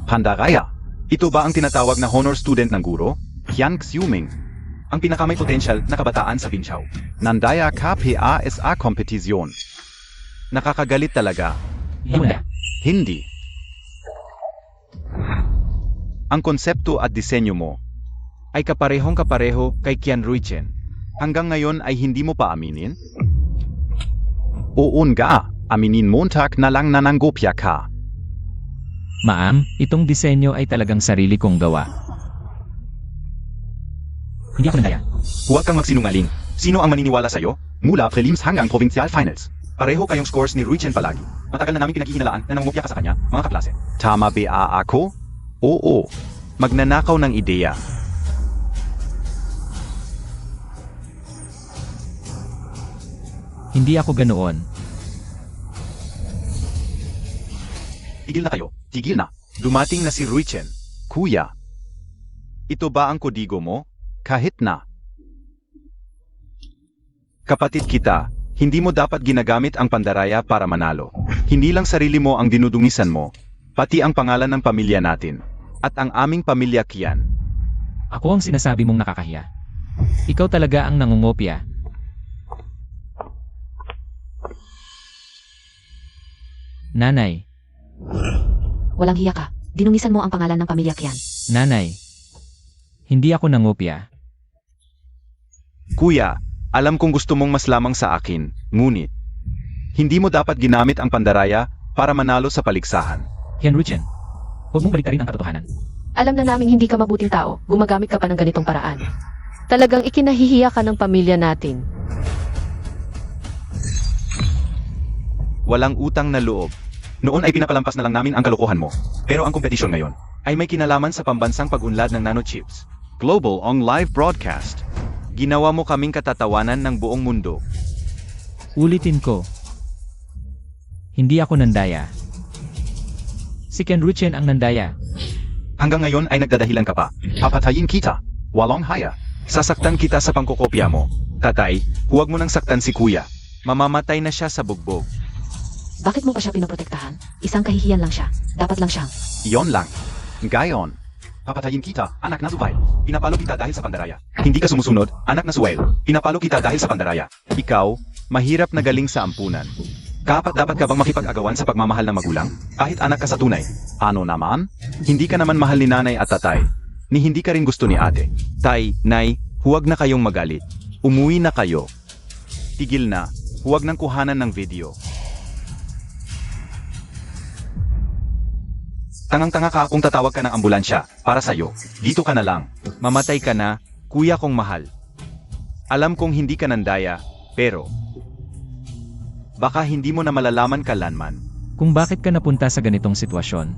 Pandaraya. Ito ba ang tinatawag na honor student ng guro? Qian Xiuming. Ang pinakamay potensyal na kabataan sa Binchao. Nandaya ka PASA kompetisyon. Nakakagalit talaga. Hindi. Ang konsepto at disenyo mo ay kaparehong-kapareho kay Qian Ruichen. Hanggang ngayon ay hindi mo pa aminin? Oo nga, aminin Montag na lang nananggopya ka. Ma'am, itong disenyo ay talagang sarili kong gawa. Hindi ako nandaya. Huwag kang magsinungaling. Sino ang maniniwala sa'yo? Mula prelims hanggang provincial finals. Pareho kayong scores ni Ruichen palagi. Matagal na namin pinaghihinalaan na nangungopya ka sa kanya, mga kaklase. Tama ba ako? Oo. Magnanakaw ng ideya. Hindi ako ganoon. Tigil na kayo. Tigil na. Dumating na si Ruichen. Kuya. Ito ba ang kodigo mo? Kahit na. Kapatid kita, hindi mo dapat ginagamit ang pandaraya para manalo. Hindi lang sarili mo ang dinudungisan mo, pati ang pangalan ng pamilya natin. At ang aming pamilya Qian. Ako ang sinasabi mong nakakahiya. Ikaw talaga ang nangungopya. Nanay. Walang hiya ka. Dinungisan mo ang pangalan ng pamilya Qian. Nanay. Hindi ako nangopya. Kuya, alam kong gusto mong mas lamang sa akin, ngunit hindi mo dapat ginamit ang pandaraya para manalo sa paligsahan. Qian Ruichen, huwag mong baliktarin ang katotohanan. Alam na naming hindi ka mabuting tao. Gumagamit ka pa ng ganitong paraan. Talagang ikinahihiya ka ng pamilya natin. Walang utang na loob. Noon ay pinapalampas na lang namin ang kalokohan mo. Pero ang kompetisyon ngayon ay may kinalaman sa pambansang pag-unlad ng nanochips. Global on live broadcast. Ginawa mo kaming katatawanan ng buong mundo. Ulitin ko. Hindi ako nandaya. Si Qian Ruichen ang nandaya. Hanggang ngayon ay nagdadahilan ka pa. Papatayin kita. Walang haya. Sasaktan kita sa pangkokopya mo. Tatay, huwag mo nang saktan si kuya. Mamamatay na siya sa bugbog. Bakit mo pa siya pinoprotektahan? Isang kahihiyan lang siya. Dapat lang siyang... Iyon lang. Gayon. Papatayin kita, anak na Zubail. Pinapalo kita dahil sa pandaraya. Hindi ka sumusunod, anak na Suwail. Pinapalo kita dahil sa pandaraya. Ikaw, mahirap na galing sa ampunan. Dapat ka bang makipag-agawan sa pagmamahal ng magulang? Kahit anak ka sa tunay. Ano naman? Hindi ka naman mahal ni nanay at tatay. Ni hindi ka rin gusto ni ate. Tay, nay, huwag na kayong magalit. Umuwi na kayo. Tigil na, huwag nang kuhanan ng video. Tangang-tanga ka kung tatawag ka ng ambulansya para sa'yo. Dito ka na lang. Mamatay ka na, kuya kong mahal. Alam kong hindi ka nandaya, pero baka hindi mo na malalaman kailanman. Kung bakit ka napunta sa ganitong sitwasyon.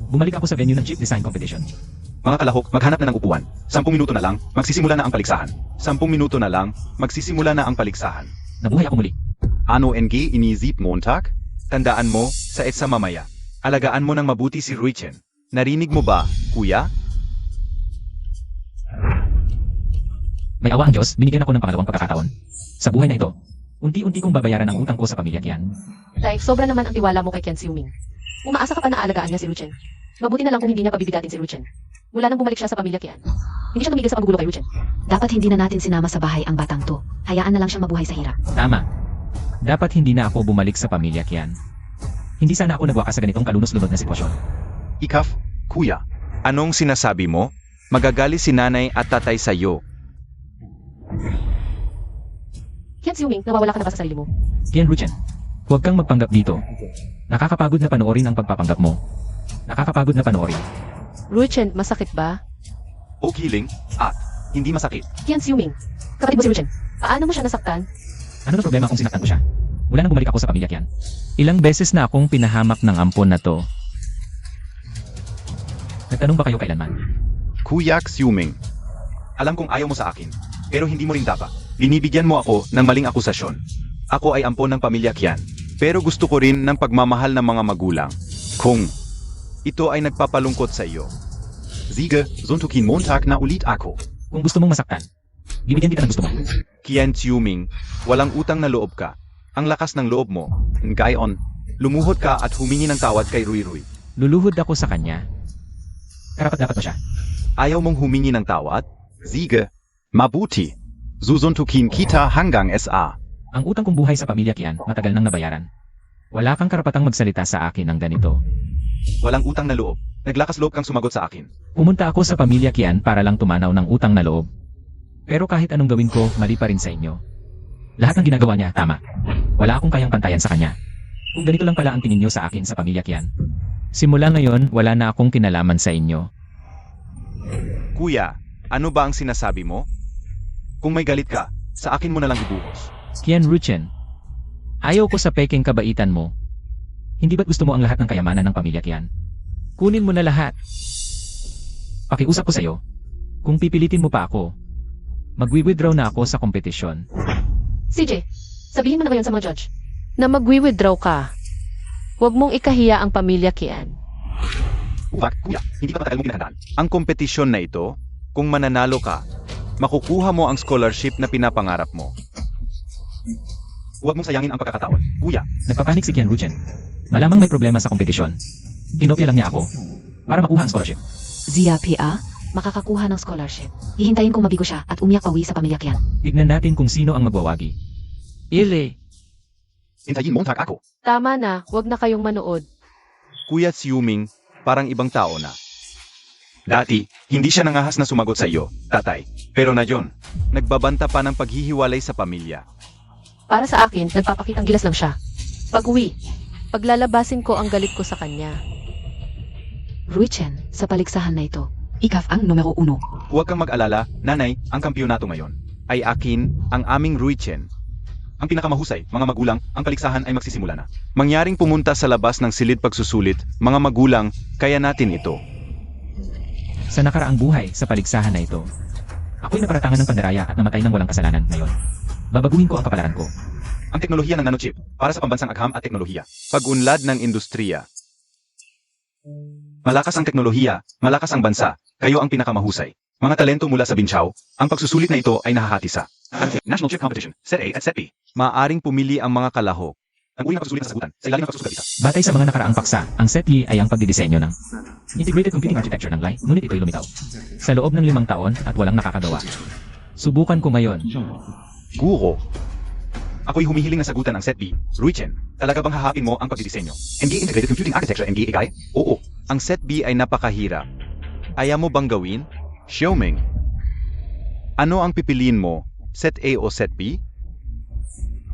Bumalik ako sa venue ng chip design competition. Mga kalahok, maghanap na ng upuan. 10 minuto na lang, magsisimula na ang paligsahan. 10 minuto na lang, magsisimula na ang paligsahan. Nabuhay ako muli. Ano NG inisip Montag? Tandaan mo, sa EDSA mamaya. Alagaan mo ng mabuti si Ruichen. Narinig mo ba, kuya? May awa ang Diyos, binigyan ako ng pangalawang pagkakataon. Sa buhay na ito, unti-unti kong babayaran ang utang ko sa pamilya Qian. Tay, sobra naman ang tiwala mo kay Qian Xiuming. Umaasa ka pa na aalagaan niya si Ruichen. Mabuti na lang kung hindi niya pabibigatin si Ruichen. Mula nang bumalik siya sa pamilya Qian, hindi siya tumigil sa paggugulo kay Ruichen. Dapat hindi na natin sinama sa bahay ang batang to. Hayaan na lang siyang mabuhay sa hirap. Tama. Dapat hindi na ako bumalik sa pamilya Qian. Hindi sana ako nagwakas sa ganitong kalunos-lunod na sitwasyon. Ikaf, kuya. Anong sinasabi mo? Magagali si nanay at tatay sa'yo. Qian Xiuming, nawawala ka na ba sa sarili mo? Qian Ruichen, huwag kang magpanggap dito. Nakakapagod na panoorin ang pagpapanggap mo. Nakakapagod na panoorin. Ruichen, masakit ba? Okay lang, at hindi masakit. Qian Xiuming, kapatid mo si Ruichen. Paano mo siya nasaktan? Ano na problema kung sinaktan ko siya? Mula nang bumalik ako sa pamilya Qian. Ilang beses na akong pinahamak ng ampon na to. Nagtanong ba kayo kailanman? Kuya Xiuming. Alam kong ayaw mo sa akin, pero hindi mo rin dapat. Binibigyan mo ako ng maling akusasyon. Ako ay ampon ng pamilya Qian, pero gusto ko rin ng pagmamahal ng mga magulang. Kung ito ay nagpapalungkot sa iyo. Sige, suntukin Montag na ulit ako. Kung gusto mong masaktan, bibigyan kita ng gusto mo. Qian Xiuming, walang utang na loob ka. Ang lakas ng loob mo. Gayon, lumuhod ka at humingi ng tawad kay Rui Rui. Luluhod ako sa kanya. Karapat-dapat mo siya. Ayaw mong humingi ng tawad? Sige, mabuti. Susuntukin kita hanggang SA. Ang utang kong buhay sa pamilya Qian, matagal nang nabayaran. Wala kang karapatang magsalita sa akin ng ganito. Walang utang na loob. Naglakas loob kang sumagot sa akin. Pumunta ako sa pamilya Qian para lang tumanaw ng utang na loob. Pero kahit anong gawin ko, mali pa rin sa inyo. Lahat ng ginagawa niya, tama. Wala akong kayang pantayan sa kanya. Kung ganito lang pala ang tingin niyo sa akin sa pamilya Qian. Simula ngayon, wala na akong kinalaman sa inyo. Kuya, ano ba ang sinasabi mo? Kung may galit ka, sa akin mo na lang ibuhos. Qian Ruchen, ayaw ko sa peking kabaitan mo. Hindi ba't gusto mo ang lahat ng kayamanan ng pamilya Qian? Kunin mo na lahat. Pakiusap ko sa'yo. Kung pipilitin mo pa ako, magwi-withdraw na ako sa kompetisyon. CJ, sabihin mo na ngayon sa mga judge. Na magwi-withdraw ka. Huwag mong ikahiya ang pamilya Qian. Wag, kuya, hindi pa matagal mong pinahandaan. Ang kompetisyon na ito, kung mananalo ka, makukuha mo ang scholarship na pinapangarap mo. Huwag mong sayangin ang pagkakataon. Kuya, Nagpapanik si Qian Ruchen. Malamang may problema sa kompetisyon. Kinopya lang niya ako para makuha ang scholarship. Zia Pia, makakakuha ng scholarship. Hihintayin kong mabigo siya at umiyak pawi sa pamilya Qian. Tignan natin kung sino ang magwawagi. Ile, hintayin Montag ako. Tama na, huwag na kayong manood. Kuya Xiuming, parang ibang tao na. Dati, hindi siya nangahas na sumagot sa iyo, tatay. Pero na yon, nagbabanta pa ng paghihiwalay sa pamilya. Para sa akin, nagpapakitang gilas lang siya. Pag-uwi, Paglalabasin ko ang galit ko sa kanya. Rui Chen, sa paligsahan na ito, ikaw ang numero 1. Huwag kang mag-alala, nanay, ang kampyonato ngayon ay akin, ang aming Rui Chen. Ang pinakamahusay, mga magulang, ang paligsahan ay magsisimula na. Mangyaring pumunta sa labas ng silid pagsusulit, mga magulang, kaya natin ito. sa nakaraang buhay sa paligsahan na ito. Ako'y naparatangan ng pandaraya at namatay ng walang kasalanan ngayon. Babaguhin ko ang kapalaran ko. Ang teknolohiya ng nanochip, para sa pambansang agham at teknolohiya. Pag-unlad ng industriya. Malakas ang teknolohiya, malakas ang bansa, kayo ang pinakamahusay. Mga talento mula sa Binchao, ang pagsusulit na ito ay nahahati sa National Chip Competition, Set A at Set B. Maaring pumili ang mga kalahok. Ang uri ng pagsusulit na sagutan, sa ilalim ng pagsusulit. Batay sa mga nakaraang paksa, ang SETI ay ang pagdidisenyo ng Integrated Computing Architecture ng LAI, ngunit ito'y lumitaw. Sa loob ng 5 taon at walang nakakagawa. Subukan ko ngayon. Guro. Ako'y humihiling na sagutan ng Set B. Rui Chen, talaga bang hahapin mo ang pagdidisenyo? NG Integrated Computing Architecture, NG Ikay? Oo. Ang Set B ay napakahirap. Ayaw mo bang gawin? Xiuming. Ano ang pipiliin mo? Set A o Set B?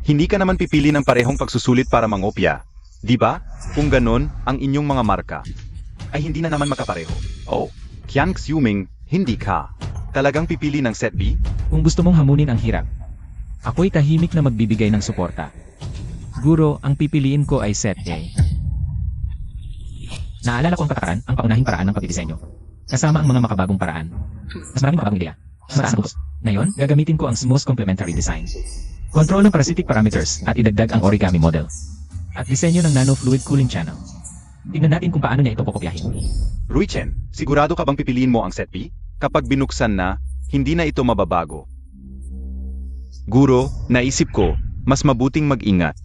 Hindi ka naman pipili ng parehong pagsusulit para mangopya. Di ba? Kung ganon, ang inyong mga marka ay hindi na naman magkapareho. Oh, Qian Xiuming, hindi ka. Talagang pipili ng Set B? Kung gusto mong hamunin ang hirap, ako'y tahimik na magbibigay ng suporta. Guro, ang pipiliin ko ay Set A. Naalala ko ang patakaran, ang paunahing paraan ng pagdidisenyo. Kasama ang mga makabagong paraan. Mas maraming makabagong ideya. Mas mataas ang ubos. Ngayon, gagamitin ko ang Smooth Complementary Design. Kontrol ng parasitic parameters at idagdag ang origami model. At disenyo ng nano-fluid cooling channel. Tingnan natin kung paano niya ito kopyahin. Rui Chen, sigurado ka bang pipiliin mo ang Set B? Kapag binuksan na, hindi na ito mababago. Guro, naisip ko, mas mabuting mag-ingat.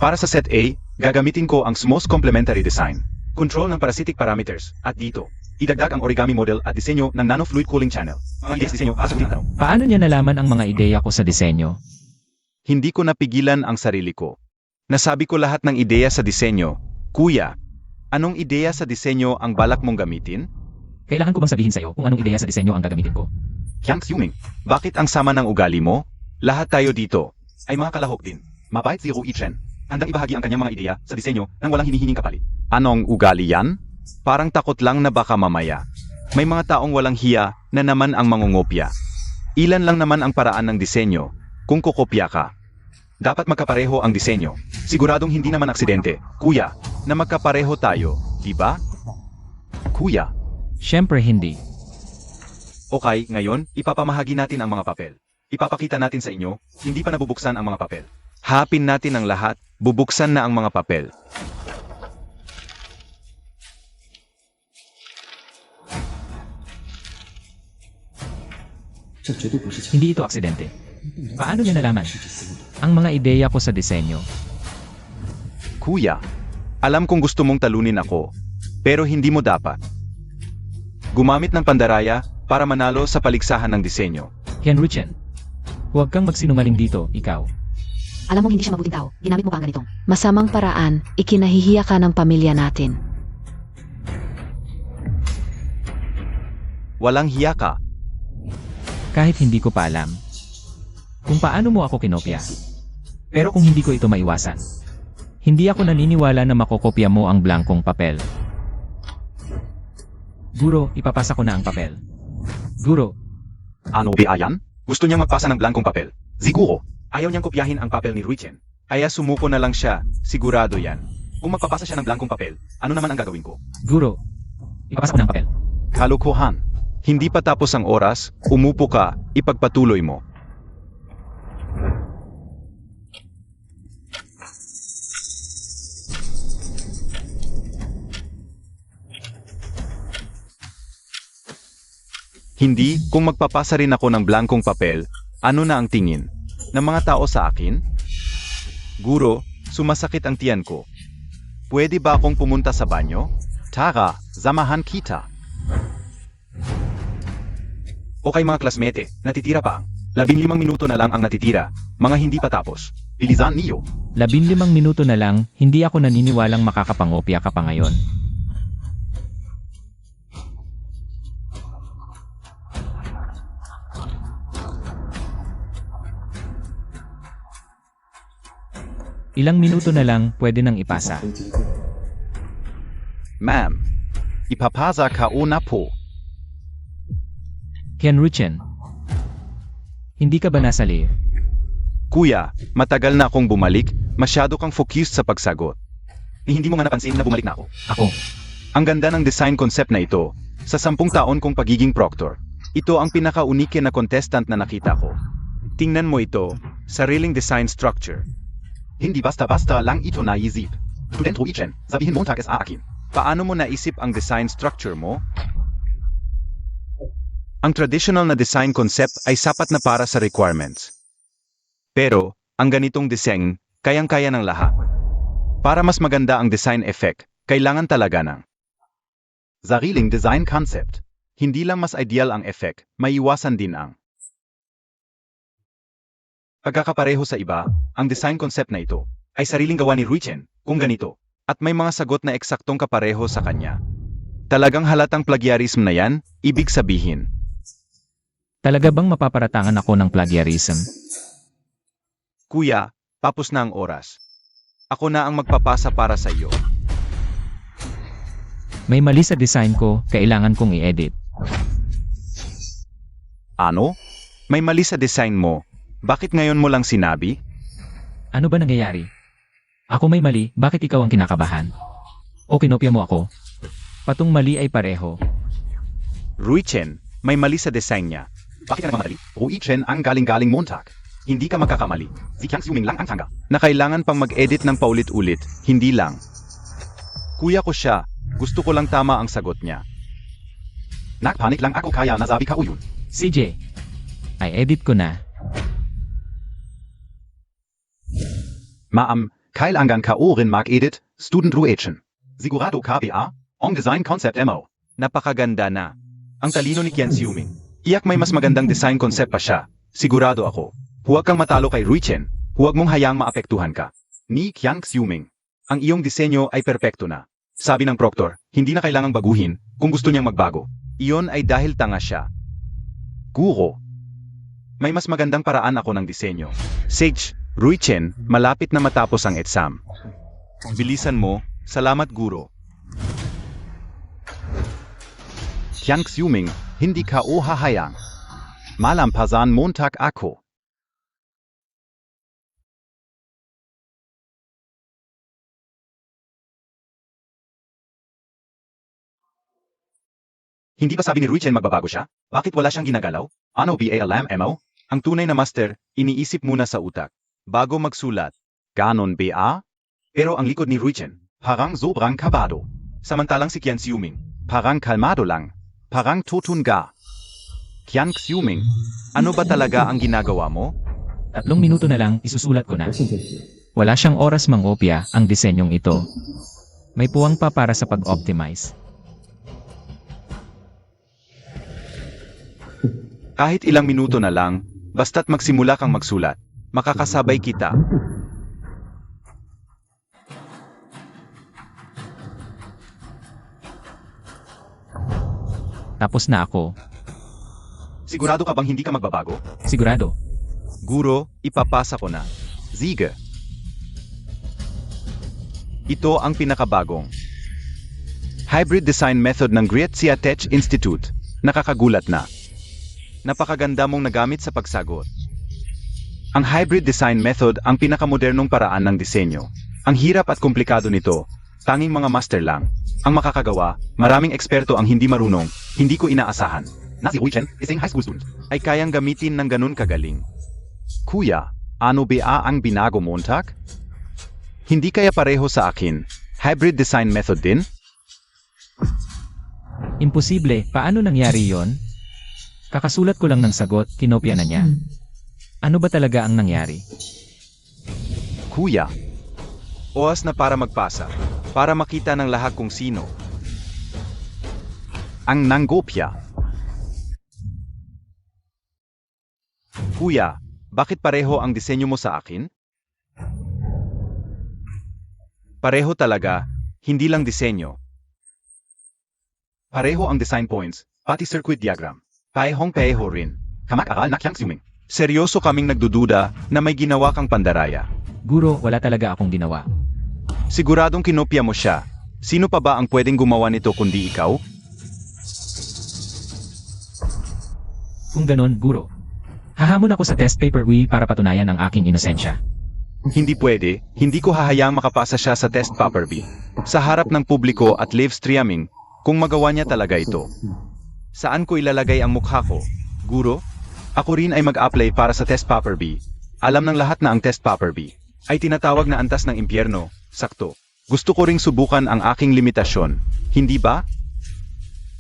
Para sa Set A, gagamitin ko ang Smooth Complementary Design. Control ng parasitic parameters, at dito, idagdag ang origami model at disenyo ng nano-fluid cooling channel. Mga ideya sa disenyo, asa ko tinatanaw. Paano niya nalaman ang mga ideya ko sa disenyo? Hindi ko napigilan ang sarili ko. Nasabi ko lahat ng ideya sa disenyo. Kuya, anong ideya sa disenyo ang balak mong gamitin? Kailangan ko bang sabihin sa'yo kung anong ideya sa disenyo ang gagamitin ko? Qian Xiuming, bakit ang sama ng ugali mo? Lahat tayo dito ay mga kalahok din. Mabait si Rui Chen. Handang ibahagi ang kanyang mga ideya sa disenyo nang walang hinihinging kapalit. Anong ugali yan? Parang takot lang na baka mamaya. May mga taong walang hiya na naman ang mangungopya. Ilan lang naman ang paraan ng disenyo kung kukopya ka. Dapat magkapareho ang disenyo. Siguradong hindi naman aksidente, kuya, na magkapareho tayo, di ba? Kuya. Siyempre hindi. Okay, ngayon, ipapamahagi natin ang mga papel. Ipapakita natin sa inyo, hindi pa nabubuksan ang mga papel. Hapin natin ang lahat, bubuksan na ang mga papel. Hindi ito aksidente. Paano niya nalaman? Ang mga ideya ko sa disenyo. Kuya, alam kong gusto mong talunin ako, pero hindi mo dapat. Gumamit ng pandaraya para manalo sa paligsahan ng disenyo. Hyun-Ruchen, huwag kang magsinungaling dito, ikaw. Alam mo hindi siya mabuting tao. Ginamit mo pa ang ganitong. Masamang paraan, ikinahihiya ka ng pamilya natin. Walang hiya ka. Kahit hindi ko pa alam kung paano mo ako kinopya. Pero kung hindi ko ito maiwasan, hindi ako naniniwala na makokopya mo ang blankong papel. Guro, ipapasa ko na ang papel. Guro, Ano ba yan? Gusto niyang magpasa ng blankong papel. Siguro, ayaw niyang kopyahin ang papel ni Ruichen. Kaya sumuko na lang siya, sigurado yan. Kung magpapasa siya ng blankong papel, ano naman ang gagawin ko? guro, ipapasa ko na ang papel. Kalokohan. Hindi pa tapos ang oras, umupo ka, ipagpatuloy mo. Hindi, kung magpapasa rin ako ng blankong papel, ano na ang tingin ng mga tao sa akin? Guro, sumasakit ang tiyan ko. Pwede ba akong pumunta sa banyo? Tara, samahan kita. Okay mga klasmete, natitira pa. 15 minuto na lang ang natitira. Mga hindi pa tapos. Bilisan niyo. 15 minuto na lang, hindi ako naniniwalang makakapangopya ka pa ngayon. Ilang minuto na lang, pwede nang ipasa. Ma'am, ipapasa ka una po. Hyun-Ruchen, hindi ka ba nasali? Kuya, matagal na akong bumalik, masyado kang focused sa pagsagot. Hindi mo nga napansin na bumalik na ako. Ako. Ang ganda ng design concept na ito, sa 10 taon kong pagiging proctor. Ito ang pinaka-unike na contestant na nakita ko. Tingnan mo ito, sariling design structure. Hindi basta-basta lang ito naisip. Student Ruichen, sabihin Montag sa akin. Paano mo naisip ang design structure mo? Ang traditional na design concept ay sapat na para sa requirements. Pero, ang ganitong design, kayang-kaya ng lahat. Para mas maganda ang design effect, kailangan talaga ng sariling design concept. Hindi lang mas ideal ang effect, maiwasan din ang pagkakapareho sa iba. Ang design concept na ito ay sariling gawa ni Ruichen, kung ganito, at may mga sagot na eksaktong kapareho sa kanya. Talagang halatang plagiarism na yan, ibig sabihin. Talaga bang mapaparatangan ako ng plagiarism? Kuya, tapos na ang oras. Ako na ang magpapasa para sa iyo. May mali sa design ko, kailangan kong i-edit. Ano? May mali sa design mo. Bakit ngayon mo lang sinabi? Ano ba nangyayari? Ako may mali, bakit ikaw ang kinakabahan? O kinopya mo ako? Patong mali ay pareho. Ruichen, may mali sa design niya. Bakit ka nagmamadali? Ruichen ang galing-galing Montag. Hindi ka magkakamali. Si Kyang Xiuming lang ang tanga. Na kailangan pang mag-edit ng paulit-ulit, hindi lang. Kuya ko siya, gusto ko lang tama ang sagot niya. Nakpanik lang ako kaya nasabi ka uyun. CJ, ay edit ko na. Ma'am, kailangan ka rin mag-edit, Student Ruichen. Sigurado KBA, ang design concept mo. Napakaganda na. Ang talino ni Kyang Xiuming. Iyak may mas magandang design concept pa siya. Sigurado ako. Huwag kang matalo kay Ruichen. Huwag mong hayaang maapektuhan ka. Ni Kyang Xiuming. Ang iyong disenyo ay perpekto na. Sabi ng proctor, hindi na kailangang baguhin kung gusto niyang magbago. Iyon ay dahil tanga siya. Guro. May mas magandang paraan ako ng disenyo. Sage, Ruichen, malapit na matapos ang exam. Bilisan mo, salamat guro. Kyang Xiuming, hindi ka o hahayang. Malampasan Montag ako. Hindi ba sabi ni Ruichen magbabago siya? Bakit wala siyang ginagalaw? Ano ba alam mo? Ang tunay na master, iniisip muna sa utak. Bago magsulat. Ganon ba? Pero ang likod ni Ruichen, parang sobrang kabado. Samantalang si Kyang Xiuming, parang kalmado lang. Parang tutunga. Qian Xiuming, ano ba talaga ang ginagawa mo? 3 minuto na lang, isusulat ko na. Wala siyang oras mangopya ang disenyong ito. May puwang pa para sa pag-optimize. Kahit ilang minuto na lang, basta't magsimula kang magsulat, makakasabay kita. Tapos na ako. Sigurado ka bang hindi ka magbabago? Sigurado. Guro, ipapasa ko na. Ziga. Ito ang pinakabagong hybrid design method ng Grazia Tech Institute. Nakakagulat na. Napakaganda mong nagamit sa pagsagot. Ang hybrid design method ang pinakamodernong paraan ng disenyo. Ang hirap at komplikado nito, tanging mga master lang ang makakagawa. Maraming eksperto ang hindi marunong, hindi ko inaasahan na si Hui Chen, isang high school student, ay kayang gamitin ng ganun kagaling. Kuya, ano ba ang binago Montag? Hindi kaya pareho sa akin, hybrid design method din? Imposible, paano nangyari yon? Kakasulat ko lang ng sagot, kinopya na niya. Ano ba talaga ang nangyari? Kuya, oras na para magpasa, para makita ng lahat kung sino ang nanggopya. Kuya, bakit pareho ang disenyo mo sa akin? Pareho talaga, hindi lang disenyo. Pareho ang design points, pati circuit diagram. Paehong-paeho rin. Kamak-aral na Qian Xiuming. Seryoso kaming nagdududa na may ginawa kang pandaraya. Guro, wala talaga akong ginawa. Siguradong kinopya mo siya. Sino pa ba ang pwedeng gumawa nito kundi ikaw? Kung ganon, guro. Hahamon ako sa test paper Wii para patunayan ang aking inosensya. Hindi pwede, hindi ko hahayaang makapasa siya sa test paper B. Sa harap ng publiko at live streaming, kung magawa niya talaga ito. Saan ko ilalagay ang mukha ko? Guro? Ako rin ay mag-apply para sa test paper B. Alam ng lahat na ang test paper B ay tinatawag na antas ng impyerno. Sakto. Gusto ko ring subukan ang aking limitasyon. Hindi ba?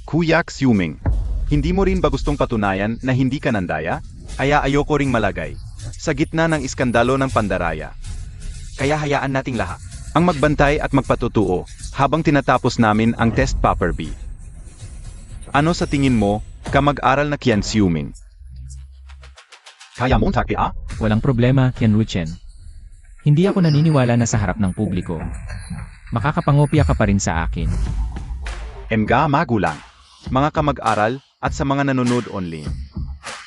Kuya Xiuming, hindi mo rin ba gustong patunayan na hindi ka nandaya? Kaya ayoko ring malagay sa gitna ng iskandalo ng pandaraya. Kaya hayaan nating lahat ang magbantay at magpatutuo habang tinatapos namin ang test paper B. Ano sa tingin mo, kamag-aral na Qian Xiuming? Kaya mong takya? Walang problema, Qian Ruchen. Hindi ako naniniwala na sa harap ng publiko. Makakapangopya ka pa rin sa akin. Mga magulang, mga kamag-aral at sa mga nanonood online.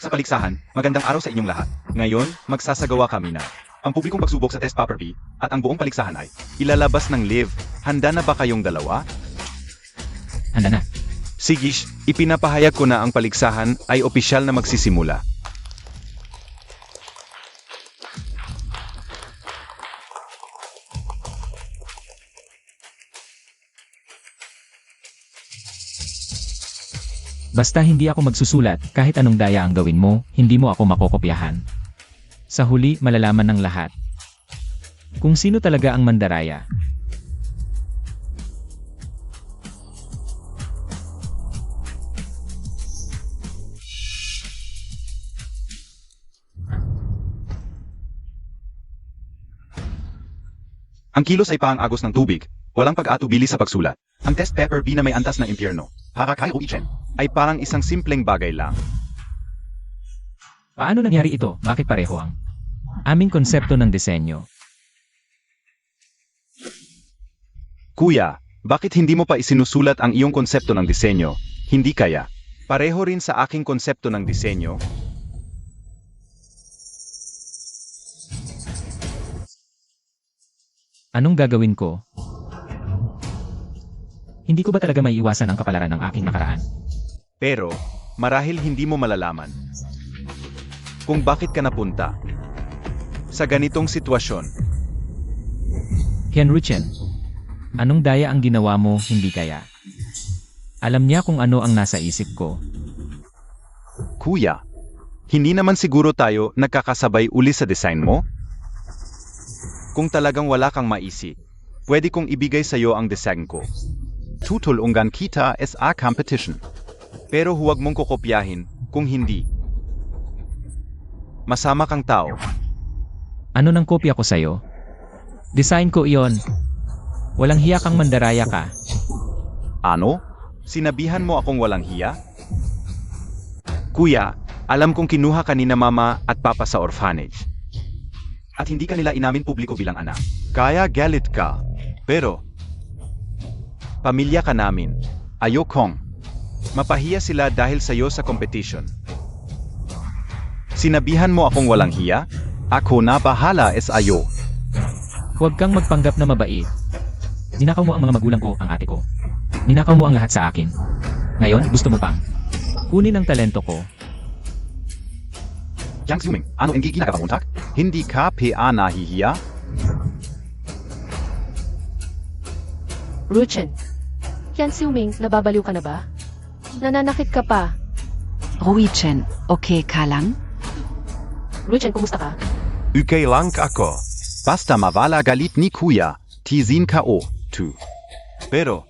Sa paligsahan, magandang araw sa inyong lahat. Ngayon, magsasagawa kami na ang publikong pagsubok sa test paper B at ang buong paligsahan ay ilalabas ng live. Handa na ba kayong dalawa? Handa na. Sigish, ipinapahayag ko na ang paligsahan ay opisyal na magsisimula. Basta hindi ako magsusulat, kahit anong daya ang gawin mo, hindi mo ako makokopyahan. Sa huli, malalaman ng lahat kung sino talaga ang mandaraya. Ang kilos ay paang-agos ng tubig, walang pag-atubili sa pagsulat. Ang test paper B na may antas ng impyerno, Harakay Hui Chen, ay parang isang simpleng bagay lang. Paano nangyari ito? Bakit pareho ang aming konsepto ng disenyo? Kuya, bakit hindi mo pa isinusulat ang iyong konsepto ng disenyo? Hindi kaya. Pareho rin sa aking konsepto ng disenyo. Anong gagawin ko? Hindi ko ba talaga maiiwasan ang kapalaran ng aking nakaraan? Pero, marahil hindi mo malalaman kung bakit ka napunta sa ganitong sitwasyon. Qian Ruchen, anong daya ang ginawa mo, hindi kaya? Alam niya kung ano ang nasa isip ko. Kuya, hindi naman siguro tayo nagkakasabay uli sa design mo? Kung talagang wala kang maisip, pwede kong ibigay sa iyo ang design ko. Tutulungan kita sa competition. Pero huwag mong kokopyahin Kung hindi, masama kang tao. Ano nang kopya ko sa'yo? Design ko iyon. Walang hiya kang mandaraya ka. Ano? Sinabihan mo akong walang hiya? Kuya, alam kong kinuha ka ni na mama at papa sa orphanage. At hindi ka nila inamin publiko bilang anak. Kaya galit ka. Pero, pamilya ka namin. Ayokong mapahiya sila dahil sa'yo sa competition. Sinabihan mo akong walang hiya? Ako na bahala ayo. Huwag kang magpanggap na mabait. Ninakaw mo ang mga magulang ko, ang ate ko. Ninakaw mo ang lahat sa akin. Ngayon, gusto mo pang kunin ang talento ko. Yang Xiuming, ano ang ginagawa Hindi ka pa nahihiya? Ruchen, Yan Xiuming, nababaliw ka na ba? Nananakit ka pa. Ruichen, okay ka lang? Ruchen, kumusta ka? Okay lang ako. Basta mawala galit ni kuya, tizin ka o, tu. Pero,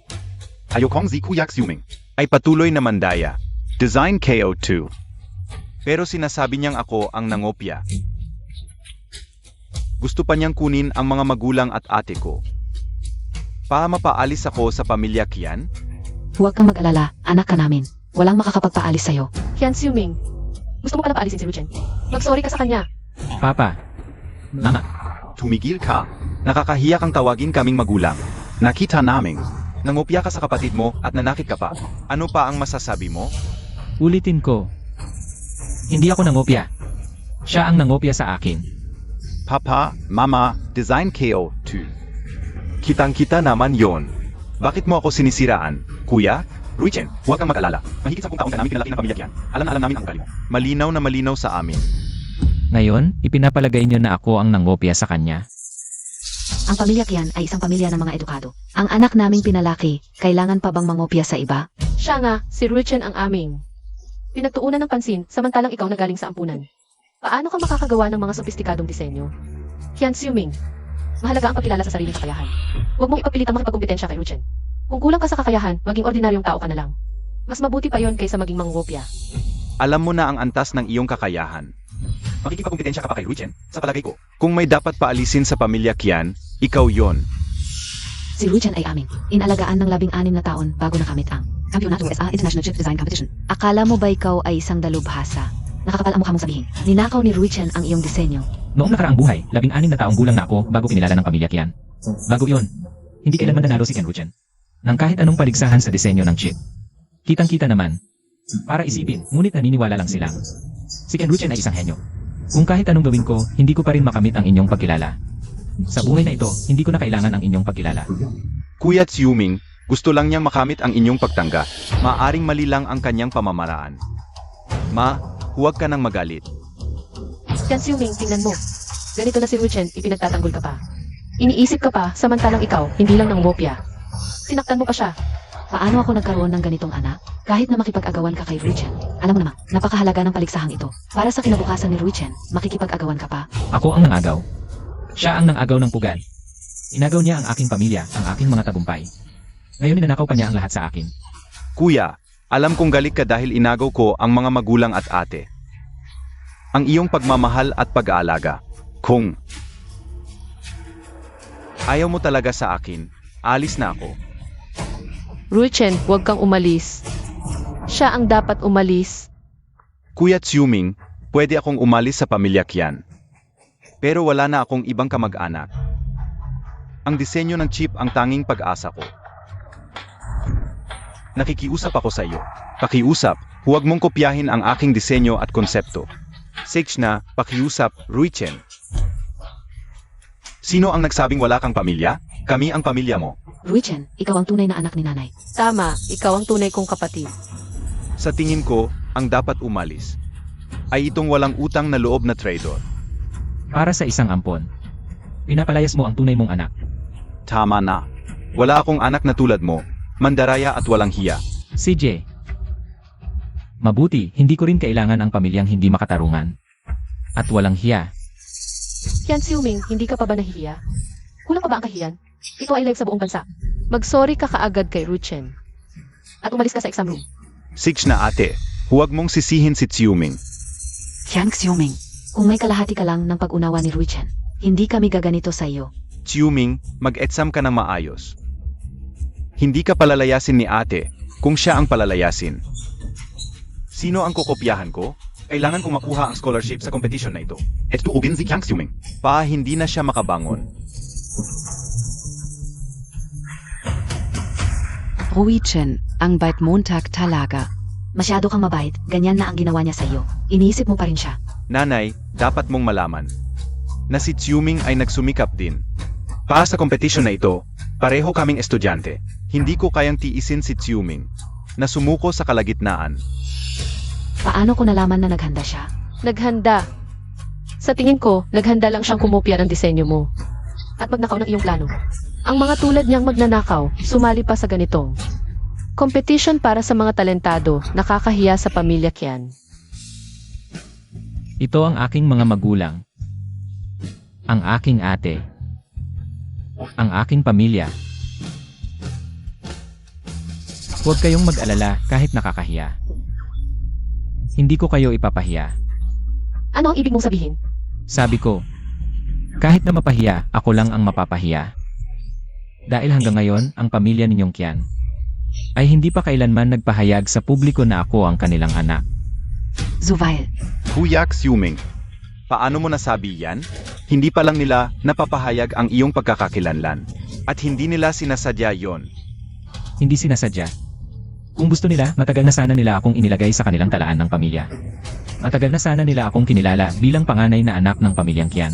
ayokong si Kuya Xiuming ay patuloy na mandaya. Design KO2. Pero sinasabi niyang ako ang nangopya. Gusto pa niyang kunin ang mga magulang at ate ko. Para mapaalis ako sa pamilya Kian? Huwag kang mag-alala, anak ka namin. Walang makakapagpaalis sa'yo. Yan Xiuming, gusto mo pala paalisin si Ruchen? Mag-sorry ka sa kanya. Papa. Mama. Tumigil ka. Nakakahiya kang tawagin kaming magulang. Nakita namin. Nangopya ka sa kapatid mo at nanakit ka pa. Ano pa ang masasabi mo? Ulitin ko. Hindi ako nangopya. Siya ang nangopya sa akin. Papa, Mama, Design KO2. Kitang-kita naman yon. Bakit mo ako sinisiraan? Kuya? Ruichen, huwag kang mag-alala. Mahigit 10 taon ka namin pinalaki ng pamilya Kian. Alam na alam namin ang ugali mo. Malinaw na malinaw sa amin. Ngayon, ipinapalagay niyo na ako ang nangopya sa kanya. Ang pamilya Kian ay isang pamilya ng mga edukado. Ang anak naming pinalaki, kailangan pa bang mangopya sa iba? Siya nga, si Ruchen ang aming pinagtuunan ng pansin, samantalang ikaw na galing sa ampunan. Paano ka makakagawa ng mga sopistikadong disenyo? Yan Xiuming, mahalaga ang pagkilala sa sariling kakayahan. Huwag mong ipagpilit ang makipagkumpetensya kay Ruchen. Kung kulang ka sa kakayahan, maging ordinaryong tao ka na lang. Mas mabuti pa yon kaysa maging mangopya. Alam mo na ang antas ng iyong kakayahan. Makikipagkumpetensya ka pa kay Ruchen? Sa palagay ko, kung may dapat paalisin sa pamilya Kian, ikaw yon. Si Ruchen ay aming inalagaan ng 16 na taon bago nakamit ang Kampiyonato SA International Chip Design Competition. Akala mo ba ikaw ay isang dalubhasa? Nakakapal ang mukha mong sabihin. Ninakaw ni Ruchen ang iyong disenyo. Noong nakaraang buhay, 16 na taong gulang na ako bago kinilala ng pamilya Kian. Bago iyon, hindi kailanman nanalo si Ken Ruchen ng kahit anong paligsahan sa disenyo ng chip. Kitang-kita naman. Para isipin, ngunit naniniwala lang sila. Si Ken Ruchen ay isang henyo. Kung kahit anong gawin ko, hindi ko pa rin makamit ang inyong pagkilala. Sa buhay na ito, hindi ko na kailangan ang inyong pagkilala. Kuya Xiuming, gusto lang niyang makamit ang inyong pagtangga. Maaring mali lang ang kanyang pamamaraan. Ma, huwag ka nang magalit. Yan Xiuming, tingnan mo. Ganito na si Ruchen, ipinagtatanggol ka pa. Iniisip ka pa, samantalang ikaw, hindi lang nangopya. Sinaktan mo pa siya. Paano ako nagkaroon ng ganitong anak? Kahit na makipag-agawan ka kay Ruchen. Alam mo naman, napakahalaga ng paliksahang ito. Para sa kinabukasan ni Ruchen, makikipag-agawan ka pa. Ako ang nangagaw. Siya ang nangagaw ng pugad. Inagaw niya ang aking pamilya, ang aking mga tagumpay. Ngayon ninanakaw pa niya ang lahat sa akin. Kuya, alam kong galit ka dahil inagaw ko ang mga magulang at ate. Ang iyong pagmamahal at pag-aalaga. Kung ayaw mo talaga sa akin, alis na ako. Ruchen, huwag kang umalis. Siya ang dapat umalis. Kuya Xiuming, pwede akong umalis sa pamilya Kian. Pero wala na akong ibang kamag-anak. Ang disenyo ng chip ang tanging pag-asa ko. Nakikiusap ako sa iyo. Pakiusap, huwag mong kopyahin ang aking disenyo at konsepto. Sage na, pakiusap, Ruichen. Sino ang nagsabing wala kang pamilya? Kami ang pamilya mo. Ruchen, ikaw ang tunay na anak ni nanay. Tama, ikaw ang tunay kong kapatid. Sa tingin ko, ang dapat umalis ay itong walang utang na loob na traidor. Para sa isang ampon, pinapalayas mo ang tunay mong anak. Tama na. Wala akong anak na tulad mo, mandaraya at walang hiya. CJ. Mabuti, hindi ko rin kailangan ang pamilyang hindi makatarungan. At walang hiya. Yan Xiuming, hindi ka pa ba nahihiya? Kulang pa ba ang kahiyan? Ito ay live sa buong bansa. Mag-sorry ka kaagad kay Ruchen. At umalis ka sa exam room. Sage na ate, Huwag mong sisihin si Xiuming. Qian Xiuming, kung may kalahati ka lang ng pag-unawa ni Ruichen, hindi kami gaganito sa iyo. Xiuming, mag-exam ka ng maayos. Hindi ka palalayasin ni ate kung siya ang palalayasin. Sino ang kokopyahan ko? Kailangan kong makuha ang scholarship sa competition na ito. Et tuugin si Qian Xiuming. Hindi na siya makabangon. Ruichen, ang bait Montag talaga. Masyado kang mabait, ganyan na ang ginawa niya sa iyo. Iniisip mo pa rin siya. Nanay, dapat mong malaman na si Xiuming ay nagsumikap din. Para sa competition na ito, pareho kaming estudyante. Hindi ko kayang tiisin si Xiuming na sumuko sa kalagitnaan. Paano ko nalaman na naghanda siya? Naghanda. Sa tingin ko, naghanda lang siyang kumopya ng disenyo mo. At magnakaw ng iyong plano. Ang mga tulad niyang magnanakaw, sumali pa sa ganitong competition para sa mga talentado, nakakahiya sa pamilya Qian. Ito ang aking mga magulang. Ang aking ate. Ang aking pamilya. Huwag kayong mag-alala kahit nakakahiya. Hindi ko kayo ipapahiya. Ano ang ibig mong sabihin? Sabi ko, kahit na mapahiya, ako lang ang mapapahiya. Dahil hanggang ngayon, ang pamilya ninyong Qian ay hindi pa kailanman nagpahayag sa publiko na ako ang kanilang anak. Zuvail, Kuya Xiuming, paano mo nasabi yan? Hindi pa lang nila napapahayag ang iyong pagkakakilanlan. At hindi nila sinasadya yon. Hindi sinasadya. Kung gusto nila, matagal na sana nila akong inilagay sa kanilang talaan ng pamilya. Matagal na sana nila akong kinilala bilang panganay na anak ng pamilyang Qian.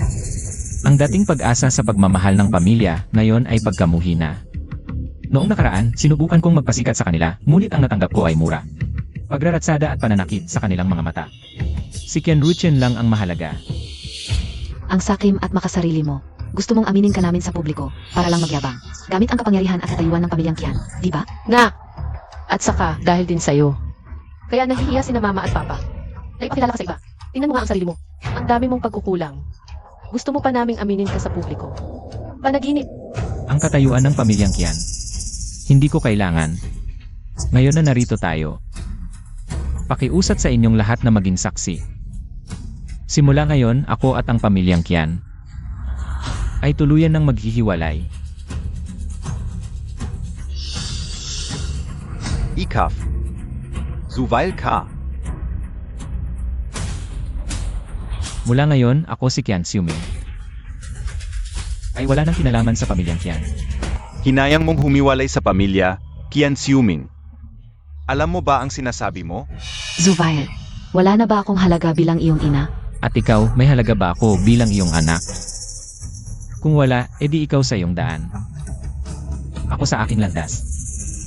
Ang dating pag-asa sa pagmamahal ng pamilya, ngayon ay pagkamuhi na. Noong nakaraan, sinubukan kong magpasikat sa kanila, ngunit ang natanggap ko ay mura. Pagraratsada at pananakit sa kanilang mga mata. Si Qian Ruichen lang ang mahalaga. ang sakim at makasarili mo. Gusto mong aminin ka namin sa publiko para lang magyabang. Gamit ang kapangyarihan at katayuan ng pamilyang Qian, di ba? Na! At saka, dahil din sa'yo. Kaya nahihiya si na mama at papa. Naipakilala ka sa iba. Tingnan mo nga ang sarili mo. Ang dami mong pagkukulang. Gusto mo pa naming aminin ka sa publiko. Panaginip. Ang katayuan ng pamilyang Qian. Hindi ko kailangan. Ngayon na narito tayo. Pakiusat sa inyong lahat na maging saksi. Simula ngayon, ako at ang pamilyang Qian ay tuluyan ng maghihiwalay. Ikaf. Zuvail ka. Mula ngayon, ako si Qian Xiuming. Ay wala nang kinalaman sa pamilyang Qian. Hinayang mong humiwalay sa pamilya, Qian Xiuming. Alam mo ba ang sinasabi mo? Zuvail, wala na ba akong halaga bilang iyong ina? At ikaw, may halaga ba ako bilang iyong anak? Kung wala, edi ikaw sa iyong daan. Ako sa aking landas.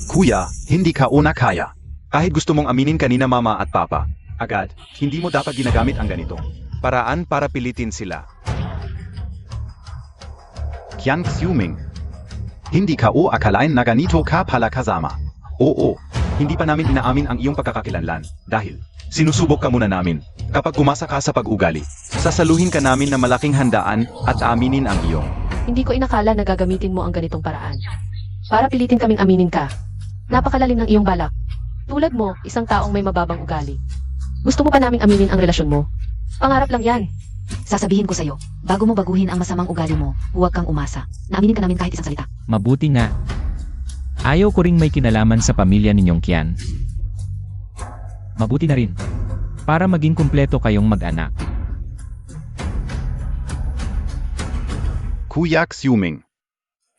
Kuya, hindi ka una kaya. Kahit gusto mong aminin kanina mama at papa, agad, hindi mo dapat ginagamit ang ganito. Paraan para pilitin sila. Qian Xiuming. Hindi ka o akalain na ganito ka pala kasama. Oo, hindi pa namin inaamin ang iyong pagkakakilanlan dahil sinusubok ka muna namin. Kapag kumasa ka sa pag-ugali, sasaluhin ka namin na malaking handaan at aminin ang iyong. Hindi ko inakala na gagamitin mo ang ganitong paraan. Para pilitin kaming aminin ka. Napakalalim ng iyong balak. Tulad mo, isang taong may mababang ugali. Gusto mo pa naming aminin ang relasyon mo? Pangarap lang yan. Sasabihin ko sa'yo, bago mo baguhin ang masamang ugali mo, huwag kang umasa. Naaminin ka namin kahit isang salita. Mabuti nga. Ayaw ko ring may kinalaman sa pamilya ninyong Qian. Mabuti na rin. Para maging kumpleto kayong mag-anak. Kuya Xiuming.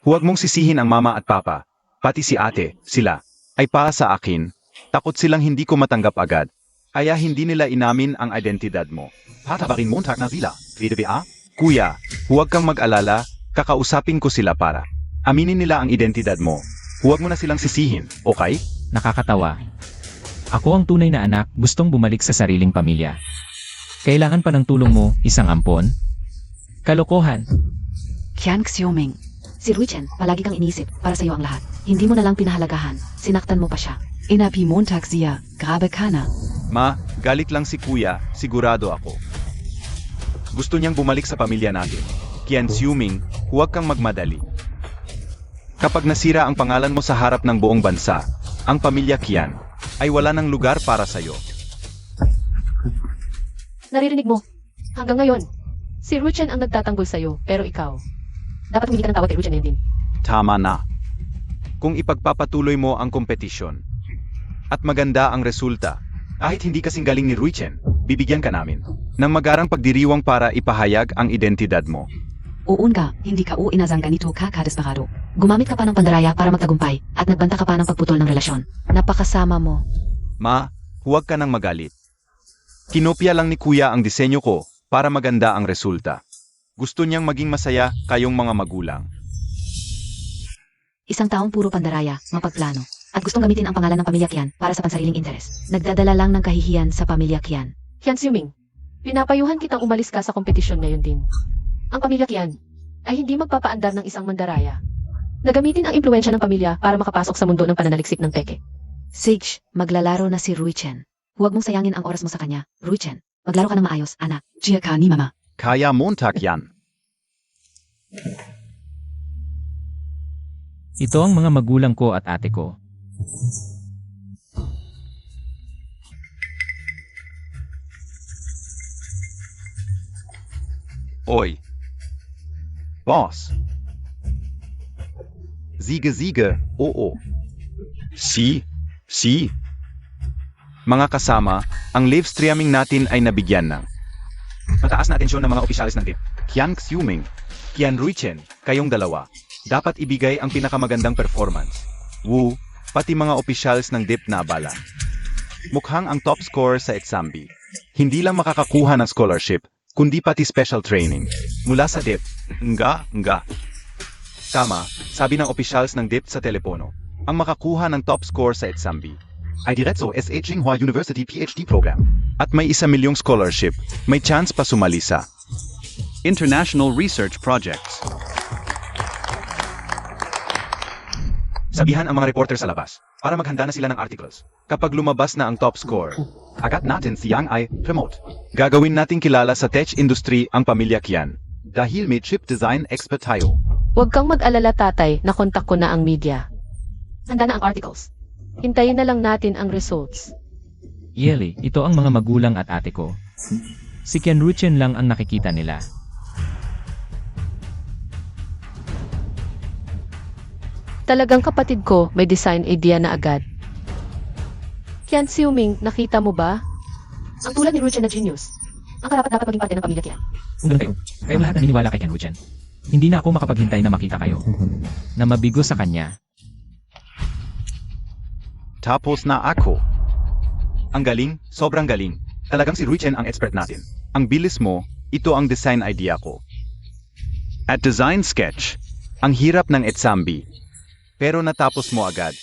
Huwag mong sisihin ang mama at papa, pati si ate, sila, ay para sa akin. Takot silang hindi ko matanggap agad. Kaya hindi nila inamin ang identidad mo. Patabarin mo na sila, VDBA? Kuya, huwag kang mag-alala, kakausapin ko sila para aminin nila ang identidad mo. Huwag mo na silang sisihin, okay? Nakakatawa. Ako ang tunay na anak, gustong bumalik sa sariling pamilya. Kailangan pa ng tulong mo, isang ampon? Kalokohan. Qian Xiuming. Si Ruichen, palagi kang inisip para sa'yo ang lahat. Hindi mo na lang pinahalagahan, sinaktan mo pa siya. Inapi Montag siya, grabe ka na. Ma, galit lang si kuya, sigurado ako. Gusto niyang bumalik sa pamilya natin. Qian Xiuming, huwag kang magmadali. Kapag nasira ang pangalan mo sa harap ng buong bansa, ang pamilya Qian ay wala ng lugar para sa'yo. Naririnig mo. Hanggang ngayon, si Ruchen ang nagtatanggol sa'yo, pero ikaw. Dapat hindi ka ng tawag kay Ruchen ngayon din. Tama na. Kung ipagpapatuloy mo ang kompetisyon at maganda ang resulta, kahit hindi kasing galing ni Ruichen, bibigyan ka namin ng magarang pagdiriwang para ipahayag ang identidad mo. Uun ka, hindi ka inazang ganito ka kadesperado. Gumamit ka pa ng pandaraya para magtagumpay at nagbanta ka pa ng pagputol ng relasyon. Napakasama mo. Ma, huwag ka nang magalit. Kinopya lang ni Kuya ang disenyo ko para maganda ang resulta. Gusto niyang maging masaya kayong mga magulang. Isang taong puro pandaraya, mapagplano, at gustong gamitin ang pangalan ng pamilya Kian para sa pansariling interes. Nagdadala lang ng kahihiyan sa pamilya Kian. Kian Siuming, pinapayuhan kitang umalis ka sa kompetisyon ngayon din. Ang pamilya Kian ay hindi magpapaandar ng isang mandaraya. Nagamitin ang impluensya ng pamilya para makapasok sa mundo ng pananaliksik ng peke. Sage, maglalaro na si Ruichen. Huwag mong sayangin ang oras mo sa kanya, Ruichen. Maglaro ka ng maayos, anak. Gia ka ni mama. Kaya Montag yan. Ito ang mga magulang ko at ate ko. Oy. Boss. Siege, oo. Si. Mga kasama, ang live streaming natin ay nabigyan ng mataas na atensyon ng mga opisyalis ng DIP. Kian Xiuming, Kian Ruichen, kayong dalawa. Dapat ibigay ang pinakamagandang performance. Wu, pati mga opisyalis ng DIP na abala. Mukhang ang top scorer sa Etsambi. Hindi lang makakakuha ng scholarship, kundi pati special training. Mula sa DIP. Nga. Tama, sabi ng opisyalis ng DIP sa telepono. Ang makakuha ng top score sa Etsambi ay diretso sa Tsinghua University PhD program. At may 1 milyong scholarship, may chance pa sumali sa International Research Projects. Sabihan ang mga reporter sa labas para maghanda na sila ng articles. Kapag lumabas na ang top score, agad natin si Yang Ai promote. Gagawin nating kilala sa tech industry ang pamilya Kian dahil may chip design expert tayo. Huwag kang mag-alala tatay, nakontak ko na ang media. Handa na ang articles. Hintayin na lang natin ang results. Yeli, ito ang mga magulang at ate ko. Si Kian Ruichen lang ang nakikita nila. Talagang kapatid ko, may design idea na agad. Kian Xiuming, nakita mo ba? Ang tulad ni Ruchen na genius. Ang karapat-dapat maging parte ng pamilya Kian. Kung ganun kayo, kayong lahat naniniwala kay Kian Ruichen. Hindi na ako makapaghintay na makita kayo. Na mabigo sa kanya. Tapos na ako. Ang galing, sobrang galing. Talagang si Ruichen ang expert natin. Ang bilis mo, ito ang design idea ko. At design sketch, ang hirap ng Etsambi. Pero natapos mo agad.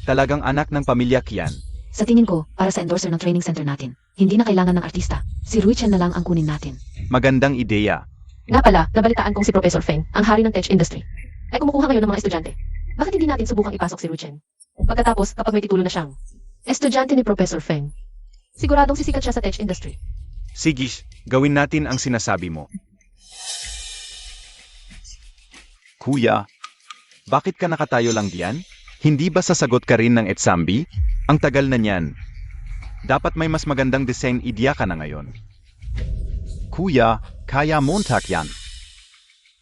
Talagang anak ng pamilya Kian. Sa tingin ko, para sa endorser ng training center natin, hindi na kailangan ng artista. Si Ruichen na lang ang kunin natin. Magandang ideya. Nga pala, nabalitaan kong si Professor Feng, ang hari ng tech industry, ay kumukuha ngayon ng mga estudyante. Bakit hindi natin subukang ipasok si Ruchen? Pagkatapos, kapag may titulo na siyang estudyante ni Professor Feng, siguradong sisikat siya sa tech industry. Sige, gawin natin ang sinasabi mo. Kuya, bakit ka nakatayo lang diyan? Hindi ba sasagot ka rin ng Etsambi? Ang tagal na niyan. Dapat may mas magandang design idea ka na ngayon. Kuya, kaya Montag yan.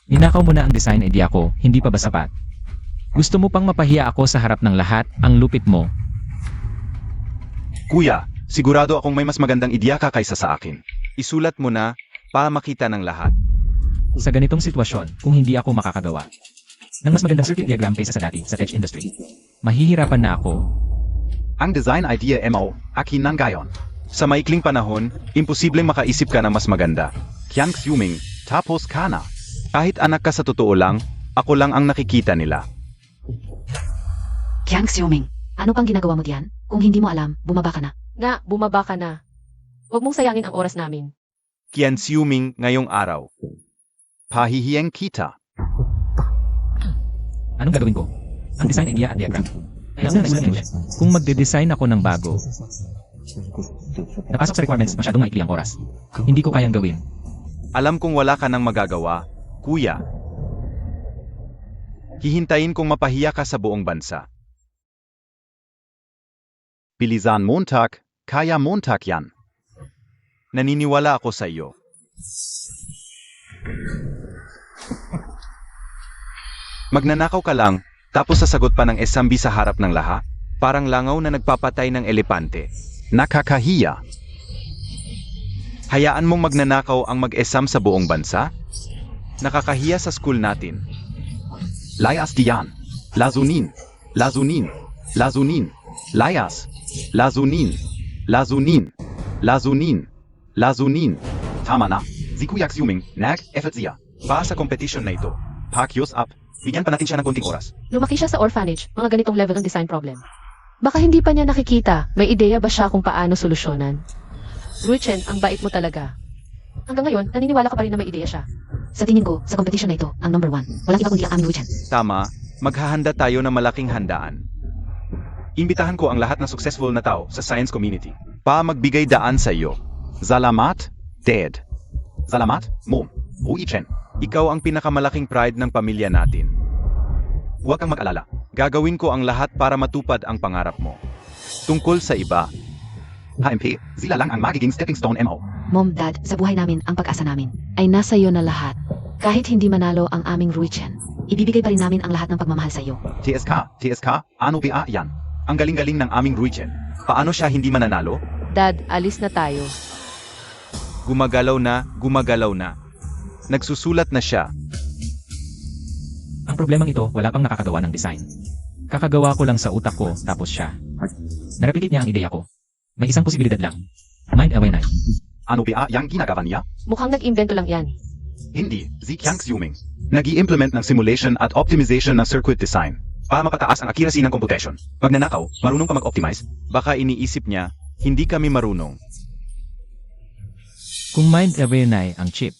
Ninakaw mo na ang design idea ko, hindi pa ba sapat? Gusto mo pang mapahiya ako sa harap ng lahat, ang lupit mo. Kuya, sigurado akong may mas magandang idea ka kaysa sa akin. Isulat mo na para makita ng lahat. Sa ganitong sitwasyon, kung hindi ako makakagawa ng mas magandang circuit diagram kaysa sa dati sa tech industry, mahihirapan na ako. Ang design idea mo, akin ng gayon. Sa maikling panahon, imposibleng makaisip ka ng mas maganda. Kian Xiuming, tapos ka na. Kahit anak ka sa totoo lang, ako lang ang nakikita nila. Kian Xiuming, ano pang ginagawa mo diyan? Kung hindi mo alam, bumaba ka na. Nga, bumaba ka na. Huwag mong sayangin ang oras namin. Kian Xiuming ngayong araw. Pahihiyang kita. Anong gagawin ko? Ang design idea at diagram. Alam na naman kung magde-design ako ng bago. Napasok sa requirements, masyadong maikli ang oras. Hindi ko kayang gawin. Alam kong wala ka nang magagawa, kuya. Hihintayin kong mapahiya ka sa buong bansa. Bilisan Montag, kaya Montag yan. naniniwala ako sa iyo. Magnanakaw ka lang, tapos sasagot pa ng esambi sa harap ng lahat? Parang langaw na nagpapatay ng elepante. Nakakahiya. Hayaan mong magnanakaw ang mag-esam sa buong bansa? Nakakahiya sa school natin. Layas diyan. Lazunin. Lazunin. Lazunin. Layas. Lazunin. Lazunin. Lazunin. Lazunin. Tama na. Zikuyak Yuming, nag, effort siya. Para sa competition na ito. Pakyos up. Bigyan pa natin siya ng konting oras. Lumaki siya sa orphanage, mga ganitong level ng design problem. Baka hindi pa niya nakikita, may ideya ba siya kung paano solusyonan? Ruichen, ang bait mo talaga. Hanggang ngayon, naniniwala ka pa rin na may ideya siya. Sa tingin ko, sa competition na ito, ang number 1. Walang iba kundi ang aming Ruichen. Tama, maghahanda tayo ng malaking handaan. Imbitahan ko ang lahat ng successful na tao sa science community. Pa magbigay daan sa iyo. Salamat, Dad. Salamat, Mom. Ruichen, ikaw ang pinakamalaking pride ng pamilya natin. Huwag kang mag-alala. Gagawin ko ang lahat para matupad ang pangarap mo. Tungkol sa iba, HMP, sila lang ang magiging stepping stone mo. Mom, Dad, sa buhay namin, ang pag-asa namin ay nasa iyo na lahat. Kahit hindi manalo ang aming Ruichen, ibibigay pa rin namin ang lahat ng pagmamahal sa iyo. TSK, ano ba yan? Ang galing-galing ng aming Ruichen. Paano siya hindi mananalo? Dad, alis na tayo. Gumagalaw na. Nagsusulat na siya. Ang problemang ito, wala pang nakakagawa ng design. Kakagawa ko lang sa utak ko, tapos siya. Nareplicate niya ang ideya ko. May isang posibilidad lang. Mind away na. Ano ba yang ginagawa niya? Mukhang nag-imbento lang yan. Hindi, si Kyang Xiuming. Nag-i-implement ng simulation at optimization ng circuit design para mapataas ang accuracy ng computation. Magnanakaw, marunong pa mag-optimize? Baka iniisip niya, hindi kami marunong. Kung mind away na ang chip.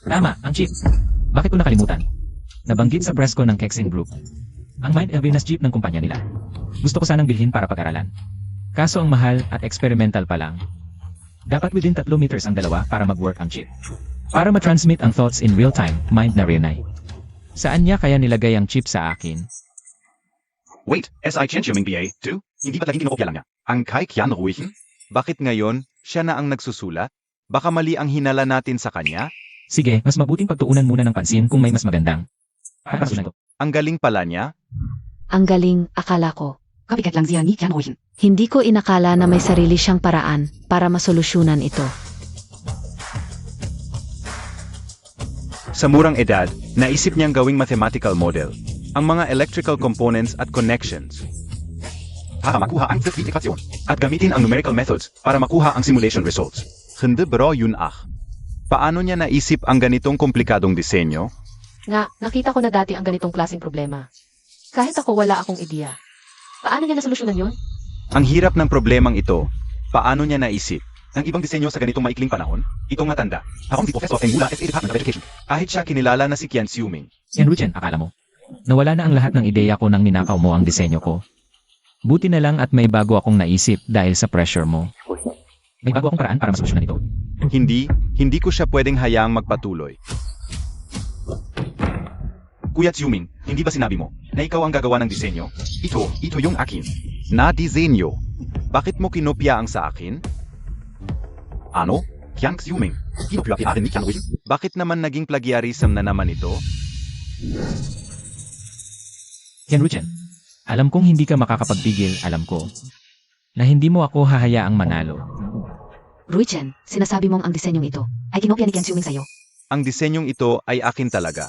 Tama, ang chip. Bakit ko nakalimutan? Nabanggit sa press ko ng Kexin Group. Ang mind away na chip ng kumpanya nila. Gusto ko sanang bilhin para pag-aralan. Kaso ang mahal at experimental pa lang. Dapat within 3 meters ang dalawa para mag-work ang chip. Para ma-transmit ang thoughts in real time, mind na Renai. Saan niya kaya nilagay ang chip sa akin? Wait, SI Chen Xiuming BA2? Hindi ba't laging kinokopya lang niya? Ang kay Kian Ruichen? Bakit ngayon, siya na ang nagsusulat? Baka mali ang hinala natin sa kanya? Sige, mas mabuting pagtuunan muna ng pansin kung may mas magandang. Para Ang galing pala niya? Ang galing, akala ko. Copycat lang siya ni Kian Ruichen. Hindi ko inakala na may sarili siyang paraan para masolusyonan ito. Sa murang edad, naisip niyang gawing mathematical model. Ang mga electrical components at connections. Para makuha ang circuit equation. At gamitin ang numerical methods para makuha ang simulation results. Hindi bro yun ah. Paano niya naisip ang ganitong komplikadong disenyo? Nga, nakita ko na dati ang ganitong klaseng problema. Kahit ako wala akong ideya. Paano niya nasolusyonan yun? Ang hirap ng problemang ito. Paano niya naisip? Ang ibang disenyo sa ganitong maikling panahon, itong matanda. Akong si Professor Feng mula SA Department of Education. Kahit siya kinilala na si Kian Xiuming. Yan Ruchen, akala mo. Nawala na ang lahat ng ideya ko nang ninakaw mo ang disenyo ko. Buti na lang at may bago akong naisip dahil sa pressure mo. May bago akong paraan para masolusyonan ito. Hindi ko siya pwedeng hayaang magpatuloy. Kuya Xiuming, hindi ba sinabi mo na ikaw ang gagawa ng disenyo? Ito yung akin. Na disenyo. Bakit mo kinopya ang sa akin? Ano? Kian Xiuming? Kinopya ni Kian Ruichen? Bakit naman naging plagiarism na naman ito? Yan Ruchen, alam kong hindi ka makakapagbigil, alam ko. Na hindi mo ako hahayaang manalo. Ruichen, sinasabi mong ang disenyong ito ay kinopya ni Kian Xiuming sa'yo. Ang disenyong ito ay akin talaga.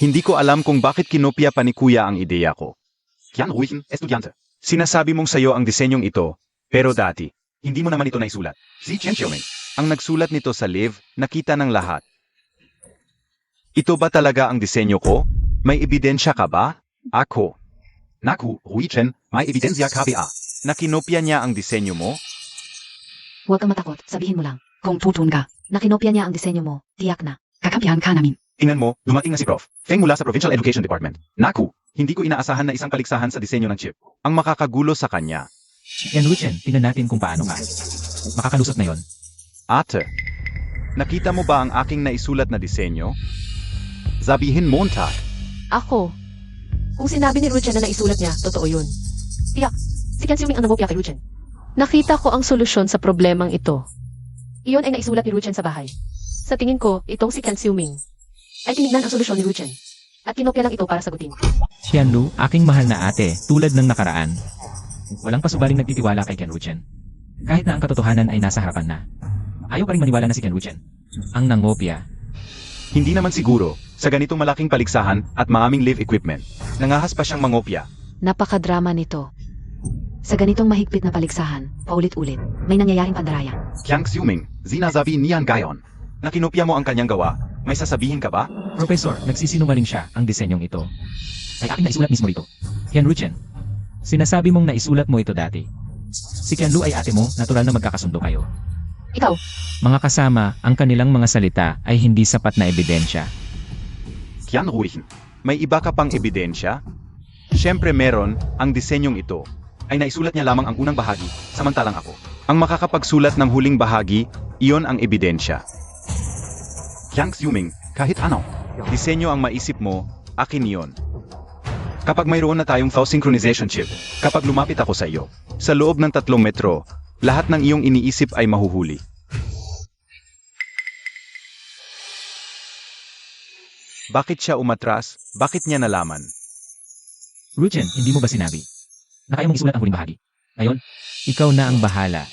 Hindi ko alam kung bakit kinopya pa ni Kuya ang ideya ko. Kian Ruichen, estudyante. Sinasabi mong sayo ang disenyong ito, pero dati, hindi mo naman ito naisulat. Si Chen Xiuming. Ang nagsulat nito sa live, nakita ng lahat. Ito ba talaga ang disenyo ko? May ebidensya ka ba? Ako. Naku, Ruichen, may ebidensya ka ba? Na kinopya niya ang disenyo mo? Huwag kang matakot, sabihin mo lang. Kung tutun ka, Na kinopya niya ang disenyo mo, tiyak na. kakapihan ka namin. Tingnan mo, dumating na si Prof. Feng mula sa Provincial Education Department. Naku, hindi ko inaasahan na isang paligsahan sa disenyo ng chip. Ang makakagulo sa kanya. Yan Ruchen, tingnan natin kung paano ka. Makakalusot na yon. Ate, nakita mo ba ang aking naisulat na disenyo? Sabihin Montag. Ako. Kung sinabi ni Ruchen na naisulat niya, totoo yun. Tiyak, si Kian Xiuming ang nangopya kay Ruchen. Nakita ko ang solusyon sa problemang ito. Iyon ay naisulat ni Ruchen sa bahay. Sa tingin ko, itong si Qian Xiuming ay tinignan ang solusyon ni Ruchen at kinopya lang ito para sagutin. Qianlu, aking mahal na ate, tulad ng nakaraan. Walang pasubaling nagtitiwala kay Qian Ruchen. Kahit na ang katotohanan ay nasa harapan na. Ayaw pa rin maniwala na si Qian Ruchen ang nangopya. Hindi naman siguro, sa ganitong malaking paligsahan at maaming live equipment, nangahas pa siyang mangopya. Napakadrama nito. Sa ganitong mahigpit na paligsahan, paulit-ulit, may nangyayaring pandaraya. Qian Xiuming, sinasabi niyan gayon. Na kinopya mo ang kanyang gawa, may sasabihin ka ba? Professor, nagsisinungaling siya ang disenyong ito. Ay aking naisulat mismo rito. Qian Ruchen, sinasabi mong naisulat mo ito dati. Si Qianlu ay ate mo, natural na magkakasundo kayo. Ikaw, Mga kasama, ang kanilang mga salita ay hindi sapat na ebidensya. Qian Ruichen, may iba ka pang ebidensya? Siyempre meron, ang disenyong ito ay naisulat niya lamang ang unang bahagi, samantalang ako. Ang makakapagsulat ng huling bahagi, iyon ang ebidensya. Qian Xiuming, kahit ano, disenyo ang maisip mo, akin iyon. Kapag mayroon na tayong Thao synchronization chip, kapag lumapit ako sa iyo, sa loob ng 3 metro, lahat ng iyong iniisip ay mahuhuli. Bakit siya umatras? Bakit niya nalaman? Ruchen, hindi mo ba sinabi? Na kaya mong isulat ang huling bahagi. Ngayon, ikaw na ang bahala.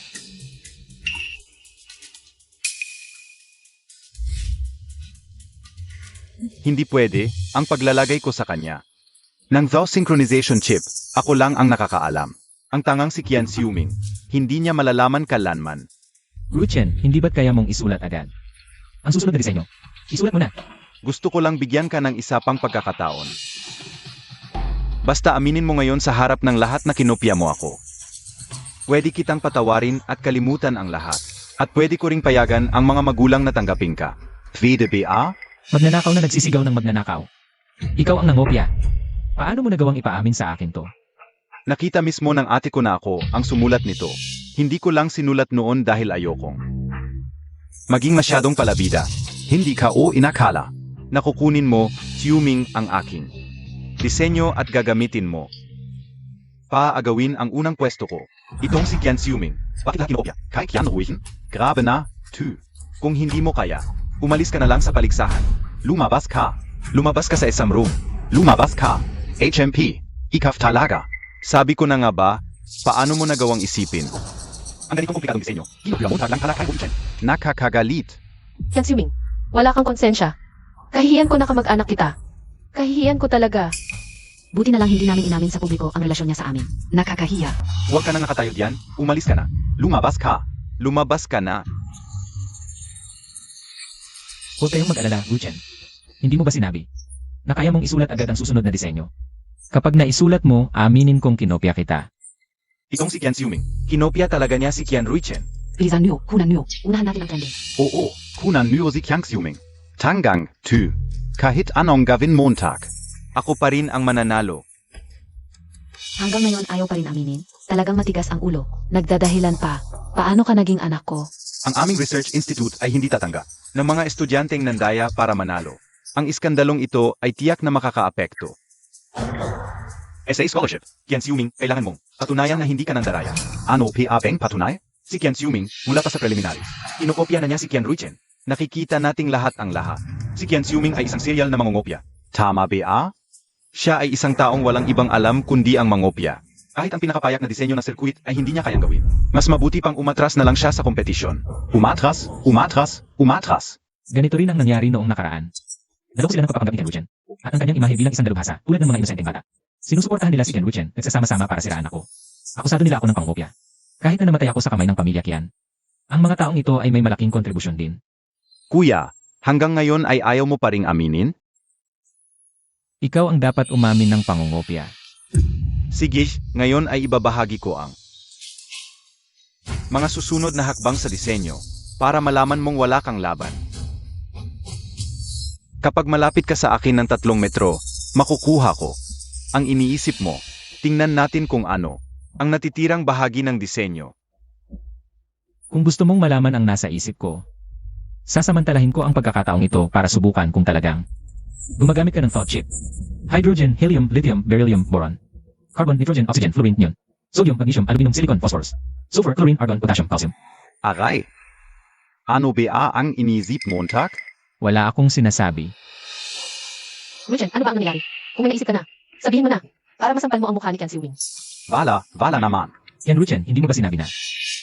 Hindi pwede, ang paglalagay ko sa kanya. Nang Thao synchronization chip, ako lang ang nakakaalam. Ang tangang si Qian Xiuming, hindi niya malalaman kailanman. Ruchen, hindi ba't kaya mong isulat agad? Ang susunod na disenyo, isulat mo na. Gusto ko lang bigyan ka ng isa pang pagkakataon. Basta aminin mo ngayon sa harap ng lahat na kinopya mo ako. Pwede kitang patawarin at kalimutan ang lahat. At pwede ko ring payagan ang mga magulang na tanggapin ka. VDBA? Magnanakaw na nagsisigaw ng magnanakaw. Ikaw ang nangopya. Paano mo nagawang ipaamin sa akin to? Nakita mismo ng ate ko na ako ang sumulat nito. Hindi ko lang sinulat noon dahil ayokong maging masyadong palabida. Hindi ka o inakala. Nakukunin mo, Xiuming ang aking disenyo at gagamitin mo. Paagawin ang unang pwesto ko. Itong si Qian Xiuming. Bakit lahat kinopya? Kay Qian Ruichen? Grabe na. 2. Kung hindi mo kaya, umalis ka na lang sa paligsahan. Lumabas ka. Lumabas ka sa isang room. Lumabas ka. HMP. Ikaf talaga. Sabi ko na nga ba, paano mo nagawang isipin? Ang ganitong komplikadong disenyo, kinopya mo lang pala kay Ruichen. Nakakagalit. Qian Xiuming, wala kang konsensya. Kahihiyan ko na kamag-anak kita. Kahihiyan ko talaga. Buti na lang hindi namin inamin sa publiko ang relasyon niya sa amin. Nakakahiya. Huwag ka na nakatayo diyan, umalis ka na. Lumabas ka. Lumabas ka na. Huwag kayong mag-alala, Ruchen. Hindi mo ba sinabi na kaya mong isulat agad ang susunod na disenyo? Kapag naisulat mo, aminin kong kinopya kita. Itong si Qian Xiuming, kinopya talaga niya si Qian Ruichen. Bilisan niyo, kunan niyo. Unahan natin ang trending. Oo, kunan niyo si Qian Xiuming. Tanggang 2. Kahit anong gawin Montag, ako pa rin ang mananalo. Hanggang ngayon ayaw pa rin aminin. Talagang matigas ang ulo. Nagdadahilan pa. Paano ka naging anak ko? Ang aming research institute ay hindi tatanggap ng mga estudyanteng nandaya para manalo. Ang iskandalong ito ay tiyak na makakaapekto. SA Scholarship, Qian Xiuming, kailangan mong patunayan na hindi ka nandaraya. Ano PA-beng patunay? Si Qian Xiuming, mula pa sa preliminaries, inokopya na niya si Qian Ruichen. Nakikita nating lahat ang lahat. Si Qian Xiuming ay isang serial na mangungopya. Tama ba? Siya ay isang taong walang ibang alam kundi ang mangopya. Kahit ang pinakapayak na disenyo ng circuit ay hindi niya kayang gawin. Mas mabuti pang umatras na lang siya sa kompetisyon. Umatras, umatras, umatras. Ganito rin ang nangyari noong nakaraan. Dalawang sila ng papapanggap ni Qian Ruichen. At ang kanyang imahe bilang isang dalubhasa, tulad ng mga inosenteng bata. Sinusuportahan nila si Qian Ruichen, nagsasama-sama para siraan ako. Akusado nila ako ng pangopya. Kahit na namatay ako sa kamay ng pamilya Qian. Ang mga taong ito ay may malaking kontribusyon din. Kuya, hanggang ngayon ay ayaw mo pa ring aminin? Ikaw ang dapat umamin ng pangungopya. Sige, ngayon ay ibabahagi ko ang mga susunod na hakbang sa disenyo para malaman mong wala kang laban. Kapag malapit ka sa akin ng 3 metro, makukuha ko ang iniisip mo. Tingnan natin kung ano ang natitirang bahagi ng disenyo. Kung gusto mong malaman ang nasa isip ko, sasamantalahin ko ang pagkakataong ito para subukan kung talagang gumagamit ka ng thought chip. Hydrogen, helium, lithium, beryllium, boron. Carbon, nitrogen, oxygen, fluorine, neon. Sodium, magnesium, aluminum, silicon, phosphorus. Sulfur, chlorine, argon, potassium, calcium. Aray. Ano ba ang inisip Montag? Wala akong sinasabi. Ruchen, ano ba ang nangyayari? Kung may naisip ka na, sabihin mo na. Para masampal mo ang mukha ni Ken Siwing. Vala naman. Yan Ruchen, hindi mo ba sinabi na?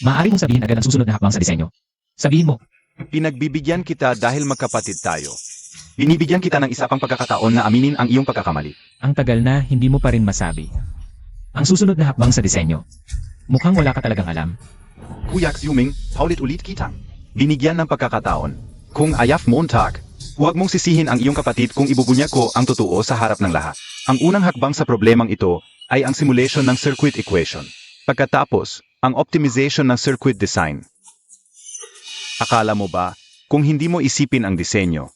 Maaari mong sabihin agad ang susunod na hakbang sa disenyo. Sabihin mo, Pinagbibigyan kita dahil magkapatid tayo. Binibigyan kita ng isa pang pagkakataon na aminin ang iyong pagkakamali. ang tagal na hindi mo pa rin masabi. Ang susunod na hakbang sa disenyo. Mukhang wala ka talagang alam. Kuya Xiuming, paulit-ulit kitang. Binigyan ng pagkakataon. Kung ayaf Montag, huwag mong sisihin ang iyong kapatid kung ibubunya ko ang totoo sa harap ng lahat. Ang unang hakbang sa problemang ito ay ang simulation ng circuit equation. Pagkatapos, ang optimization ng circuit design. Akala mo ba, kung hindi mo isipin ang disenyo,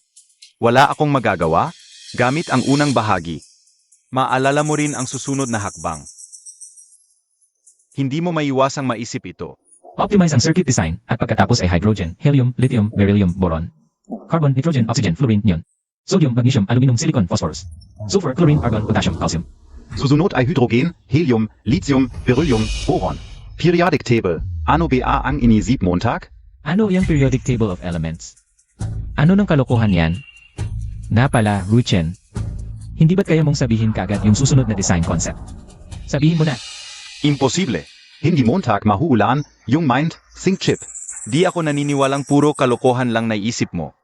wala akong magagawa? Gamit ang unang bahagi. Maalala mo rin ang susunod na hakbang. Hindi mo maiwasang maisip ito. Optimize ang circuit design at pagkatapos ay hydrogen, helium, lithium, beryllium, boron, carbon, nitrogen, oxygen, fluorine, neon, sodium, magnesium, aluminum, silicon, phosphorus, sulfur, chlorine, argon, potassium, calcium. Susunod ay hydrogen, helium, lithium, beryllium, boron. Periodic table. Ano ba ang inisip Montag? Ano yung periodic table of elements? Ano ng kalokohan yan? Na pala, Ruchen. Hindi ba't kaya mong sabihin kagad yung susunod na design concept? Sabihin mo na. Imposible. Hindi Montag mahuulan yung mind sync chip. Di ako naniniwalang puro kalokohan lang naisip mo.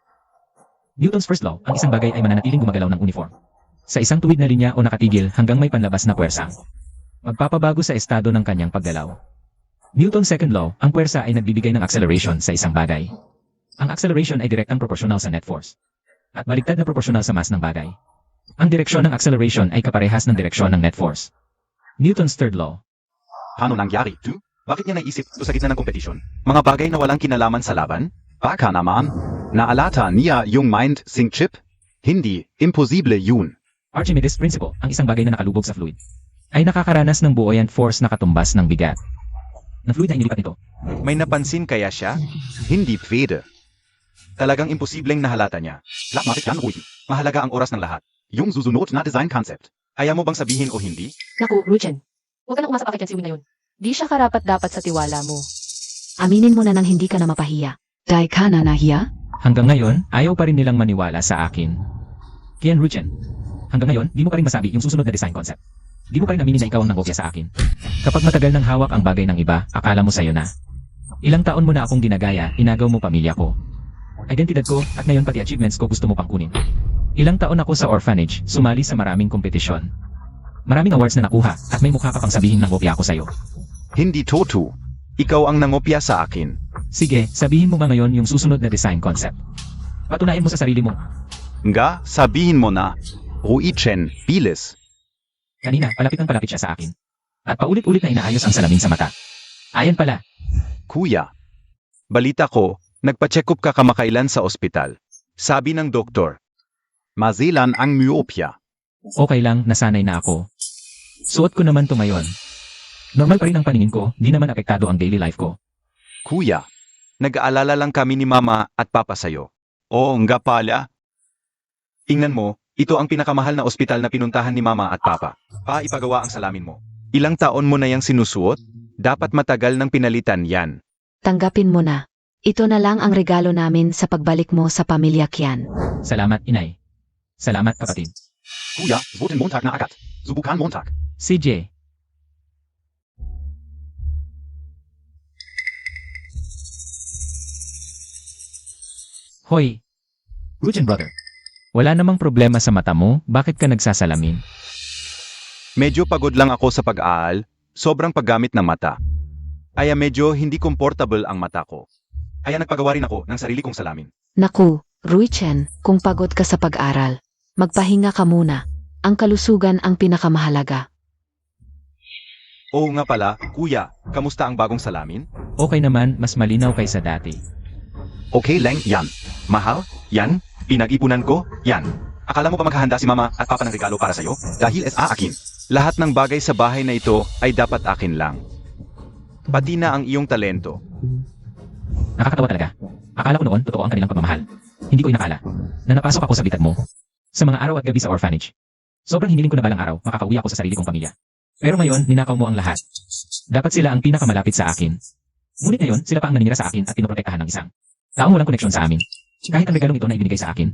Newton's first law, ang isang bagay ay mananatiling gumagalaw ng uniform. Sa isang tuwid na linya o nakatigil hanggang may panlabas na puwersa. Magpapabago sa estado ng kanyang paggalaw. Newton's second law, ang puwersa ay nagbibigay ng acceleration sa isang bagay. Ang acceleration ay direktang proporsyonal sa net force. At baliktad na proporsyonal sa mass ng bagay. Ang direksyon ng acceleration ay kaparehas ng direksyon ng net force. Newton's third law. Paano nangyari ito? Bakit niya naisip ito sa gitna ng kompetisyon? Mga bagay na walang kinalaman sa laban? Baka naman. Naalata niya yung mind sync chip? Hindi. Imposible yun. Archimedes' principle, ang isang bagay na nakalubog sa fluid, ay nakakaranas ng buoyant force na katumbas ng bigat. Ng fluid na inilipat nito. May napansin kaya siya? Hindi pwede. Talagang imposibleng nahalata niya. Bakit yan, Ruhi? Mahalaga ang oras ng lahat. Yung susunod na design concept. Ayaw mo bang sabihin o hindi? Naku, Ruchen. Huwag ka nang umasa pa kay Ken Siwing na yun. Di siya karapat-dapat sa tiwala mo. Aminin mo na nang hindi ka na mapahiya. Dai ka na nahiya? Hanggang ngayon, ayaw pa rin nilang maniwala sa akin. Kian Ruchen, hanggang ngayon, di mo pa rin masabi yung susunod na design concept. Di mo pa rin aminin na ikaw ang nangopya sa akin. Kapag matagal nang hawak ang bagay ng iba, akala mo sa'yo na. Ilang taon mo na akong ginagaya, inagaw mo pamilya ko. Identidad ko, at ngayon pati achievements ko gusto mo pang kunin. Ilang taon ako sa orphanage, sumali sa maraming kompetisyon. Maraming awards na nakuha, at may mukha ka pang sabihin ng ngopya ako sa'yo. Hindi totoo. Ikaw ang nangopya sa akin. Sige, sabihin mo nga ngayon yung susunod na design concept. Patunayan mo sa sarili mo. Nga, sabihin mo na. Rui Chen, bilis. Kanina, palapit siya sa akin. At paulit-ulit na inaayos ang salamin sa mata. Ayan pala. Kuya. Balita ko, nagpa-check up ka kamakailan sa ospital. Sabi ng doktor. Mazilan ang myopia. Okay lang, nasanay na ako. Suot ko naman to ngayon. Normal pa rin ang paningin ko, di naman apektado ang daily life ko. Kuya, nag-aalala lang kami ni Mama at Papa sa'yo. Oo nga pala. Tingnan mo, ito ang pinakamahal na ospital na pinuntahan ni Mama at Papa. Ipagawa ang salamin mo. Ilang taon mo na yang sinusuot? Dapat matagal nang pinalitan yan. Tanggapin mo na. Ito na lang ang regalo namin sa pagbalik mo sa pamilya Kian. Salamat, inay. Salamat, kapatid. Kuya, suotin Montag na agad. Subukan Montag. CJ. Hoy, Ruchen brother. Wala namang problema sa mata mo, bakit ka nagsasalamin? Medyo pagod lang ako sa pag-aaral, sobrang paggamit ng mata. Kaya medyo hindi comfortable ang mata ko. Kaya nagpagawa rin ako ng sarili kong salamin. Naku, Ruichen, kung pagod ka sa pag-aral, magpahinga ka muna. Ang kalusugan ang pinakamahalaga. Oo nga pala, kuya, kamusta ang bagong salamin? Okay naman, mas malinaw kaysa dati. Okay lang, yan. Mahal, yan. Pinag-ipunan ko, yan. Akala mo ba maghahanda si Mama at Papa ng regalo para sa'yo? Dahil akin. Lahat ng bagay sa bahay na ito ay dapat akin lang. Pati na ang iyong talento. Nakakatawa talaga. Akala ko noon, totoo ang kanilang pagmamahal. Hindi ko inakala na napasok ako sa bitad mo. Sa mga araw at gabi sa orphanage. Sobrang hiniling ko na balang araw, makakauwi ako sa sarili kong pamilya. Pero ngayon, ninakaw mo ang lahat. Dapat sila ang pinakamalapit sa akin. Ngunit ngayon, sila pa ang naninira sa akin at pinoprotektahan ng isang taong walang koneksyon sa amin. Kahit ang regalong ito na ibinigay sa akin,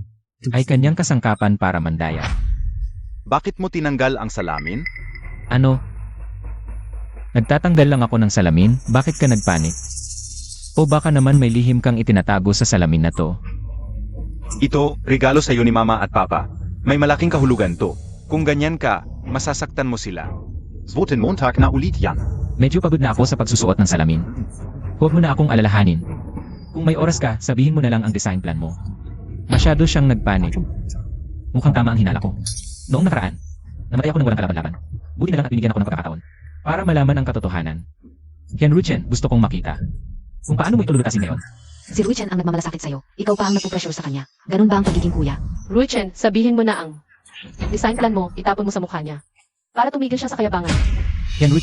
ay kanyang kasangkapan para mandaya. Bakit mo tinanggal ang salamin? Ano? Nagtatanggal lang ako ng salamin, bakit ka nagpanik? O baka naman may lihim kang itinatago sa salamin na to? Ito, regalo sa iyo ni Mama at Papa. May malaking kahulugan to. Kung ganyan ka, masasaktan mo sila. Zweiten Montag na ulit yan. Medyo pagod na ako sa pagsusuot ng salamin. Huwag mo na akong alalahanin. Kung may oras ka, sabihin mo na lang ang design plan mo. Masyado siyang nagpanik. Mukhang tama ang hinala ko. Noong nakaraan, namatay ako ng walang kalaban-laban. Buti na lang at binigyan ako ng pagkakataon para malaman ang katotohanan. Hyun-Woo, gusto kong makita kung paano mo ito lulutasin ngayon. Si Ruichen ang nagmamalasakit sa'yo. Ikaw pa ang nagpo-pressure sa kanya. Ganun ba ang pagiging kuya? Ruichen, sabihin mo na ang design plan mo, itapon mo sa mukha niya. Para tumigil siya sa kayabangan. Hyun-Woo,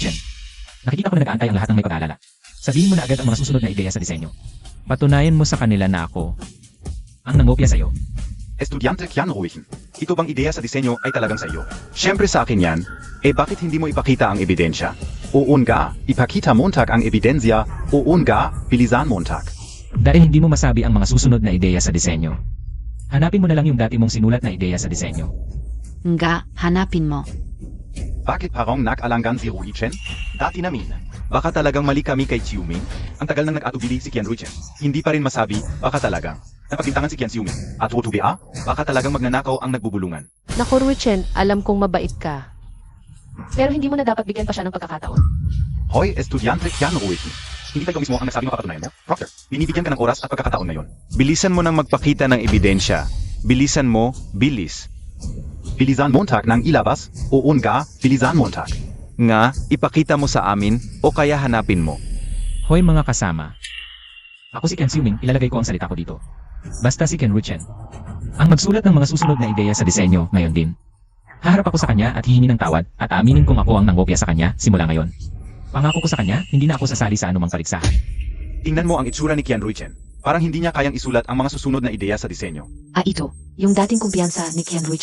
nakikita ko na nag-aantay ang lahat ng may pag-aalala. Sabihin mo na agad ang mga susunod na ideya sa disenyo. Patunayan mo sa kanila na ako ang nangopya sa'yo. Estudyante Hyun-Woo. Ito bang ideya sa disenyo ay talagang sa iyo? Siyempre sa akin yan. Bakit hindi mo ipakita ang ebidensya? Oon ga, ipakita Montag ang ebidensya. Oon ga, bilisan Montag. Dahil hindi mo masabi ang mga susunod na ideya sa disenyo. Hanapin mo na lang yung dati mong sinulat na ideya sa disenyo. Nga, hanapin mo. Bakit parang nag-alangan si Ruichen? Dati namin. Baka talagang mali kami kay Xiuming. Ang tagal nang nag-atubili si Hyun-Woo. Hindi pa rin masabi, baka talagang napagbintangan si Xiuming. At Wotubea, baka talagang magnanakaw ang nagbubulungan. Naku Ruichen, alam kong mabait ka. Pero hindi mo na dapat bigyan pa siya ng pagkakataon. Hoy, estudyante Hyun-Woo. Hindi ba ikaw mismo ang nagsabi mapapatunayan mo? Proctor, binibigyan ka ng oras at pagkakataon ngayon. Bilisan mo nang magpakita ng ebidensya. Bilisan mo, bilis. Bilisan Montag nang ilabas, oon ga, bilisan Montag. Nga, ipakita mo sa amin, o kaya hanapin mo. Hoy mga kasama. Ako si Hyun-Woo, ilalagay ko ang salita ko dito. Basta si Hyun-Woo ang magsulat ng mga susunod na ideya sa disenyo ngayon din. Haharap ako sa kanya at hihingi ng tawad at aaminin kong ako ang nangopya sa kanya simula ngayon. Pangako ko sa kanya, hindi na ako sasali sa anumang paligsahan. Tingnan mo ang itsura ni Hyun-Woo. Parang hindi niya kayang isulat ang mga susunod na ideya sa disenyo. Ito. Yung dating kumpiyansa ni Hyun-Woo.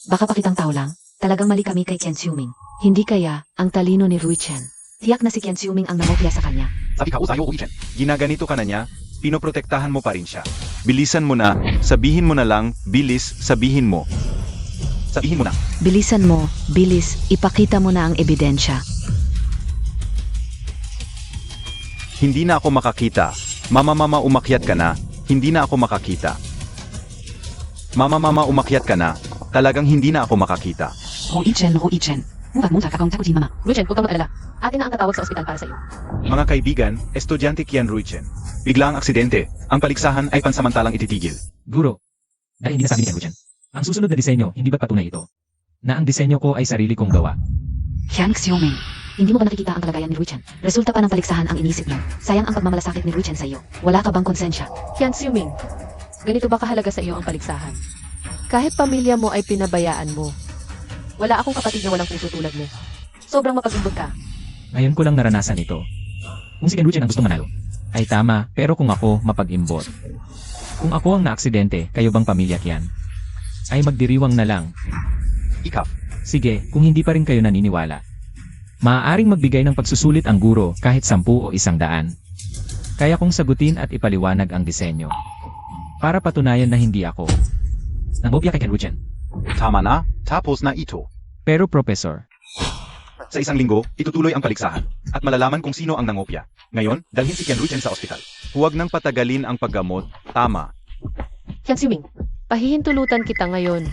Baka pakitang tao lang. Talagang mali kami kay Hyun-Woo. Hindi kaya ang talino ni Ruichen. Tiyak na si Hyun-Woo ang nangopya sa kanya. Sabi ka sa'yo, Ruichen. Ginaganito ka na niya, pinoprotektahan mo pa rin siya. Bilisan mo na, sabihin mo na lang, bilis, sabihin mo. Sabihin mo na. Bilisan mo, bilis, ipakita mo na ang ebidensya. Hindi na ako makakita. Mama umakyat ka na. Hindi na ako makakita. Mama umakyat ka na. Talagang hindi na ako makakita. Ruichen. Montag account ako si Mama. Ruichen, huwag kang mag-alala. Atin na ang tatawag sa ospital para sa iyo. Mga kaibigan, estudyante Hyun-Woo. Bigla ang aksidente. Ang paligsahan ay pansamantalang ititigil. Guro, dahil hindi nasabi ni Hyun-Woo, ang susunod na disenyo, hindi ba't patunay ito? Na ang disenyo ko ay sarili kong gawa. Hyun-Woo. Hindi mo ba nakikita ang kalagayan ni Ruichen? Resulta pa ng paligsahan ang inisip mo. Sayang ang pagmamalasakit ni Ruichen sa iyo. Wala ka bang konsensya? Hyun-Woo, ganito ba kahalaga sa iyo ang paligsahan? Kahit pamilya mo ay pinabayaan mo. Wala akong kapatid na walang puso tulad mo. Sobrang mapag-imbog ka. Ngayon ko lang naranasan ito. Kung si Hyun-Woo ang gustong manalo, ay tama, pero kung ako mapag-imbot. Kung ako ang naaksidente, kayo bang pamilya Kian? Ay magdiriwang na lang. Ikap. Sige, kung hindi pa rin kayo naniniwala. Maaaring magbigay ng pagsusulit ang guro kahit 10 o 100. Kaya kong sagutin at ipaliwanag ang disenyo. Para patunayan na hindi ako nangopya kay Hyun-Woo. Tama na, tapos na ito. Pero Professor, Sa isang linggo, itutuloy ang paligsahan. At malalaman kung sino ang nangopya. Ngayon, dalhin si Hyun-Woo sa ospital. Huwag nang patagalin ang paggamot. Tama. Hyun-Woo, pahihintulutan kita ngayon.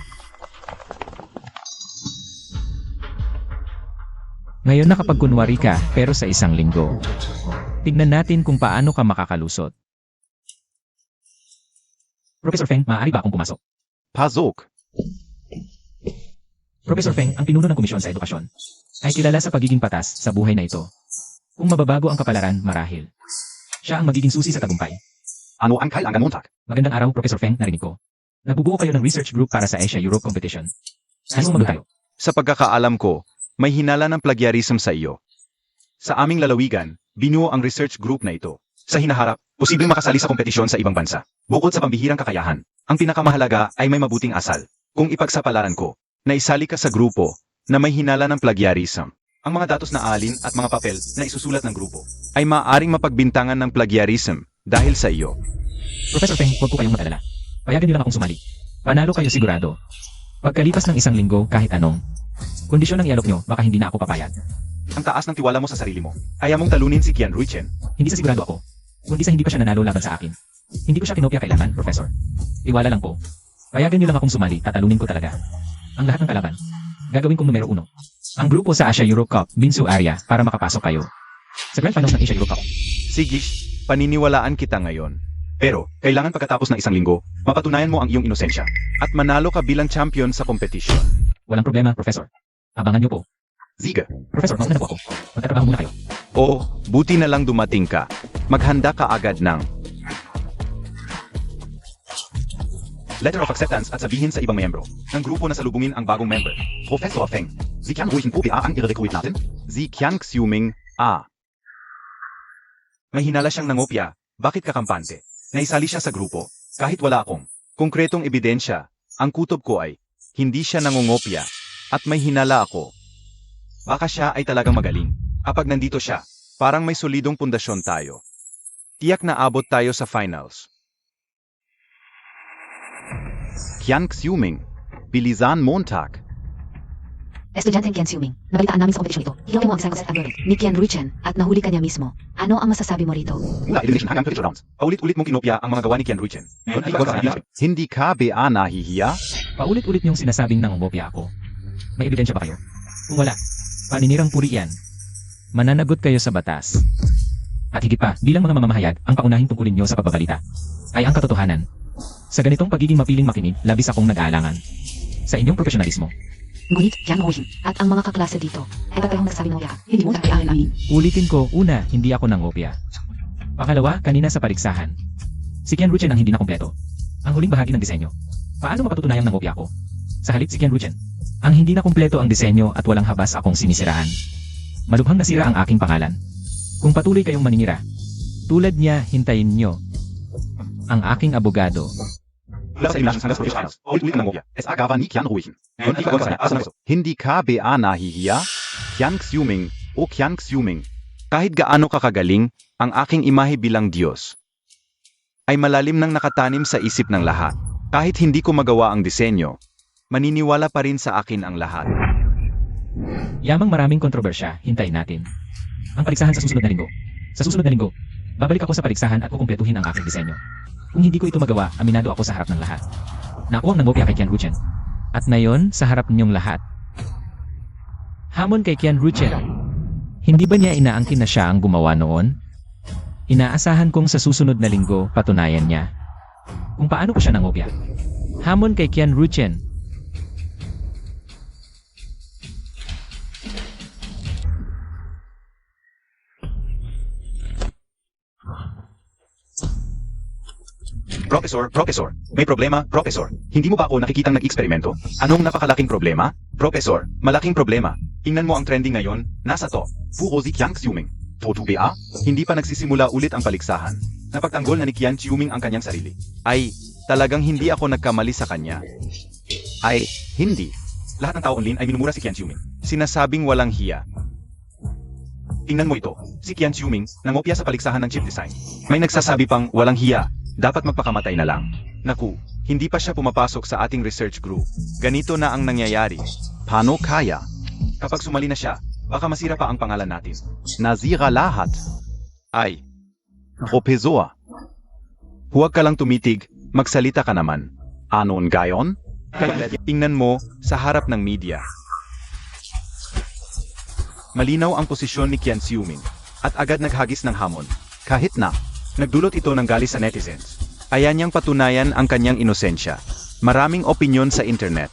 ngayon nakapagkunwari ka pero sa isang linggo. Tignan natin kung paano ka makakalusot. Professor Feng, maaari ba akong pumasok? Pasok. Professor Feng, ang pinuno ng komisyon sa edukasyon, ay kilala sa pagiging patas sa buhay na ito. Kung mababago ang kapalaran, marahil. Siya ang magiging susi sa tagumpay. Ano ang kailangan Montag? Magandang araw, Professor Feng, narinig ko. Nagbubuo kayo ng research group para sa Asia-Europe competition. Ano mag tayo? Sa pagkakaalam ko, may hinala ng plagiarism sa iyo. Sa aming lalawigan, binuo ang research group na ito. Sa hinaharap, posibleng makasali sa kompetisyon sa ibang bansa. Bukod sa pambihirang kakayahan, ang pinakamahalaga ay may mabuting asal. Kung ipagsapalaran ko, na isali ka sa grupo na may hinala ng plagiarism, Ang mga datos na alin at mga papel na isusulat ng grupo ay maaaring mapagbintangan ng plagiarism dahil sa iyo. Professor Feng, huwag po kayong mag-alala. Payagan niyo lang akong sumali. Panalo kayo sigurado. Pagkalipas ng 1 linggo kahit anong kondisyon ng ialok nyo, baka hindi na ako papayag. Ang taas ng tiwala mo sa sarili mo. Ayaw mong talunin si Qian Ruichen. Hindi sa sigurado ako, kundi sa hindi pa siya nanalo laban sa akin. Hindi ko siya kinopya kailangan, Professor. Tiwala lang po. Payagan niyo lang akong sumali, tatalunin ko talaga. Ang lahat ng kalaban, gagawin kong numero 1. Ang grupo sa Asia Euro Cup, Binsu area, para makapasok kayo. Sa Grand Finals ng Asia Euro Cup. Sige, paniniwalaan kita ngayon. Pero, kailangan pagkatapos ng 1 linggo, mapatunayan mo ang iyong inosensya at manalo ka bilang champion sa kompetisyon. Walang problema, Professor. Abangan niyo po. Ziga. Professor, mauna na po ako. Magtatrabaho muna kayo. Oo, buti na lang dumating ka. Maghanda ka agad ng letter of acceptance at sabihin sa ibang miyembro ng grupo na salubungin ang bagong member. Professor Feng, Sie Qian Ruichen po ba ang i-recruit natin? Si Qian Xiuming, May hinala siyang nangopya. Bakit kakampante? Naisali siya sa grupo, kahit wala akong konkretong ebidensya. Ang kutob ko ay, hindi siya nangungopya, at may hinala ako. Baka siya ay talagang magaling. Kapag nandito siya, parang may solidong pundasyon tayo. Tiyak na abot tayo sa finals. Qian Xiuming, Bilisan Montag. Estudyanteng Qian Xiuming, nabalitaan namin sa kompetisyon ito. Hinukin mo ang isang algorithm ni Qian Ruichen at nahuli ka niya mismo. Ano ang masasabi mo rito? Mula elimination hanggang competition rounds, paulit-ulit mong kinopya ang mga gawa ni Qian Ruichen. Ngayon ay pagod sa kanya. Hindi ka ba nahihiya? Paulit-ulit niyong sinasabing nangungopya ako. May ebidensya ba kayo? Kung wala, paninirang puri yan. Mananagot kayo sa batas. At higit pa, bilang mga mamamahayag, ang paunahing tungkulin niyo sa pagbabalita ay ang katotohanan. Sa ganitong pagiging mapiling makinig, labis akong nag-aalangan. Sa inyong profesionalismo. Ngunit, Qian Ruichen, At ang mga kaklase dito, ay parehong nagsabi ng wala. hindi mo takianin amin. Ulitin ko, una, hindi ako nangopya. Pangalawa, kanina sa paligsahan. Si Qian Ruichen ang hindi na kompleto. Ang huling bahagi ng disenyo. Paano mapatutunayang nangopya ako? Sa halip si Qian Ruichen. Ang hindi na kompleto ang disenyo at walang habas akong sinisiraan. Malubhang nasira ang aking pangalan. Kung patuloy kayong maninira, tulad niya, hintayin nyo ang aking abogado. Mula sa elimination hanggang competition finals, paulit-ulit ang nangopya. Es agawa ni Qian Ruichen. Ngayon ay pagod sa kanya. Asa na gusto? Hindi ka ba nahihiya? Qian Xiuming, Qian Xiuming. Kahit gaano ka kagaling, ang aking imahe bilang Diyos ay malalim nang nakatanim sa isip ng lahat. Kahit hindi ko magawa ang disenyo, maniniwala pa rin sa akin ang lahat. Yamang maraming kontrobersya, hintayin natin. Ang paligsahan sa susunod na linggo. Sa susunod na linggo, babalik ako sa paligsahan at kukumpletuhin ang aking disenyo. Kung hindi ko ito magawa, aminado ako sa harap ng lahat. Na ako ang nangopya kay Qian Ruichen. At ngayon, sa harap ninyong lahat. Hamon kay Qian Ruichen. Hindi ba niya inaangkin na siya ang gumawa noon? Inaasahan kong sa susunod na linggo, patunayan niya kung paano ko siya nangopya. Hamon kay Qian Ruichen. Professor, may problema, Professor. Hindi mo ba ako nakikitang nag-eksperimento? Anong napakalaking problema? Professor, malaking problema. Tingnan mo ang trending ngayon, nasa to. Puro si Qian Xiuming. Toto ba? Hindi pa nagsisimula ulit ang paligsahan. Napagtanggol na ni Qian Xiuming ang kanyang sarili. Ay, talagang hindi ako nagkamali sa kanya. Ay, hindi. Lahat ng tao online ay minumura si Qian Xiuming. Sinasabing walang hiya. Tingnan mo ito, si Qian Xiuming, nangopya sa paligsahan ng chip design. May nagsasabi pang walang hiya. Dapat magpakamatay na lang. Naku, hindi pa siya pumapasok sa ating research group. Ganito na ang nangyayari. Paano kaya? Kapag sumali na siya, baka masira pa ang pangalan natin. Nazira lahat. Ay, Professor. Huwag ka lang tumitig, magsalita ka naman. Anon gayon? Tingnan mo sa harap ng media. Malinaw ang posisyon ni Qian Xiuming at agad naghagis ng hamon. Kahit na nagdulot ito ng galis sa netizens. Ayan niyang patunayan ang kanyang inosensya. Maraming opinyon sa internet.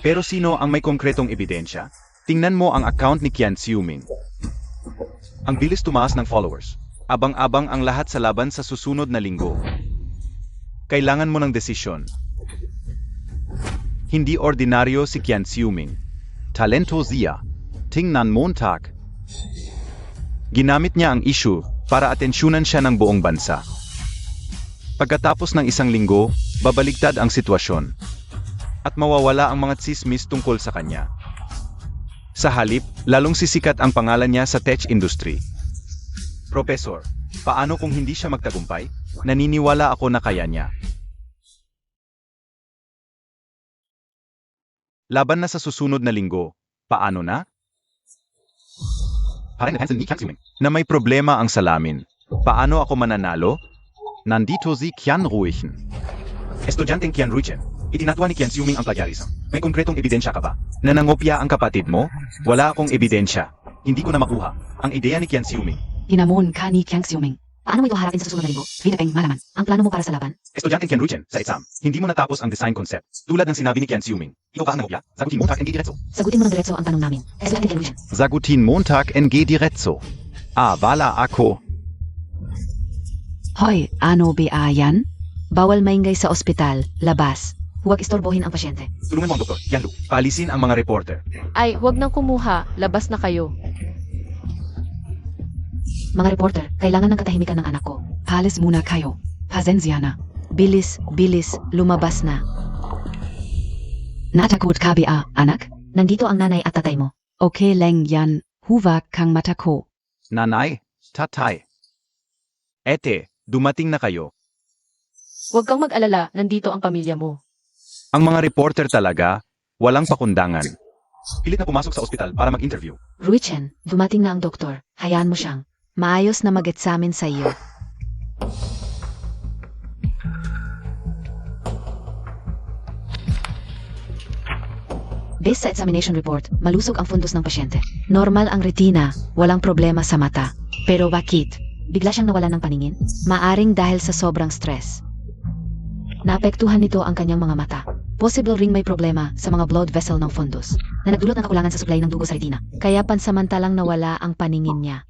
Pero sino ang may konkretong ebidensya? Tingnan mo ang account ni Qian Xiuming. Ang bilis tumaas ng followers. Abang-abang ang lahat sa laban sa susunod na linggo. Kailangan mo ng desisyon. Hindi ordinaryo si Qian Xiuming. Talento siya. Tingnan Montag. Ginamit niya ang issue para atensyunan siya ng buong bansa. Pagkatapos ng 1 linggo, babaligtad ang sitwasyon. At mawawala ang mga tsismis tungkol sa kanya. Sa halip, lalong sisikat ang pangalan niya sa tech industry. Professor, paano kung hindi siya magtagumpay? Naniniwala ako na kaya niya. Laban na sa susunod na linggo. Paano na? Parang Hansen ni Kian Xiuming na may problema ang salamin. Paano ako mananalo? Nandito si Kian Ruichen. Estudyanteng Kian Ruichen. Itinatwa ni Kian Xiuming ang plagiarism. May konkretong ebidensya ka ba? Nanangopya ang kapatid mo? Wala akong ebidensya. Hindi ko na makuha ang ideya ni Kian Xiuming. Hinamon ka ni Kian Xiuming. Paano mo ito harapin sa susunod na linggo? Vidapeng malaman. Ang plano mo para sa laban? Estudyanteng Kian Ruichen sa exam. Hindi mo natapos ang design concept. Tulad ng sinabi ni Kian Xiuming. Ikaw ba ang nangopya? Sagutin mo, tak NG diretso. Sagutin mo ng diretso ang tanong namin. Estudyante Kian Ruichen. Sagutin Montag NG diretso. Wala ako. Hoy, ano ba yan? Bawal maingay sa ospital, labas. Huwag istorbohin ang pasyente. Tulungan mo ang doktor, Yan Lu. Paalisin ang mga reporter. Ay, huwag nang kumuha. Labas na kayo. Mga reporter, kailangan ng katahimikan ng anak ko. Halis muna kayo. Pasensya na. Bilis, bilis, lumabas na. Natakot ka ba, anak? Nandito ang nanay at tatay mo. Okay lang yan. Huwag kang matako. Nanay, tatay. Ete, dumating na kayo. Huwag kang mag-alala. Nandito ang pamilya mo. Ang mga reporter talaga, walang pakundangan. Pilit na pumasok sa ospital para mag-interview. Ruichen, dumating na ang doktor. Hayaan mo siyang. Maayos na mag-examine sa iyo. Based sa examination report, malusog ang fundus ng pasyente. Normal ang retina, walang problema sa mata. Pero bakit? Bigla siyang nawalan ng paningin? Maaring dahil sa sobrang stress. Naapektuhan nito ang kanyang mga mata. Possible ring may problema sa mga blood vessel ng fundus na nagdulot ng kakulangan sa supply ng dugo sa retina. Kaya pansamantalang nawala ang paningin niya.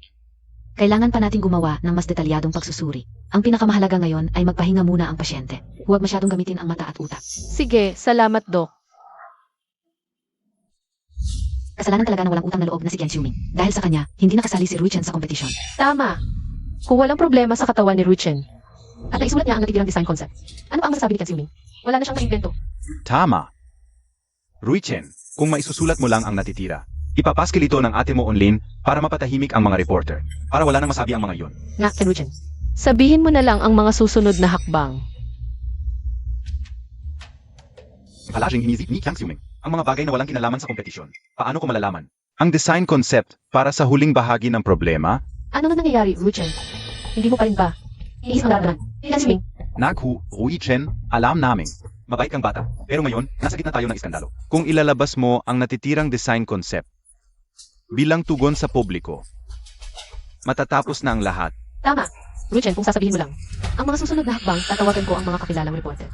Kailangan pa nating gumawa ng mas detalyadong pagsusuri. Ang pinakamahalaga ngayon ay magpahinga muna ang pasyente. Huwag masyadong gamitin ang mata at utak. Sige, salamat, Doc. Kasalanan talaga ng walang utang na loob na si Kian Xiuming. Dahil sa kanya, hindi nakasali si Ruichen sa kompetisyon. Tama. Kung walang problema sa katawan ni Ruichen. At naisulat niya ang natitirang design concept. Ano pa ang masasabi ni Kian Xiuming? Wala na siyang maimbento. Tama. Ruichen, kung maisusulat mo lang ang natitira, ipapaskil ito ng ate mo online para mapatahimik ang mga reporter. Para wala nang masabi ang mga iyon. Nga, Kian Ruichen. Sabihin mo na lang ang mga susunod na hakbang. Palaging inisip ni Kian Xiuming ang mga bagay na walang kinalaman sa kompetisyon. Paano ko malalaman? Ang design concept para sa huling bahagi ng problema, Ano na nangyayari, Ruichen? Hindi mo pa rin ba? Iisip ang daraman. Kian Xiuming. Naghu, Ruichen, alam namin. Mabait kang bata, pero ngayon, nasa gitna tayo ng iskandalo. Kung ilalabas mo ang natitirang design concept bilang tugon sa publiko, matatapos na ang lahat. Tama. Ruichen, kung sasabihin mo lang. Ang mga susunod na hakbang, tatawagan ko ang mga kakilalang reporter.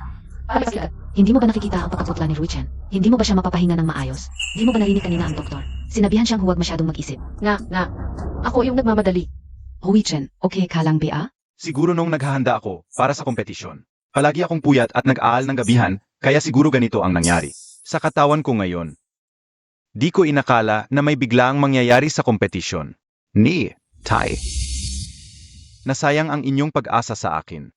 Para ipasikat. Hindi mo ba nakikita ang pagkaputla ni Ruichen? Hindi mo ba siya mapapahinga ng maayos? Hindi mo ba narinig kanina ang doktor? Sinabihan siyang huwag masyadong mag-isip. Nga. Ako yung nagmamadali. Ruichen, okay ka lang ba? Siguro nung naghahanda ako para sa kompetisyon. Palagi akong puyat at nag-aal ng gabihan, kaya siguro ganito ang nangyari. Sa katawan ko ngayon, di ko inakala na may biglaang mangyayari sa kompetisyon. Ni, Tai. Nasayang ang inyong pag-asa sa akin.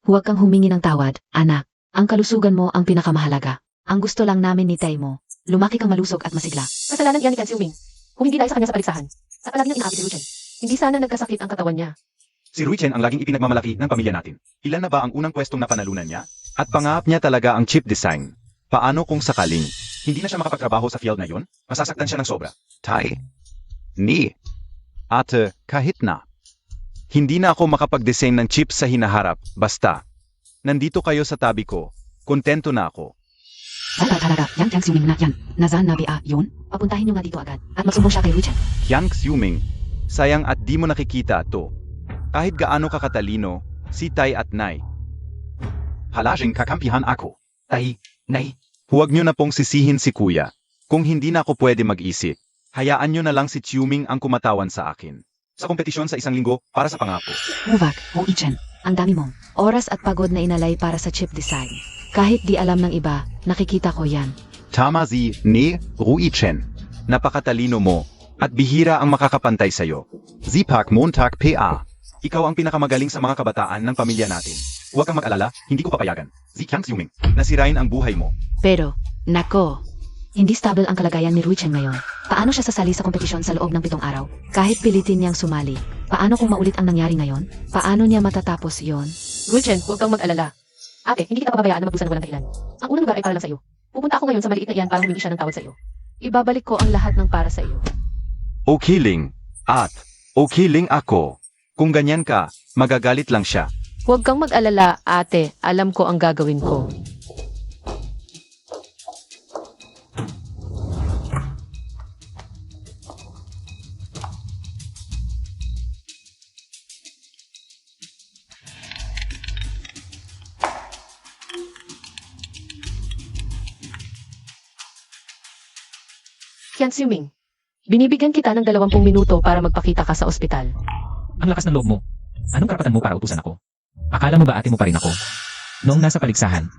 Huwag kang humingi ng tawad, anak. Ang kalusugan mo ang pinakamahalaga. Ang gusto lang namin ni Tay mo, lumaki kang malusog at masigla. Kasalanan yan ni Kian Xiuming. Kung hindi dahil sa kanya sa paligsahan. At palagi nang inaapi si Ruichen. Hindi sana nagkasakit ang katawan niya. Si Ruichen ang laging ipinagmamalaki ng pamilya natin. Ilan na ba ang unang pwestong napanalunan niya? At pangarap niya talaga ang chip design. Paano kung sakaling hindi na siya makapagtrabaho sa field na yon? Masasaktan siya ng sobra. Tai. Ni. Ate, kahit na. Hindi na ako makapag-design ng chip sa hinaharap. Basta. Nandito kayo sa tabi ko. Kontento na ako. Bata talaga, yan Kian Xiuming na yan. Nasaan na ba yun? Papuntahin niyo nga dito agad at magsumbong siya kay Ruichen. Kian Xiuming. Sayang at di mo nakikita to. Kahit gaano ka katalino, si Tai at Nay. Halaging kakampihan ako. Tai, Nay. Huwag niyo na pong sisihin si Kuya. Kung hindi na ako pwede mag-isip, hayaan niyo na lang si Xiuming ang kumatawan sa akin. Sa kompetisyon sa isang linggo para sa pangako. Huwag, Ruichen. Ang dami mong oras at pagod na inalay para sa chip design. Kahit di alam ng iba, nakikita ko yan. Tama si Ni Ruichen. Napakatalino mo at bihira ang makakapantay sa'yo. Zipak Montag PA. Ikaw ang pinakamagaling sa mga kabataan ng pamilya natin. Huwag kang mag-alala, hindi ko papayagan. Si Kian Xiuming, nasirain ang buhay mo. Pero, nako, Hindi stable ang kalagayan ni Ruichen ngayon. Paano siya sasali sa kompetisyon sa loob ng 7 araw? Kahit pilitin niyang sumali. Paano kung maulit ang nangyari ngayon? Paano niya matatapos yon? Ruchen, huwag kang mag-alala. Ate, hindi kita pababayaan na magdusa ng walang dahilan. Ang unang lugar ay para lang sa iyo. Pupunta ako ngayon sa maliit na iyan para humingi siya ng tawad sa iyo. Ibabalik ko ang lahat ng para sa iyo. Okay Ling. At, okay Ling ako. Kung ganyan ka, magagalit lang siya. Huwag kang mag-alala, ate. Alam ko ang gagawin ko. Kian Xiuming, binibigyan kita ng 20 minuto para magpakita ka sa ospital. Ang lakas ng loob mo. Anong karapatan mo para utusan ako? Akala mo ba ate mo pa rin ako? Noong nasa paligsahan,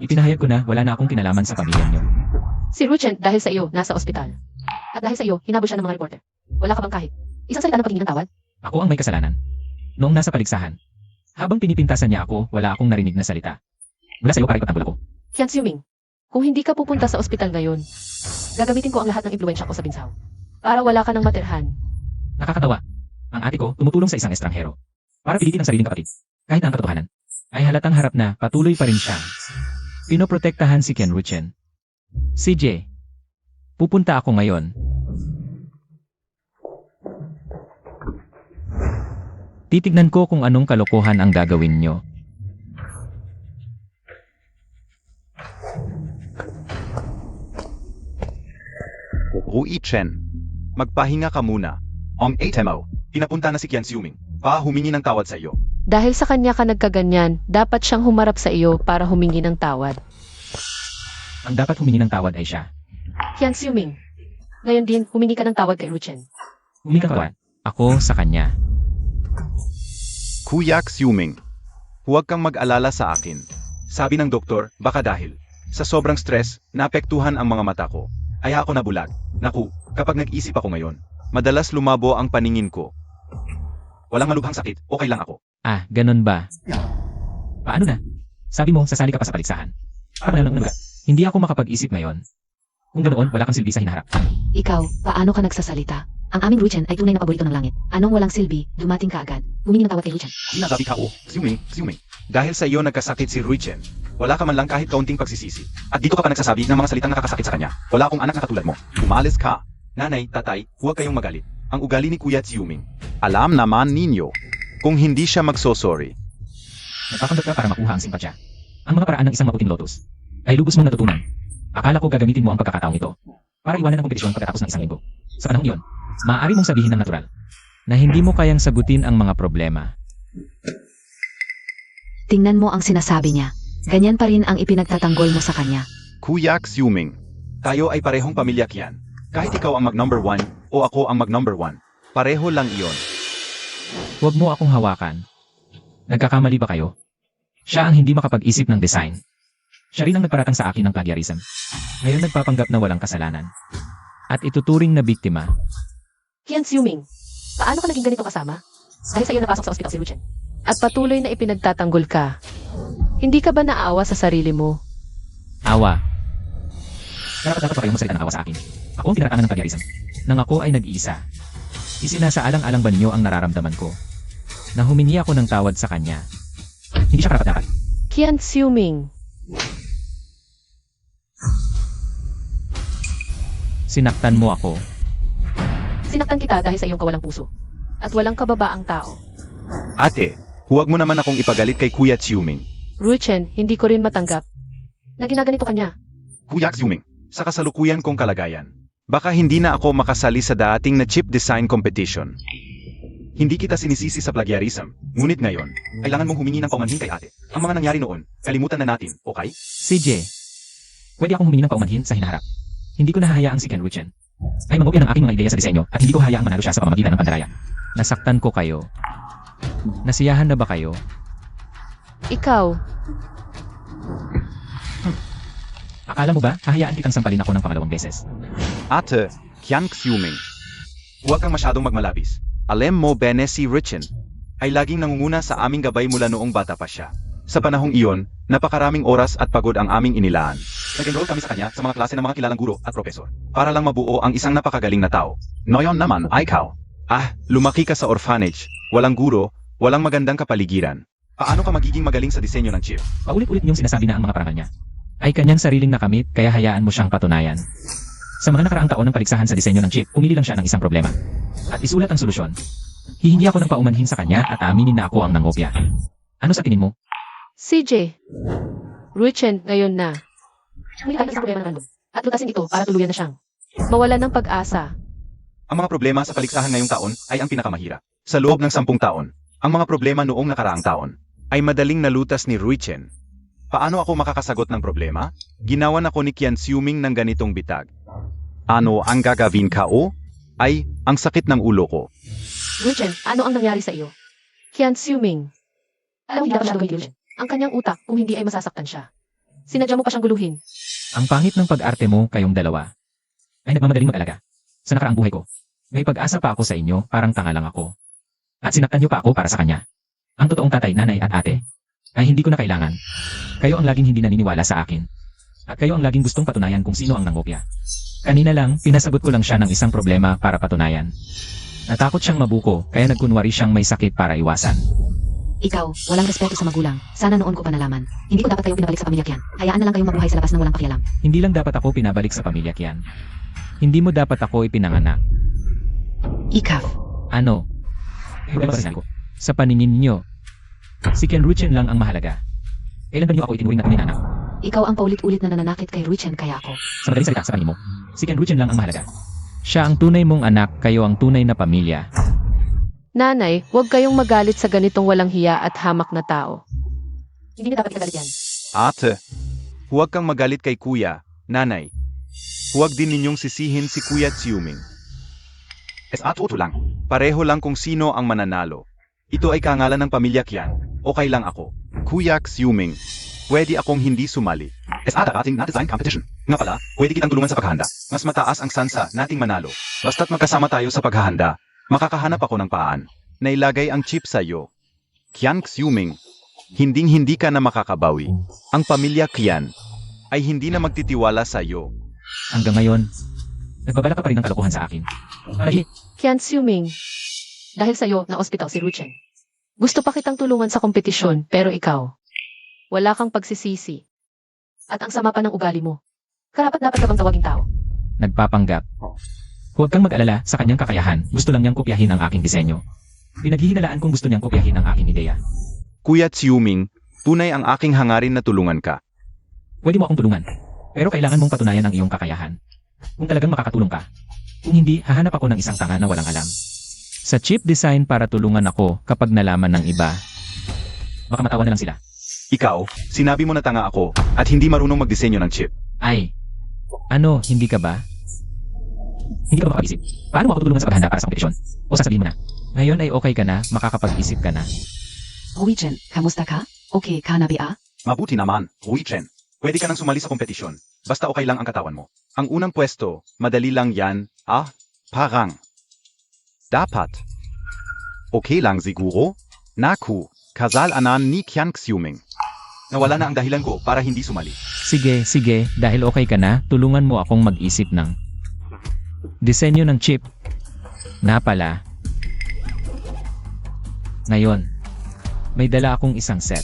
ipinahayag ko na wala na akong kinalaman sa pamilya niyo. Si Ruchen, dahil sa iyo, nasa ospital. At dahil sa iyo, hinabol siya ng mga reporter. Wala ka bang kahit isang salita ng paghingi ng tawad? Ako ang may kasalanan. Noong nasa paligsahan, habang pinipintasan niya ako, wala akong narinig na salita. Mula sa iyo para ipatanggol ako. Kian Xiuming, kung hindi ka pupunta sa ospital ngayon, gagamitin ko ang lahat ng impluensya ko sa Binsaw. Para wala ka ng matirhan. Nakakatawa. Ang ate ko tumutulong sa isang estranghero. Para pilitin ang sariling kapatid. Kahit na ang katotohanan ay halatang harap na patuloy pa rin siyang pinoprotektahan si Ken Ruchen. CJ, pupunta ako ngayon. Titignan ko kung anong kalokohan ang gagawin nyo. Rui Chen. Magpahinga ka muna. Ang ATMO, pinapunta na si Kian Xiuming. Humingi ng tawad sa iyo. Dahil sa kanya ka nagkaganyan, dapat siyang humarap sa iyo para humingi ng tawad. Ang dapat humingi ng tawad ay siya. Kian Xiuming, ngayon din, humingi ka ng tawad kay Ruchen. Humingi ka tawad. Ako sa kanya. Kuya Xiuming, huwag kang mag-alala sa akin. Sabi ng doktor, baka dahil sa sobrang stress, naapektuhan ang mga mata ko. Ay ako nabulag. Naku, kapag nag-isip ako ngayon, madalas lumabo ang paningin ko. Walang malubhang sakit, okay lang ako. Ah, ganun ba? Paano na? Sabi mo, sasali ka pa sa paligsahan. Para lang hindi ako makapag-isip ngayon. Kung ganoon, wala kang silbi sa hinaharap. Ikaw, paano ka nagsasalita? Ang aming Ruchen ay tunay na paborito ng langit. Anong walang silbi, dumating ka agad. Humingi ng tawad kay Ruchen. Sinasabi ka Xiuming. Dahil sa iyo nagkasakit si Ruichen, wala ka man lang kahit kaunting pagsisisi. At dito ka pa nagsasabi ng mga salitang nakakasakit sa kanya. Wala akong anak na katulad mo. Umalis ka. Nanay, tatay, huwag kayong magalit. Ang ugali ni Kuya Xiuming. Alam naman ninyo, kung hindi siya magsosorry. Nagpapanggap ka para makuha ang simpatya. Ang mga paraan ng isang maputing lotus ay lubos mong natutunan. Akala ko gagamitin mo ang pagkakataong ito para iwanan ang kompetisyon pagkatapos ng isang linggo. Sa panahong iyon, maaari mong sabihin ng natural na hindi mo kayang sagutin ang mga problema. Tingnan mo ang sinasabi niya. Ganyan pa rin ang ipinagtatanggol mo sa kanya. Kuya Xiuming, tayo ay parehong pamilya Kian. Kahit ikaw ang mag-number 1 o ako ang mag-number 1, pareho lang iyon. Huwag mo akong hawakan. Nagkakamali ba kayo? Siya ang hindi makapag-isip ng design. Siya rin ang nagparatang sa akin ng plagiarism. Ngayon nagpapanggap na walang kasalanan. At ituturing na biktima. Kian Xiuming, paano ka naging ganito kasama? Dahil sa iyo napasok sa ospital si Ruchen. At patuloy na ipinagtatanggol ka. Hindi ka ba naawa sa sarili mo? Awa. Dapat pa kayong magsalita ng awa sa akin. Ako ang tinaratangan ng plagiarism. Nang ako ay nag-iisa. Isinasaalang-alang ba ninyo ang nararamdaman ko? Na humingi ako ng tawad sa kanya. Hindi siya karapat-dapat. Kian Xiuming, Sinaktan mo ako. sinaktan kita dahil sa iyong kawalang puso. At walang kababaang tao. Ate, huwag mo naman akong ipagalit kay Kuya Xiuming. Ruchen, hindi ko rin matanggap na ginaganito ka niya. Kuya Xiuming, sa kasalukuyan kong kalagayan, baka hindi na ako makasali sa dating na chip design competition. Hindi kita sinisisi sa plagiarism, ngunit ngayon, kailangan mong humingi ng paumanhin kay ate. Ang mga nangyari noon, kalimutan na natin, okay? CJ, pwede akong humingi ng paumanhin sa hinaharap. Hindi ko nahahayaang si Ken Ruchen ay mangopya ng aking mga ideya sa disenyo at hindi ko hayaang manalo siya sa pamamagitan ng pandaraya. Nasaktan ko kayo. Nasiyahan na ba kayo? Ikaw, Akala mo ba, hahayaan kitang sampalin ako ng pangalawang beses? Ate, Kian Xiuming, huwag kang masyadong magmalabis. Alam mo, Bene si Ruchen ay laging nangunguna sa aming gabay mula noong bata pa siya. Sa panahong iyon, napakaraming oras at pagod ang aming inilaan. Nag-enroll kami sa kanya sa mga klase ng mga kilalang guro at propesor. Para lang mabuo ang isang napakagaling na tao. Ngayon naman, ay ikaw. Lumaki ka sa orphanage. Walang guro, walang magandang kapaligiran. Paano ka magiging magaling sa disenyo ng chip? Paulit-ulit niyong sinasabi na ang mga parangal niya ay kanyang sariling nakamit kaya hayaan mo siyang patunayan. Sa mga nakaraang taon ng paligsahan sa disenyo ng chip, pumili lang siya ng isang problema. At isulat ang solusyon. Hihingi ako ng paumanhin sa kanya at aaminin na ako ang nangopya. Ano sa tingin mo? CJ, Ruchen, ngayon na. May kahit isang problema na at lutasin ito para tuluyan na siyang mawalan ng pag-asa. Ang mga problema sa paligsahan ngayong taon ay ang pinakamahirap. Sa loob ng 10 taon, ang mga problema noong nakaraang taon ay madaling nalutas ni Ruichen. Paano ako makakasagot ng problema? Ginawan ako ni Qian Xiuming ng ganitong bitag. Ano ang gagawin ka o? Ay, ang sakit ng ulo ko. Ruchen, ano ang nangyari sa iyo? Qian Xiuming. Alam mo, hindi dapat siya gawin, Ruchen. Ang kanyang utak, kung hindi ay masasaktan siya. Sinadya mo pa siyang guluhin. Ang pangit ng pag-arte mo kayong dalawa ay nagmamadaling mag-alaga. Sa nakaraang buhay ko, may pag-asa pa ako sa inyo, parang tanga lang ako. At sinaktan niyo pa ako para sa kanya. Ang totoong tatay, nanay at ate ay hindi ko na kailangan. Kayo ang laging hindi naniniwala sa akin. At kayo ang laging gustong patunayan kung sino ang nangopya. Kanina lang, pinasagot ko lang siya ng isang problema para patunayan. Natakot siyang mabuko, kaya nagkunwari siyang may sakit para iwasan. Ikaw, walang respeto sa magulang. Sana noon ko pa nalaman. Hindi ko dapat kayong pinabalik sa pamilya Kian. Hayaan na lang kayong mabuhay sa labas ng walang pakialam. Hindi lang dapat ako pinabalik sa pamilya Kian. Hindi mo dapat ako ipinanganak. Ikaw. Ano? Ko. Sa paningin niyo, si Ken Ruchen lang ang mahalaga. Kailan ba niyo ako itinuring na tunay na anak? Ikaw ang paulit-ulit na nananakit kay Ruchen kaya ako. Sa madaling salita, sa paningin mo, si Ken Ruchen lang ang mahalaga. Siya ang tunay mong anak, kayo ang tunay na pamilya. Nanay, huwag kayong magalit sa ganitong walang hiya at hamak na tao. Hindi na dapat ikagalit yan. Ate, huwag kang magalit kay kuya, nanay. Huwag din ninyong sisihin si Kuya Xiuming. Ato lang. Pareho lang kung sino ang mananalo. Ito ay kangalan ng pamilya Qian. Okay lang ako. Kuya Xiuming, pwede akong hindi sumali. Ating na design competition. Nga pala, pwede kitang tulungan sa paghahanda. Mas mataas ang sansa nating manalo. Basta't magkasama tayo sa paghahanda, makakahanap ako ng paan. Nailagay ang chip sa'yo. Qian Xiuming, hinding-hindi ka na makakabawi. Ang pamilya Qian ay hindi na magtitiwala sa'yo. Hanggang ngayon, nagbabala ka pa rin ng kalokohan sa akin. Ay, Qian Xiuming, dahil sa'yo na ospital si Ruchen. Gusto pa kitang tulungan sa kompetisyon, pero ikaw, wala kang pagsisisi. At ang sama pa ng ugali mo. Karapat-dapat ka bang tawaging tao? nagpapanggap. Huwag kang mag-alala sa kanyang kakayahan. Gusto lang niyang kopyahin ang aking disenyo. Pinaghihinalaan kung gusto niyang kopyahin ang aking ideya. Kuya Xiuming, tunay ang aking hangarin na tulungan ka. Pwede mo akong tulungan. Pero kailangan mong patunayan ang iyong kakayahan. Kung talagang makakatulong ka. Kung hindi, hahanap ako ng isang tanga na walang alam. Sa chip design para tulungan ako kapag nalaman ng iba. Baka matawa na lang sila. Ikaw, sinabi mo na tanga ako at hindi marunong magdisenyo ng chip. Ay, ano, hindi ka ba? Hindi ka ba makapag-isip? Paano mo ako tutulungan sa paghahanda para sa kompetisyon? O sasabihin mo na, ngayon ay okay ka na, makakapag-isip ka na. Ruichen, kamusta ka? Okay ka na ba? Mabuti naman, Ruichen. Pwede ka nang sumali sa kompetisyon. Basta okay lang ang katawan mo. Ang unang pwesto, madali lang yan. Parang. Dapat. Okay lang siguro? Naku, kasalanan ni Qian Xiuming. Nawala na ang dahilan ko para hindi sumali. Sige, dahil okay ka na, tulungan mo akong mag-isip ng disenyo ng chip. Na pala. Ngayon, may dala akong isang set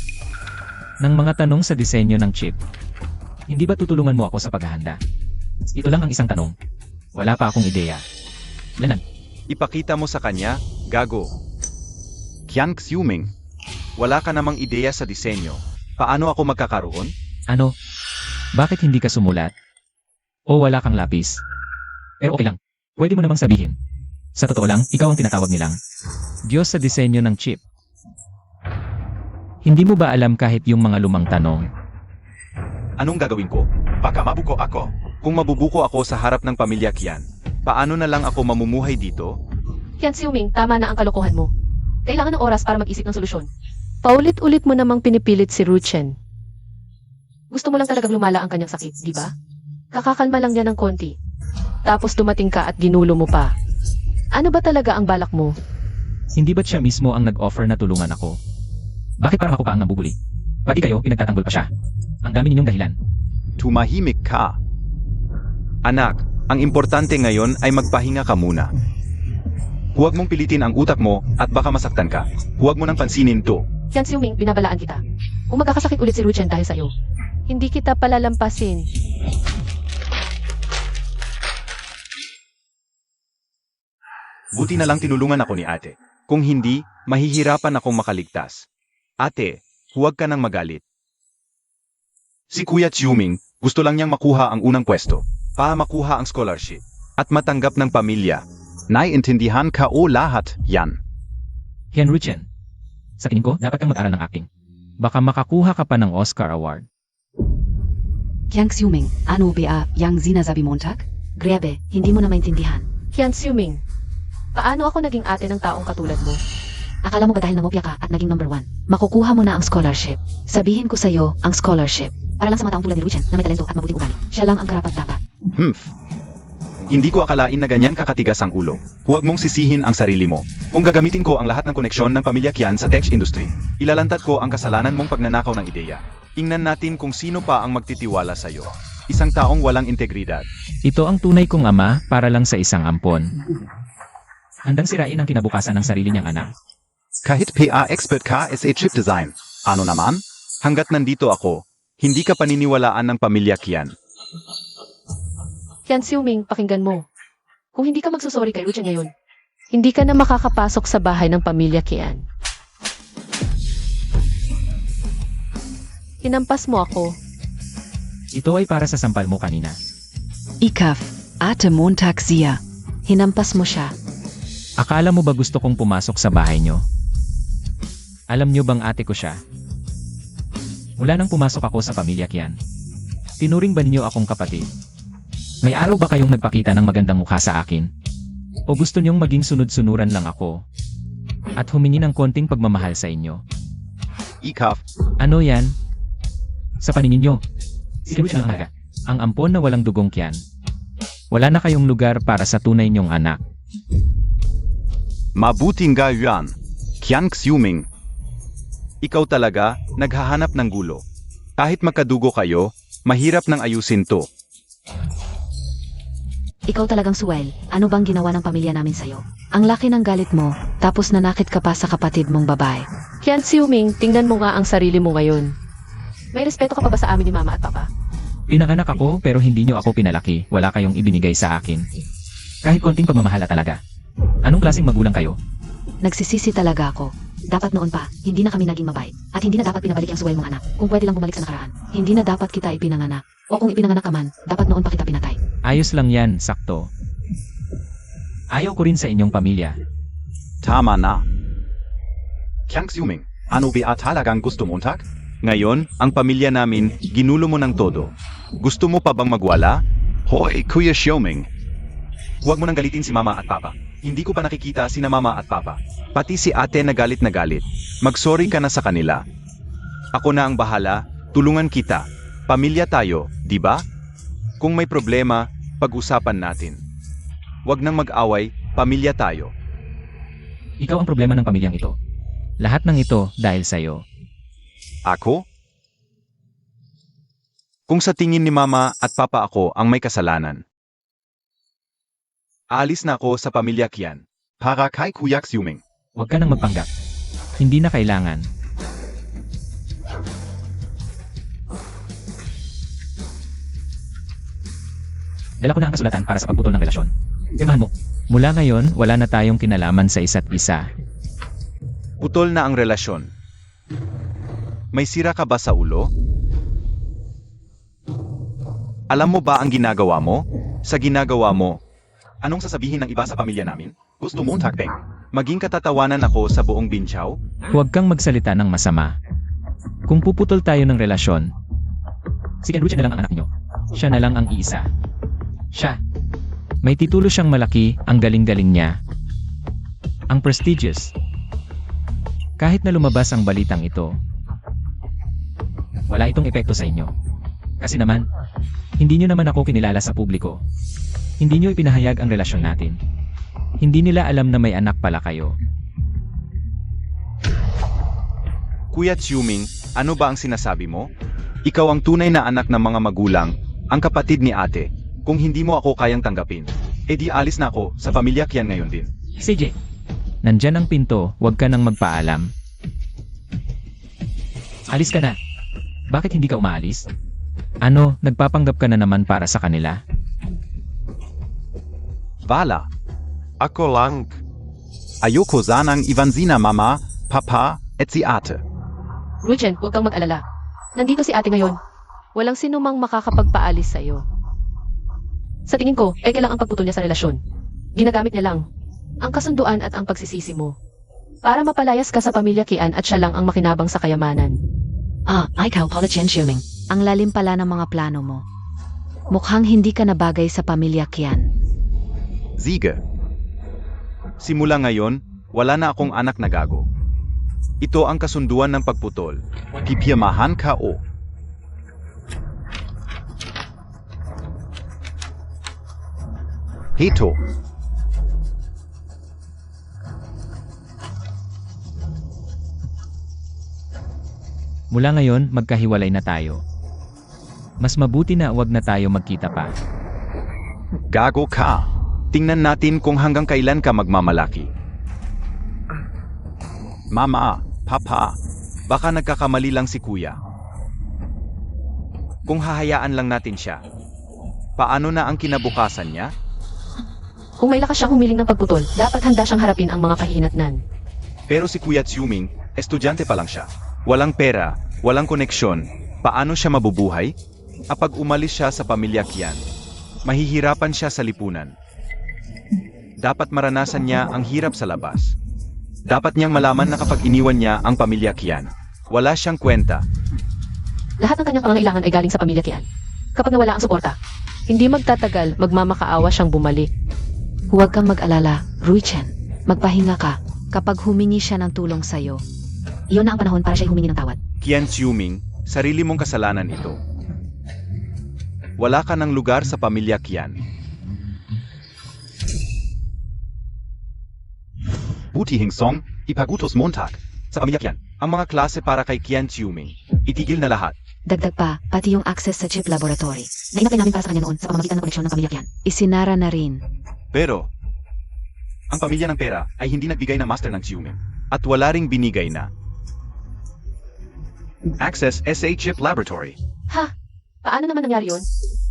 ng mga tanong sa disenyo ng chip. Hindi ba tutulungan mo ako sa paghahanda? Ito lang ang isang tanong. Wala pa akong ideya. Lanan, Ipakita mo sa kanya, gago. Qian Xiuming, wala ka namang ideya sa disenyo. Paano ako magkakaroon? ano? Bakit hindi ka sumulat? O wala kang lapis? Pero okay lang. Pwede mo namang sabihin. Sa totoo lang, ikaw ang tinatawag nilang Diyos sa disenyo ng chip. Hindi mo ba alam kahit yung mga lumang tanong? Anong gagawin ko? Baka mabuko ako. Kung mabubuko ako sa harap ng pamilya Qian, paano na lang ako mamumuhay dito? Qian Xiuming, tama na ang kalokohan mo. Kailangan ng oras para mag-isip ng solusyon. Paulit-ulit mo namang pinipilit si Ruchen. Gusto mo lang talagang lumala ang kanyang sakit, di ba? Kakakalma lang yan ng konti. Tapos dumating ka at ginulo mo pa. Ano ba talaga ang balak mo? Hindi ba't siya mismo ang nag-offer na tulungan ako? Bakit parang ako pa ang nabubuli? Pati kayo, pinagtatanggol pa siya. Ang dami ninyong dahilan. tumahimik ka. Anak, ang importante ngayon ay magpahinga ka muna. Huwag mong pilitin ang utak mo at baka masaktan ka. Huwag mo nang pansinin to. Kian Xiuming, binabalaan kita. Kung magkakasakit ulit si Ruchen dahil sa'yo, hindi kita palalampasin. Buti na lang tinulungan ako ni ate. Kung hindi, mahihirapan akong makaligtas. Ate, huwag ka nang magalit. Si Kuya Xiuming, gusto lang niyang makuha ang unang pwesto, para makuha ang scholarship, at matanggap ng pamilya. Naiintindihan ka o lahat yan. Yan Ruchen. Sa tingin ko, dapat kang mag-aral ng acting. Baka makakuha ka pa ng Oscar Award. Kiang Xiuming, ano ba yang sinasabi Montag? Grabe, hindi mo na maintindihan. Kian Xiuming, paano ako naging ate ng taong katulad mo? Akala mo ba dahil namopya ka at naging number 1, makukuha mo na ang scholarship? Sabihin ko sa'yo, ang scholarship. Para lang sa mga taong tulad ni Ruchen na may talento at mabuting ugali. Siya lang ang karapat-dapat. Hindi ko akalain na ganyan kakatigas ang ulo. Huwag mong sisihin ang sarili mo. Kung gagamitin ko ang lahat ng koneksyon ng pamilya Qian sa tech industry, ilalantad ko ang kasalanan mong pagnanakaw ng ideya. Tingnan natin kung sino pa ang magtitiwala sa'yo. Isang taong walang integridad. Ito ang tunay kong ama para lang sa isang ampon. Handang sirain ang kinabukasan ng sarili niyang anak. Kahit PA expert ka sa chip design. Ano naman? Hanggat nandito ako, hindi ka paniniwalaan ng pamilya Qian. Kian Xiuming, pakinggan mo. Kung hindi ka magsusorry kay Ruchen ngayon, hindi ka na makakapasok sa bahay ng pamilya Qian. Hinampas mo ako. Ito ay para sa sampal mo kanina. Ikaf, Ate Montag siya. Hinampas mo siya. Akala mo ba gusto kong pumasok sa bahay niyo? Alam niyo bang ate ko siya? Mula nang pumasok ako sa pamilya Qian, tinuring ba niyo akong kapatid? May araw ba kayong nagpakita ng magandang mukha sa akin? O gusto niyong maging sunod-sunuran lang ako? At humingi ng konting pagmamahal sa inyo? Ikaf, Ano yan? Sa paningin niyo, si Ruchen ang aga. Ang ampon na walang dugong Qian. Wala na kayong lugar para sa tunay niyong anak. mabuting gayuan. Kian Xiuming. Ikaw talaga, naghahanap ng gulo. Kahit magkadugo kayo, mahirap nang ayusin to. Ikaw talagang suwel. Ano bang ginawa ng pamilya namin sa'yo? Ang laki ng galit mo, tapos nanakit ka pa sa kapatid mong babae. Kian Xiuming, tingnan mo nga ang sarili mo ngayon. May respeto ka pa ba sa amin ni Mama at Papa? Pinanganak ako pero hindi niyo ako pinalaki. Wala kayong ibinigay sa akin. Kahit konting pagmamahala talaga. Anong klaseng magulang kayo? Nagsisisi talaga ako. Dapat noon pa, hindi na kami naging mabait. At hindi na dapat pinabalik ang suwel mong anak. Kung pwede lang bumalik sa nakaraan, hindi na dapat kita ipinanganak. O kung ipinanganak ka man, dapat noon pa kita pinatay. Ayos lang yan, sakto. Ayaw ko rin sa inyong pamilya. Tama na. Kian Xiuming, ano ba talagang gusto mo, Montag? Ngayon, ang pamilya namin, ginulo mo ng todo. Gusto mo pa bang magwala? Hoy, Kuya Xiuming. Huwag mo nang galitin si Mama at Papa. Hindi ko pa nakikita sina Mama at Papa. Pati si ate na galit na galit. Mag-sorry ka na sa kanila. Ako na ang bahala, tulungan kita. Pamilya tayo, di ba? Kung may problema, pag-usapan natin. Huwag nang mag-away, pamilya tayo. Ikaw ang problema ng pamilyang ito. Lahat ng ito dahil sa'yo. Ako? Kung sa tingin ni Mama at Papa ako ang may kasalanan. Aalis na ako sa pamilya Qian. Para kay Kuya Xiuming. Huwag ka nang magpanggap. Hindi na kailangan. Dala ko na ang kasulatan para sa pagputol ng relasyon. Pirmahan mo. Mula ngayon, wala na tayong kinalaman sa isa't isa. Putol na ang relasyon. May sira ka ba sa ulo? Alam mo ba ang ginagawa mo? Sa ginagawa mo, anong sasabihin ng iba sa pamilya namin? Gusto mo, Takpeng? Maging katatawanan ako sa buong Binchao? Huwag kang magsalita ng masama. Kung puputol tayo ng relasyon, si Ruchen na lang ang anak niyo. Siya na lang ang iisa. Siya. May titulo siyang malaki, ang galing-galing niya. Ang prestigious. Kahit na lumabas ang balitang ito, wala itong epekto sa inyo. Kasi naman, hindi niyo naman ako kinilala sa publiko. Hindi niyo ipinahayag ang relasyon natin. Hindi nila alam na may anak pala kayo. Kuya Xiuming, ano ba ang sinasabi mo? Ikaw ang tunay na anak ng mga magulang, ang kapatid ni ate. Kung hindi mo ako kayang tanggapin, edi alis na ako sa pamilya Kian ngayon din. CJ, nandyan ang pinto, huwag ka nang magpaalam. Alis ka na. Bakit hindi ka umaalis? Ano, nagpapanggap ka na naman para sa kanila? Vala, Ako lang. ayoko sanang Ivansina mama, papa, et si ate. Ruchen, huwag kang mag-alala. Nandito si ate ngayon. Walang sinumang makakapagpaalis sa'yo. Sa tingin ko, eke lang ang pagputol niya sa relasyon. Ginagamit niya lang ang kasunduan at ang pagsisisi mo. Para mapalayas ka sa pamilya Kian at siya lang ang makinabang sa kayamanan. Ikaw pala Chen Xiuming. Ang lalim pala ng mga plano mo. Mukhang hindi ka nabagay sa pamilya Kian. Sige. Simula ngayon, wala na akong anak na gago. Ito ang kasunduan ng pagputol. Pipiyamahan ka o. Heto. Mula ngayon, magkahiwalay na tayo. Mas mabuti na wag na tayo magkita pa. Gago ka. Tingnan natin kung hanggang kailan ka magmamalaki. Mama, papa, baka nagkakamali lang si kuya. Kung hahayaan lang natin siya, paano na ang kinabukasan niya? Kung may lakas siyang humiling ng pagputol, dapat handa siyang harapin ang mga kahihinatnan. Pero si Kuya Xiuming, estudyante pa lang siya. Walang pera, walang koneksyon. Paano siya mabubuhay? Kapag umalis siya sa pamilya Kian, mahihirapan siya sa lipunan. Dapat maranasan niya ang hirap sa labas. Dapat niyang malaman na kapag iniwan niya ang pamilya Kian, wala siyang kwenta. Lahat ng kanyang pangangailangan ay galing sa pamilya Kian. Kapag nawala ang suporta, hindi magtatagal, magmamakaawa siyang bumalik. Huwag kang mag-alala, Ruichen. Magpahinga ka. Kapag humingi siya ng tulong sa'yo, Iyon na ang panahon para siya humingi ng tawad. Kian Xiuming, sarili mong kasalanan ito. Wala ka ng lugar sa pamilya Kian. Buti Hingsong, Ipagutos Montag. Sa pamilya Kian, ang mga klase para kay Kian Xiuming. Itigil na lahat. Dagdag pa, pati yung access sa chip laboratory. Nainapay namin para sa kanya noon sa pamamagitan ng koneksyon ng pamilya Kian. isinara na rin. Pero, ang pamilya ng pera ay hindi nagbigay ng master ng Xiuming. At wala ring binigay na Access SA Chip Laboratory. Ha? Paano naman nangyari yun?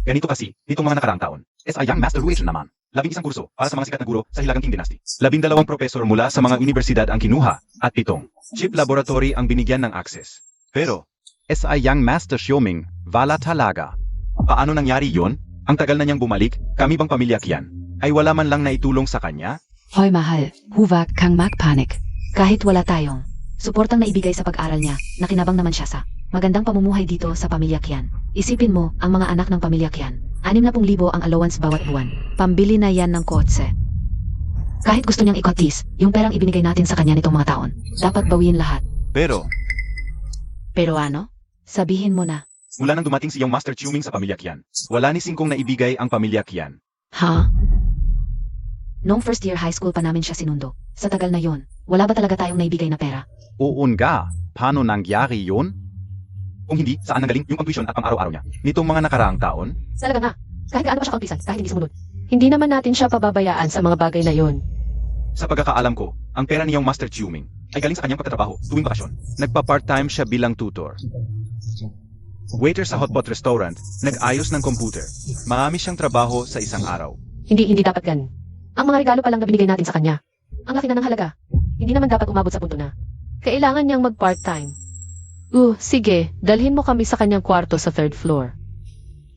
Ganito kasi, nitong mga nakaraang taon, SI Young Master Ruation naman. 11 kurso para sa mga sikat na guro sa Hilagang Qing Dynasty. 12 profesor mula sa mga universidad ang kinuha, at 7 chip laboratory ang binigyan ng access. Pero, SI Young Master Xiuming, wala talaga. Paano nangyari yon? Ang tagal na niyang bumalik, kami bang pamilya Kian, ay wala man lang naitulong sa kanya? Hoy mahal, huwag kang magpanik. Kahit wala tayong suportang naibigay sa pag-aral niya, nakinabang naman siya sa magandang pamumuhay dito sa pamilya Kian. Isipin mo, ang mga anak ng pamilya Kian, 60,000 ang allowance bawat buwan. Pambili na yan ng kotse. Kahit gusto niyang ikotis, yung perang ibinigay natin sa kanya nitong mga taon, dapat bawiin lahat. Pero, Pero ano? Sabihin mo na. mula nang dumating si Young Master Xiuming sa pamilya Kian, wala ni singkong naibigay ang pamilya Kian. Ha? Noong first year high school pa namin siya sinundo. Sa tagal na yon, wala ba talaga tayong naibigay na pera? Oo nga, paano nangyari yun? Kung hindi, saan nanggaling yung pang-tuition at pang-araw-araw niya? Nitong mga nakaraang taon? Talaga nga. Kahit gaano pa siya kautisan, kahit hindi sumunod. Hindi naman natin siya pababayaan sa mga bagay na yon. Sa pagkakaalam ko, ang pera ni Young Master Xiuming ay galing sa kanyang pagtatrabaho tuwing bakasyon. Nagpa-part-time siya bilang tutor. Waiter sa hotpot restaurant, nag-ayos ng computer. Marami siyang trabaho sa isang araw. Hindi dapat gan. Ang mga regalo pa lang na binigay natin sa kanya. Ang laki na ng halaga. Hindi naman dapat umabot sa punto na kailangan niyang mag-part-time. Sige, dalhin mo kami sa kanyang kwarto sa 3rd floor.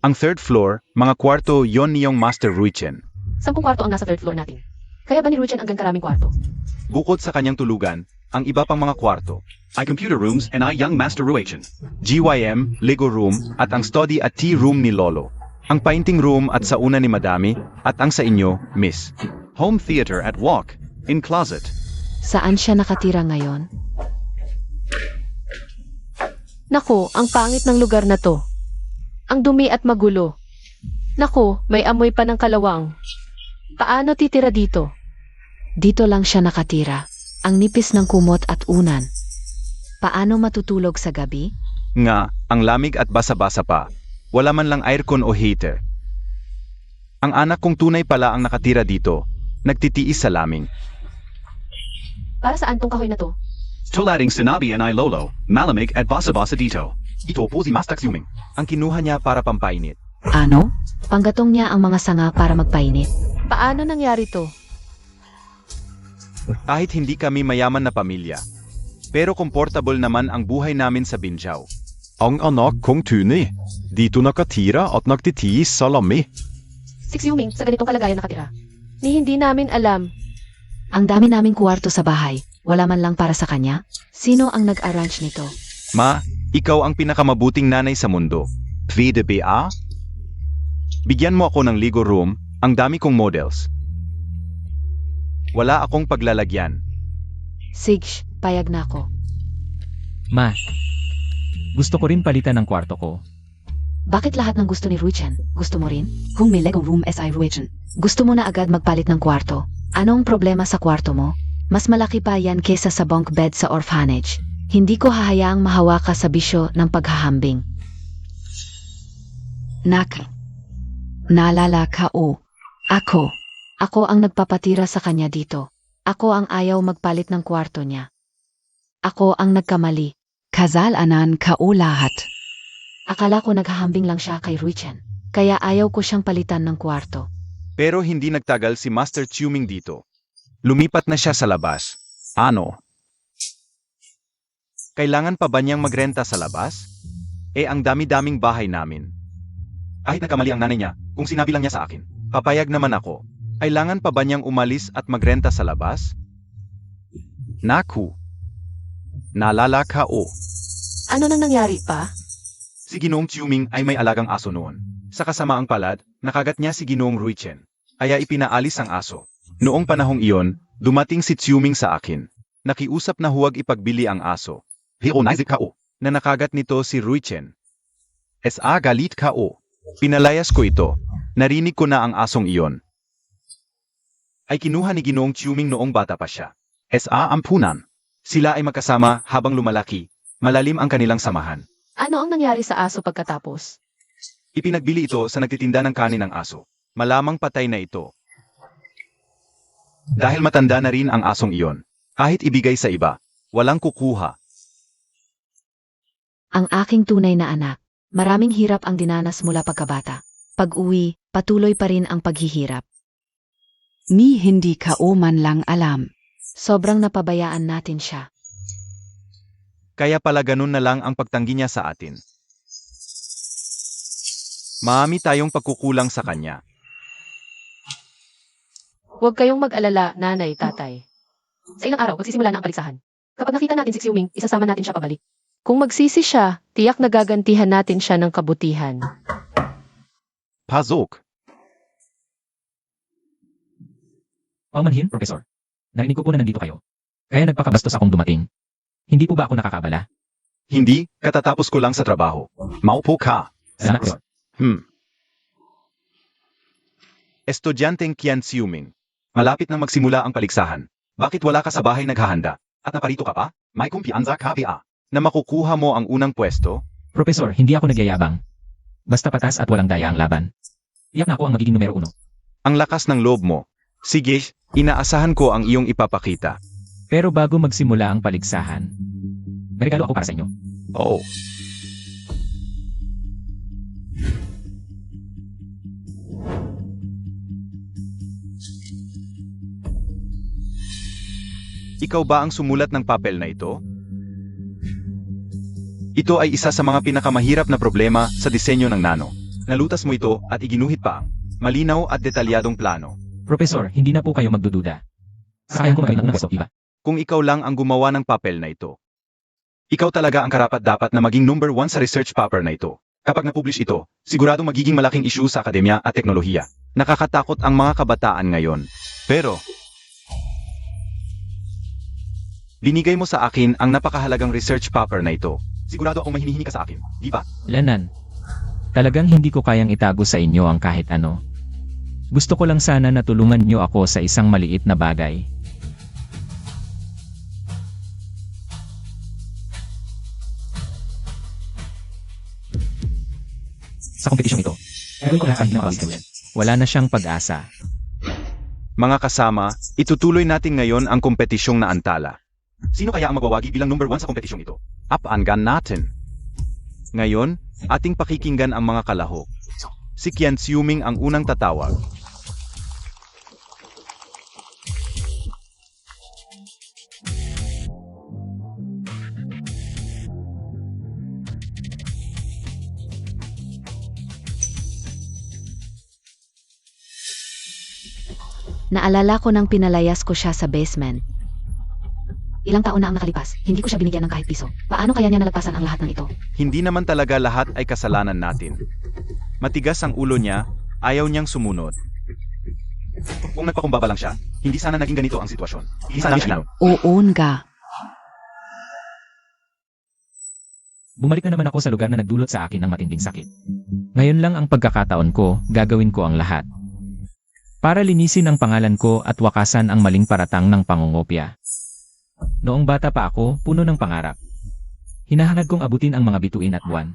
Ang 3rd floor, mga kwarto yon ni Young Master Ruichen. 10 kwarto ang nasa 3rd floor natin. Kaya ba ni Ruchen ang karaming kwarto? Bukod sa kanyang tulugan, ang iba pang mga kwarto ay computer rooms and I Young Master Ruichen, GYM, Lego room, at ang study at tea room ni Lolo. Ang painting room at sauna ni Madami, at ang sa inyo, Miss. Home theater at walk-in closet. Saan siya nakatira ngayon? Nako, ang pangit ng lugar na to. Ang dumi at magulo. Nako, may amoy pa ng kalawang. Paano titira dito? Dito lang siya nakatira. Ang nipis ng kumot at unan. Paano matutulog sa gabi? Nga, ang lamig at basa-basa pa. Wala man lang aircon o heater. Ang anak kong tunay pala ang nakatira dito. Nagtitiis sa laming. Para saan tong kahoy na to? Tularing sinabi ay lolo, malamig at basa-basa dito. Ito po si Master Tsuming. Ang kinuha niya para pampainit. Ano? Panggatong niya ang mga sanga para magpainit. Paano nangyari to? Kahit hindi kami mayaman na pamilya. Pero komportable naman ang buhay namin sa Binjao. Ang anak kong tunay. Dito nakatira at nagtitiis sa lami. Si Xiuming sa ganitong kalagayan nakatira. Ni hindi namin alam. Ang dami naming kwarto sa bahay. Wala man lang para sa kanya. Sino ang nag-arrange nito? Ma, ikaw ang pinakamabuting nanay sa mundo. Pwede ba? Bigyan mo ako ng Lego room, ang dami kong models. Wala akong paglalagyan. Sige, payag na ako. Ma, gusto ko rin palitan ng kwarto ko. Bakit lahat ng gusto ni Ruichen? Gusto mo rin? Kung may Lego room SI Ruichen, gusto mo na agad magpalit ng kwarto. Anong problema sa kwarto mo? Mas malaki pa yan kesa sa bunk bed sa orphanage. Hindi ko hahayaang mahawa ka sa bisyo ng paghahambing. Nak, naalala ka o? Ako ang nagpapatira sa kanya dito. Ako ang ayaw magpalit ng kwarto niya. Ako ang nagkamali. Kasalanan ka o lahat. Akala ko naghahambing lang siya kay Ruichen. Kaya ayaw ko siyang palitan ng kwarto. Pero hindi nagtagal si Master Tsuming dito. Lumipat na siya sa labas. Ano? Kailangan pa ba niyang magrenta sa labas? Ang dami-daming bahay namin. Kahit nagkamali ang nanay niya, kung sinabi lang niya sa akin, papayag naman ako. Kailangan pa ba niyang umalis at magrenta sa labas? Naku. Naalala ka o? Ano nang nangyari pa? Si Ginoong Tsuming ay may alagang aso noon. Sa kasamaang palad, nakagat niya si Ginoong Ruichen. Kaya ipinaalis ang aso. Noong panahong iyon, dumating si Tsuming sa akin. Nakiusap na huwag ipagbili ang aso. Hionaizik ka o, na nakagat nito si Ruichen. Galit ka o. Pinalayas ko ito. Narinig ko na ang asong iyon. Ay kinuha ni Ginoong Tsuming noong bata pa siya. Ampunan. Sila ay magkasama habang lumalaki. Malalim ang kanilang samahan. Ano ang nangyari sa aso pagkatapos? Ipinagbili ito sa nagtitinda ng kanin ng aso. Malamang patay na ito. Dahil matanda na rin ang asong iyon. Kahit ibigay sa iba, walang kukuha. Ang aking tunay na anak, maraming hirap ang dinanas mula pagkabata. Pag-uwi, patuloy pa rin ang paghihirap. Ni hindi ka o man lang alam. Sobrang napabayaan natin siya. Kaya pala ganun na lang ang pagtanggi niya sa atin. Marami tayong pagkukulang sa kanya. Huwag kayong mag-alala, nanay, tatay. Sa ilang araw, magsisimula na ang paligsahan. Kapag nakita natin si Xiuming, isasama natin siya pabalik. Kung magsisi siya, tiyak nagagantihan natin siya ng kabutihan. Pasok. Paumanhin, Professor. Narinig ko po na nandito kayo. Kaya nagpakabastos akong dumating. Hindi po ba ako nakakabala? Hindi, katatapos ko lang sa trabaho. Maupo ka. Salamat, Professor. Estudyanteng Qian Xiuming. Malapit na magsimula ang paligsahan. Bakit wala ka sa bahay naghahanda? At naparito ka pa? May kumpiyansa ka ba? Na makukuha mo ang unang pwesto? Professor, hindi ako nagyayabang. Basta patas at walang daya ang laban. Tiyak na ako ang magiging numero 1. Ang lakas ng loob mo. Sige, inaasahan ko ang iyong ipapakita. Pero bago magsimula ang paligsahan, may regalo ako para sa inyo. Oo. Ikaw ba ang sumulat ng papel na ito? Ito ay isa sa mga pinakamahirap na problema sa disenyo ng nano. Nalutas mo ito at iginuhit pa ang malinaw at detalyadong plano. Professor, hindi na po kayo magdududa. Sakayang ko magaling ng pwesto, diba? Kung ikaw lang ang gumawa ng papel na ito. Ikaw talaga ang karapat-dapat na maging number 1 sa research paper na ito. Kapag na-publish ito, siguradong magiging malaking issue sa akademya at teknolohiya. Nakakatakot ang mga kabataan ngayon. Pero, binigay mo sa akin ang napakahalagang research paper na ito. Sigurado akong may hinihingi ka sa akin, di ba? Lanan, talagang hindi ko kayang itago sa inyo ang kahit ano. Gusto ko lang sana na tulungan niyo ako sa isang maliit na bagay. Sa kompetisyong ito, gagawin ko lahat para hindi na mapagod si Ruchen. Wala na siyang pag-asa. Mga kasama, itutuloy natin ngayon ang kompetisyong naantala. Sino kaya ang magwawagi bilang number 1 sa kompetisyong ito? Apaangan natin. Ngayon, ating pakikinggan ang mga kalahok. Si Qian Xiuming ang unang tatawag. Naalala ko nang pinalayas ko siya sa basement. Ilang taon na ang nakalipas, hindi ko siya binigyan ng kahit piso. Paano kaya niya nalagpasan ang lahat ng ito? Hindi naman talaga lahat ay kasalanan natin. Matigas ang ulo niya, ayaw niyang sumunod. Kung nagpakumbaba lang siya, hindi sana naging ganito ang sitwasyon. Hindi sana siya naroon. Oon ka. Bumalik na naman ako sa lugar na nagdulot sa akin ng matinding sakit. Ngayon lang ang pagkakataon ko, gagawin ko ang lahat. Para linisin ang pangalan ko at wakasan ang maling paratang ng pangungopia. Noong bata pa ako, puno ng pangarap. Hinahangad kong abutin ang mga bituin at buwan.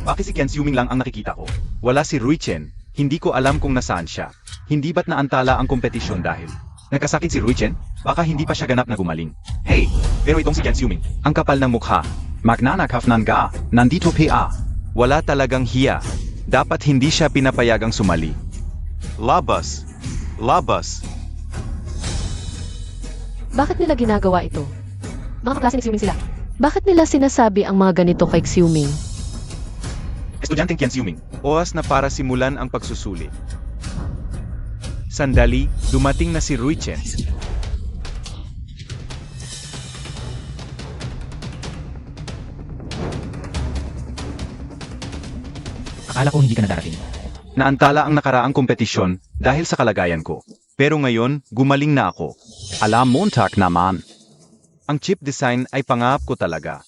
Bakit si Qian Xiuming lang ang nakikita ko? Wala si Ruichen. Hindi ko alam kung nasaan siya. Hindi ba't naantala ang kompetisyon dahil nagkasakit si Ruichen? Baka hindi pa siya ganap na gumaling. Hey! Pero itong si Qian Xiuming, ang kapal ng mukha. Magnanakaw ng ga, nandito pa. Wala talagang hiya. Dapat hindi siya pinapayagang sumali. Labas! Labas! Bakit nila ginagawa ito? Mga kaklase ni Xiuming sila. Bakit nila sinasabi ang mga ganito kay Xiuming? Estudyanteng Qian Xiuming, oras na para simulan ang pagsusuli. Sandali, dumating na si Ruichen. Akala ko hindi ka na darating. Naantala ang nakaraang kompetisyon dahil sa kalagayan ko. Pero ngayon, gumaling na ako. Alam montak naman. Ang chip design ay pangarap ko talaga.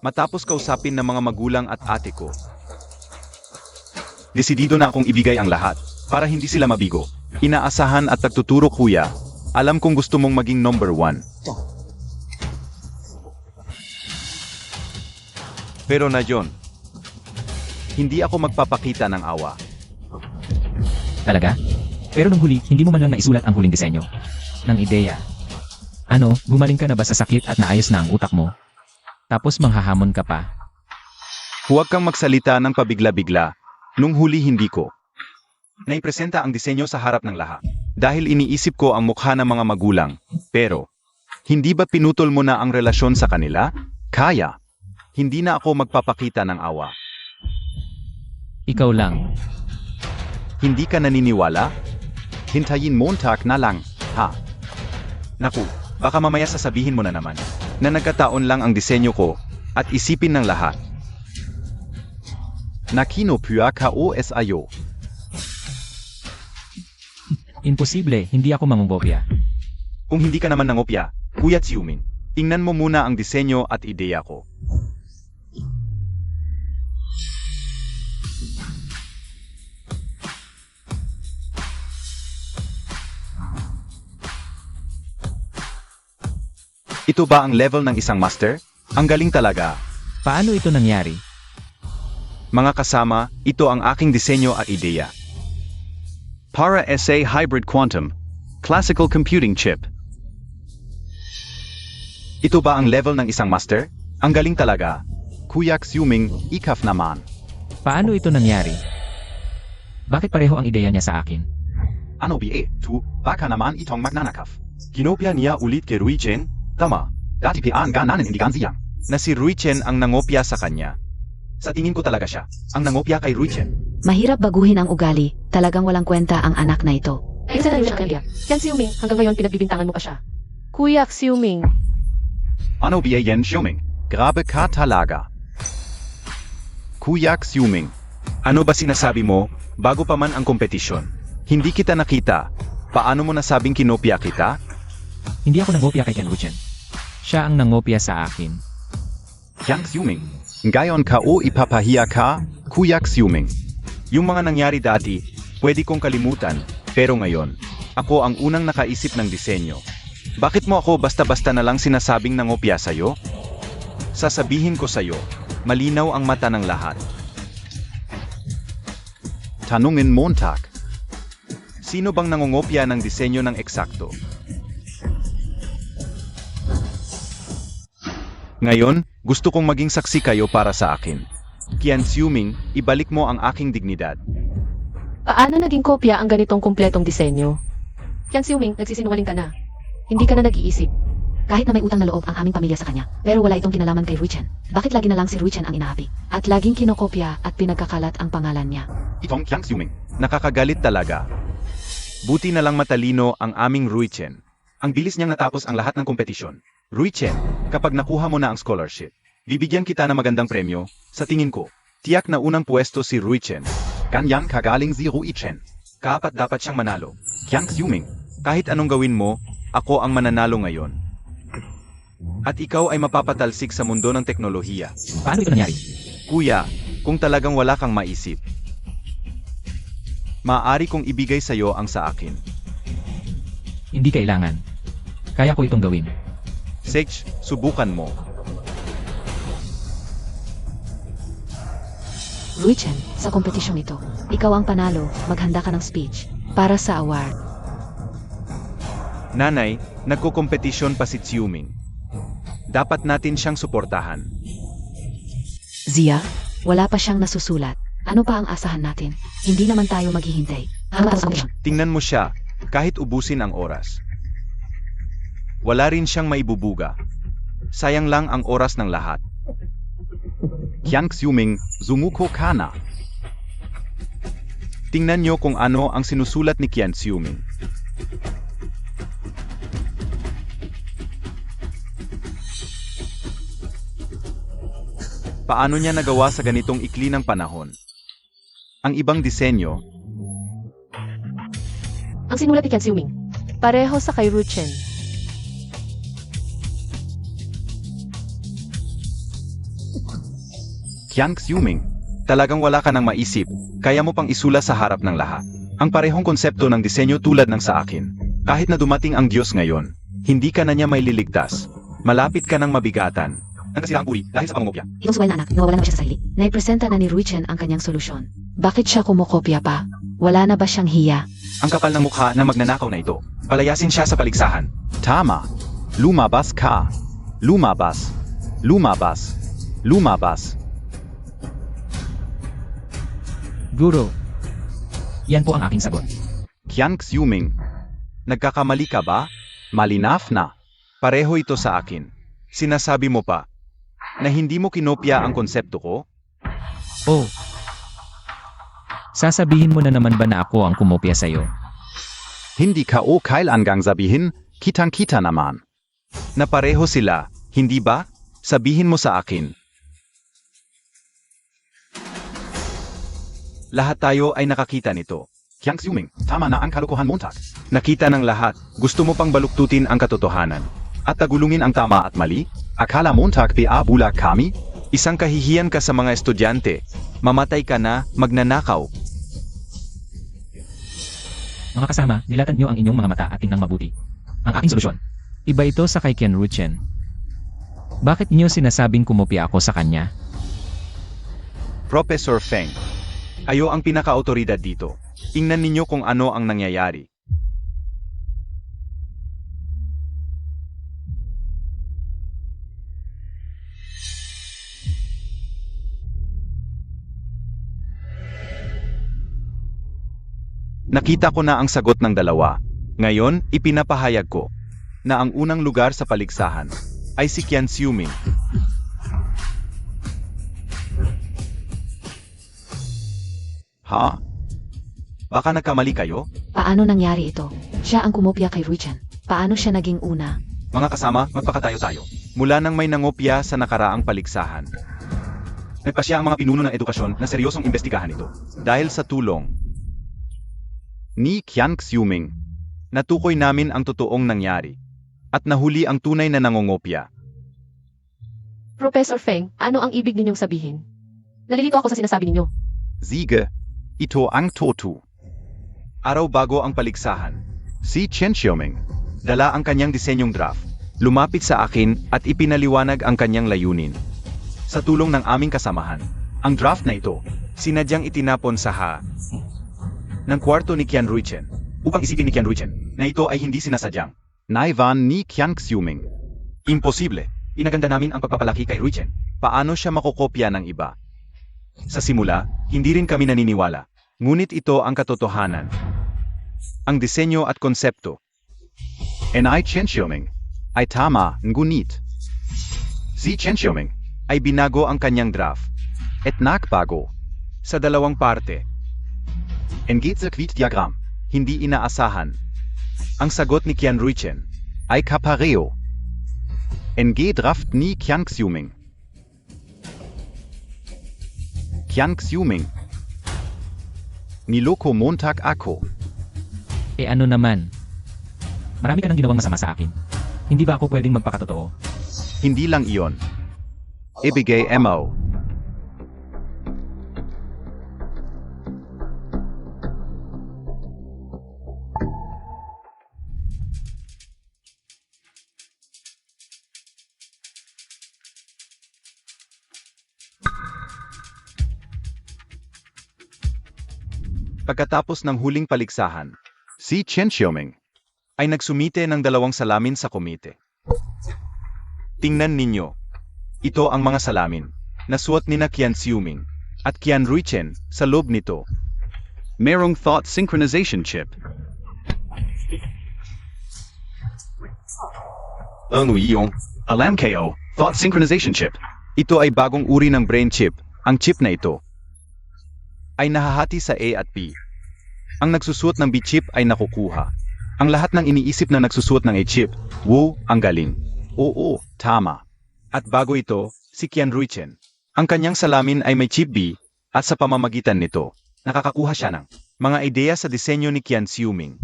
Matapos kausapin ng mga magulang at ate ko, desidido na akong ibigay ang lahat para hindi sila mabigo. Inaasahan at nagtuturo kuya. Alam kong gusto mong maging number 1. Pero na yon, hindi ako magpapakita ng awa. Talaga? Pero nung huli, hindi mo man lang naisulat ang huling disenyo ng ideya. Ano, gumaling ka na ba sa sakit at naayos na ang utak mo? Tapos manghahamon ka pa. Huwag kang magsalita ng pabigla-bigla. Nung huli hindi ko naipresenta ang disenyo sa harap ng lahat. Dahil iniisip ko ang mukha ng mga magulang. Pero, hindi ba pinutol mo na ang relasyon sa kanila? Kaya. Hindi na ako magpapakita ng awa. Ikaw lang. Hindi ka naniniwala? Hintayin montak na lang, ha? Naku, baka mamaya sasabihin mo na naman na nagkataon lang ang disenyo ko at isipin ng lahat. Nakinopua ka o sayo. Imposible, hindi ako mangungopia. Kung hindi ka naman nangopya, Kuya Xiuming, tingnan mo muna ang disenyo at ideya ko. Ito ba ang level ng isang master? Ang galing talaga. Paano ito nangyari? Mga kasama, ito ang aking disenyo at ideya. Para SA Hybrid Quantum, Classical Computing Chip. Ito ba ang level ng isang master? Ang galing talaga. Kuya Xiuming, ikaf naman. Paano ito nangyari? Bakit pareho ang ideya niya sa akin? Ano ba tu, baka naman itong magnanakaw. Kinopya niya ulit kay Ruichen? Tama, dati piaan ganan hindi ganziyang. Na si Ruichen ang nangopya sa kanya. Sa tingin ko talaga siya, ang nangopya kay Ruichen. Mahirap baguhin ang ugali. Talagang walang kwenta ang anak na ito. Minsan na rin siya kanila. Qian Xiuming, hanggang ngayon pinagbibintangan mo pa siya. Kuya Xiuming, Ano ba yan Xiuming? Grabe ka talaga. Kuya Xiuming, ano ba sinasabi mo bago pa man ang kompetisyon? Hindi kita nakita. Paano mo nasabing kinopya kita? Hindi ako nangopia kay Ken Ruchen. Siya ang nangopia sa akin. Qian Xiuming, ngayon ka o ipapahiya ka, Kuya Xiuming. Yung mga nangyari dati, pwede kong kalimutan, pero ngayon, ako ang unang nakaisip ng disenyo. Bakit mo ako basta-basta na lang sinasabing nangopya sa'yo? Sasabihin ko sa'yo, malinaw ang mata ng lahat. Tanungin Montag. Sino bang nangungopya ng disenyo ng eksakto? Ngayon, gusto kong maging saksi kayo para sa akin. Qian Xiuming, ibalik mo ang aking dignidad. Paano naging kopya ang ganitong kumpletong disenyo? Qian Xiuming, nagsisinungaling ka na. Hindi ka na nag-iisip. Kahit na may utang na loob ang aming pamilya sa kanya, pero wala itong kinalaman kay Ruichen. Bakit lagi na lang si Ruichen ang inaapi? At laging kinokopya at pinagkakalat ang pangalan niya. Itong Qian Xiuming, nakakagalit talaga. Buti na lang matalino ang aming Ruichen. Ang bilis niyang natapos ang lahat ng kompetisyon. Ruichen, kapag nakuha mo na ang scholarship, bibigyan kita ng magandang premyo. Sa tingin ko, tiyak na unang pwesto si Ruichen. Kanyang kagaling si Ruichen. Kaapat dapat siyang manalo. Qian Xiuming, kahit anong gawin mo, ako ang mananalo ngayon. At ikaw ay mapapatalsik sa mundo ng teknolohiya. Paano ito nangyari? Kuya, kung talagang wala kang maisip, maaari kong ibigay sa'yo ang sa akin. Hindi kailangan. Kaya ko itong gawin. Sage, subukan mo. Ruichen, sa kompetisyong ito, ikaw ang panalo, maghanda ka ng speech para sa award. Nanay, nagko-kompetisyon pa si Xiuming. Dapat natin siyang suportahan. Zia, wala pa siyang nasusulat. Ano pa ang asahan natin? Hindi naman tayo maghihintay. Matapos ang kompetition. Tingnan mo siya, kahit ubusin ang oras. Wala rin siyang maibubuga. Sayang lang ang oras ng lahat. Qian Xiuming, zumuko ka na. Tingnan niyo kung ano ang sinusulat ni Qian Xiuming. Paano niya nagawa sa ganitong ikli ng panahon? Ang ibang disenyo, Ang sinulat ni Qian Xiuming, pareho sa kay Ruichen. Qian Xiuming, talagang wala ka nang maisip, kaya mo pang isula sa harap ng lahat. Ang parehong konsepto ng disenyo tulad ng sa akin. Kahit na dumating ang Diyos ngayon, hindi ka na niya may liligtas. Malapit ka ng mabigatan. Nagkasira ang uri dahil sa pangungopya. Itong suwal na anak, nawawala na ba siya sa sarili? Naipresenta na ni Ruichen ang kanyang solusyon. Bakit siya kumokopya pa? Wala na ba siyang hiya? Ang kapal ng mukha na magnanakaw na ito. Palayasin siya sa paligsahan. Tama. Lumabas ka. Lumabas. Lumabas. Lumabas. Guro. Yan po ang aking sagot. Qian Xiuming, nagkakamali ka ba? Malinaf na. Pareho ito sa akin. Sinasabi mo pa na hindi mo kinopya ang konsepto ko? Oh. Sasabihin mo na naman ba na ako ang kumopya sa'yo? Hindi ka o kailangang sabihin, kitang-kita naman. Na pareho sila, hindi ba? Sabihin mo sa akin. Lahat tayo ay nakakita nito. Qian Xiuming, tama na ang kalokohan Montag. Nakita ng lahat, gusto mo pang baluktutin ang katotohanan. At tagulungin ang tama at mali? Akala Montag bula kami? Isang kahihiyan ka sa mga estudyante. Mamatay ka na, magnanakaw. Mga kasama, nilatan niyo ang inyong mga mata at tingnan mabuti. Ang aking solusyon. Iba ito sa kay Qian Ruichen. Bakit niyo sinasabing kumopya ako sa kanya? Professor Feng, kayo ang pinaka-autoridad dito. Tingnan ninyo kung ano ang nangyayari. Nakita ko na ang sagot ng dalawa. Ngayon, ipinapahayag ko na ang unang lugar sa paligsahan ay si Qian Xiuming. Ha? Baka nagkamali kayo? Paano nangyari ito? Siya ang kumopya kay Ruichen. Paano siya naging una? Mga kasama, magpakatayo tayo. Mula nang may nangopya sa nakaraang paligsahan, nagpasya ang mga pinuno ng edukasyon na seryosong imbestigahan ito. Dahil sa tulong ni Qian Xiuming, natukoy namin ang totoong nangyari at nahuli ang tunay na nangongopya. Professor Feng, ano ang ibig ninyong sabihin? Nalilito ako sa sinasabi ninyo. Sige, ito ang totu. Araw bago ang paligsahan, si Qian Xiuming dala ang kanyang disenyong draft, lumapit sa akin at ipinaliwanag ang kanyang layunin. Sa tulong ng aming kasamahan, ang draft na ito, sinadyang itinapon sa ng kwarto ni Qian Ruichen upang isipin ni Qian Ruichen na ito ay hindi sinasadyang naivan ni Qian Xiuming. Imposible. Inaganda namin ang pagpapalaki kay Ruichen. Paano siya makokopya ng iba? Sa simula, hindi rin kami naniniwala. Ngunit ito ang katotohanan. Ang disenyo at konsepto. Ai Chen Xiuming ay tama, ngunit si Chen Xiuming ay binago ang kanyang draft at nakbago sa dalawang parte. Engit sa Quit diagram, hindi inaasahan. Ang sagot ni Qian Ruichen ay kapareo. NG draft ni Qian Xiuming. Qian Xiuming. Niloko Montag ako. Ano naman? Marami ka nang ginawang masama sa akin. Hindi ba ako pwedeng magpakatotoo? Hindi lang iyon. Ibigay mo. Pagkatapos ng huling paligsahan, si Chen Xiuming ay nagsumite ng 2 salamin sa komite. Tingnan ninyo. Ito ang mga salamin na suot ni na Qian Xiuming at Qian Ruichen sa loob nito. Merong thought synchronization chip. Ang iyong alam kayo, thought synchronization chip. Ito ay bagong uri ng brain chip. Ang chip na ito ay nahahati sa A at B. Ang nagsusuot ng B chip ay nakukuha. Ang lahat ng iniisip na nagsusuot ng A chip, wow, ang galing. Oo, tama. At bago ito, si Qian Ruichen. Ang kanyang salamin ay may chip B, at sa pamamagitan nito, nakakakuha siya ng mga ideya sa disenyo ni Qian Xiuming.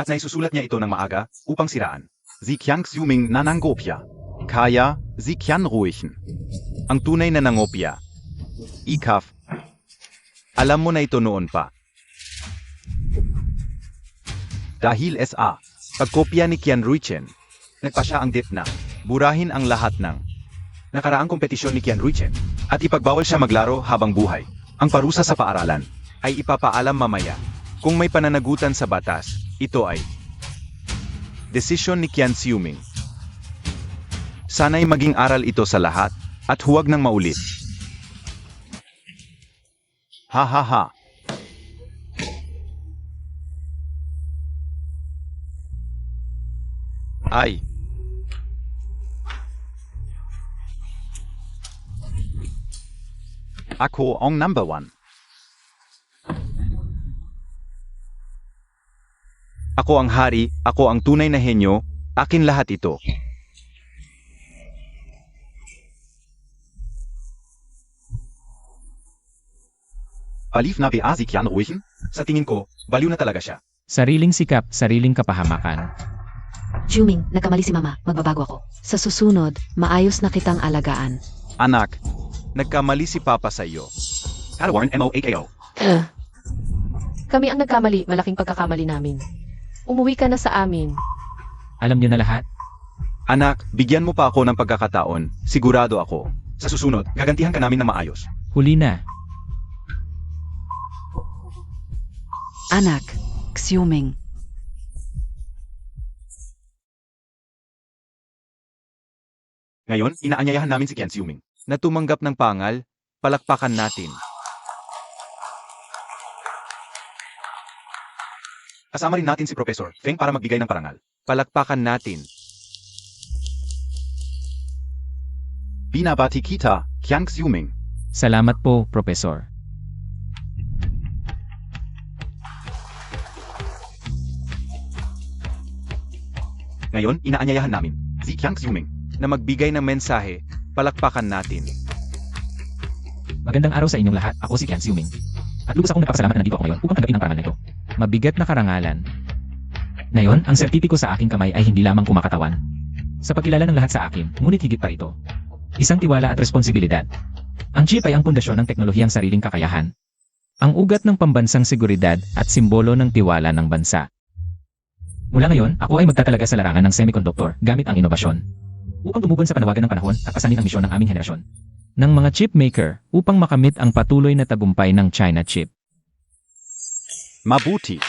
At naisusulat niya ito ng maaga upang siraan. Si Qian Xiuming nanangopya. Kaya, si Qian Ruichen. Ang tunay na nangopya. Ikaf. Alam mo na ito noon pa. Dahil SA, pagkopya ni Qian Ruichen, nagpa siya ang dip na burahin ang lahat ng nakaraang kompetisyon ni Qian Ruichen at ipagbawal siya maglaro habang buhay. Ang parusa sa paaralan ay ipapaalam mamaya. Kung may pananagutan sa batas, ito ay desisyon ni Qian Xiuming. Sana'y maging aral ito sa lahat at huwag nang maulit. Ha ha ha. Ay. Ako ang number 1. Ako ang hari, ako ang tunay na henyo, akin lahat ito. Alif na si Qian Ruichen? Sa tingin ko, baliw na talaga siya. Sariling sikap, sariling kapahamakan. Xiuming, nagkamali si Mama. Magbabago ako. Sa susunod, maayos na kitang alagaan. Anak, nagkamali si Papa sa iyo. Padawan MOAKO. Kami ang nagkamali, malaking pagkakamali namin. Umuwi ka na sa amin. Alam niyo na lahat? Anak, bigyan mo pa ako ng pagkakataon. Sigurado ako. Sa susunod, gagantihan ka namin ng maayos. Huli na. Anak, Xiuming. Ngayon, inaanyayahan namin si Qian Xiuming na tumanggap ng pangal, palakpakan natin. Kasama rin natin si Professor Feng para magbigay ng parangal. Palakpakan natin. Binabati kita, Qian Xiuming. Salamat po, Professor. Ngayon, inaanyayahan namin si Qian Xiuming na magbigay ng mensahe, palakpakan natin. Magandang araw sa inyong lahat. Ako si Qian Xiuming. At lubos akong nagpapasalamat na nandito ako ngayon upang tanggapin ang parangal na ito. Mabigat na karangalan. Ngayon, ang sertipiko sa aking kamay ay hindi lamang kumakatawan. Sa pagkilala ng lahat sa akin, ngunit higit pa ito. Isang tiwala at responsibilidad. Ang chip ay ang pundasyon ng teknolohiyang sariling kakayahan. Ang ugat ng pambansang seguridad at simbolo ng tiwala ng bansa. Mula ngayon, ako ay magtatalaga sa larangan ng semiconductor gamit ang inobasyon. Upang tumugon sa panawagan ng panahon at pasanin ang misyon ng aming henerasyon. Ng mga chip maker upang makamit ang patuloy na tagumpay ng China chip. Mabuti.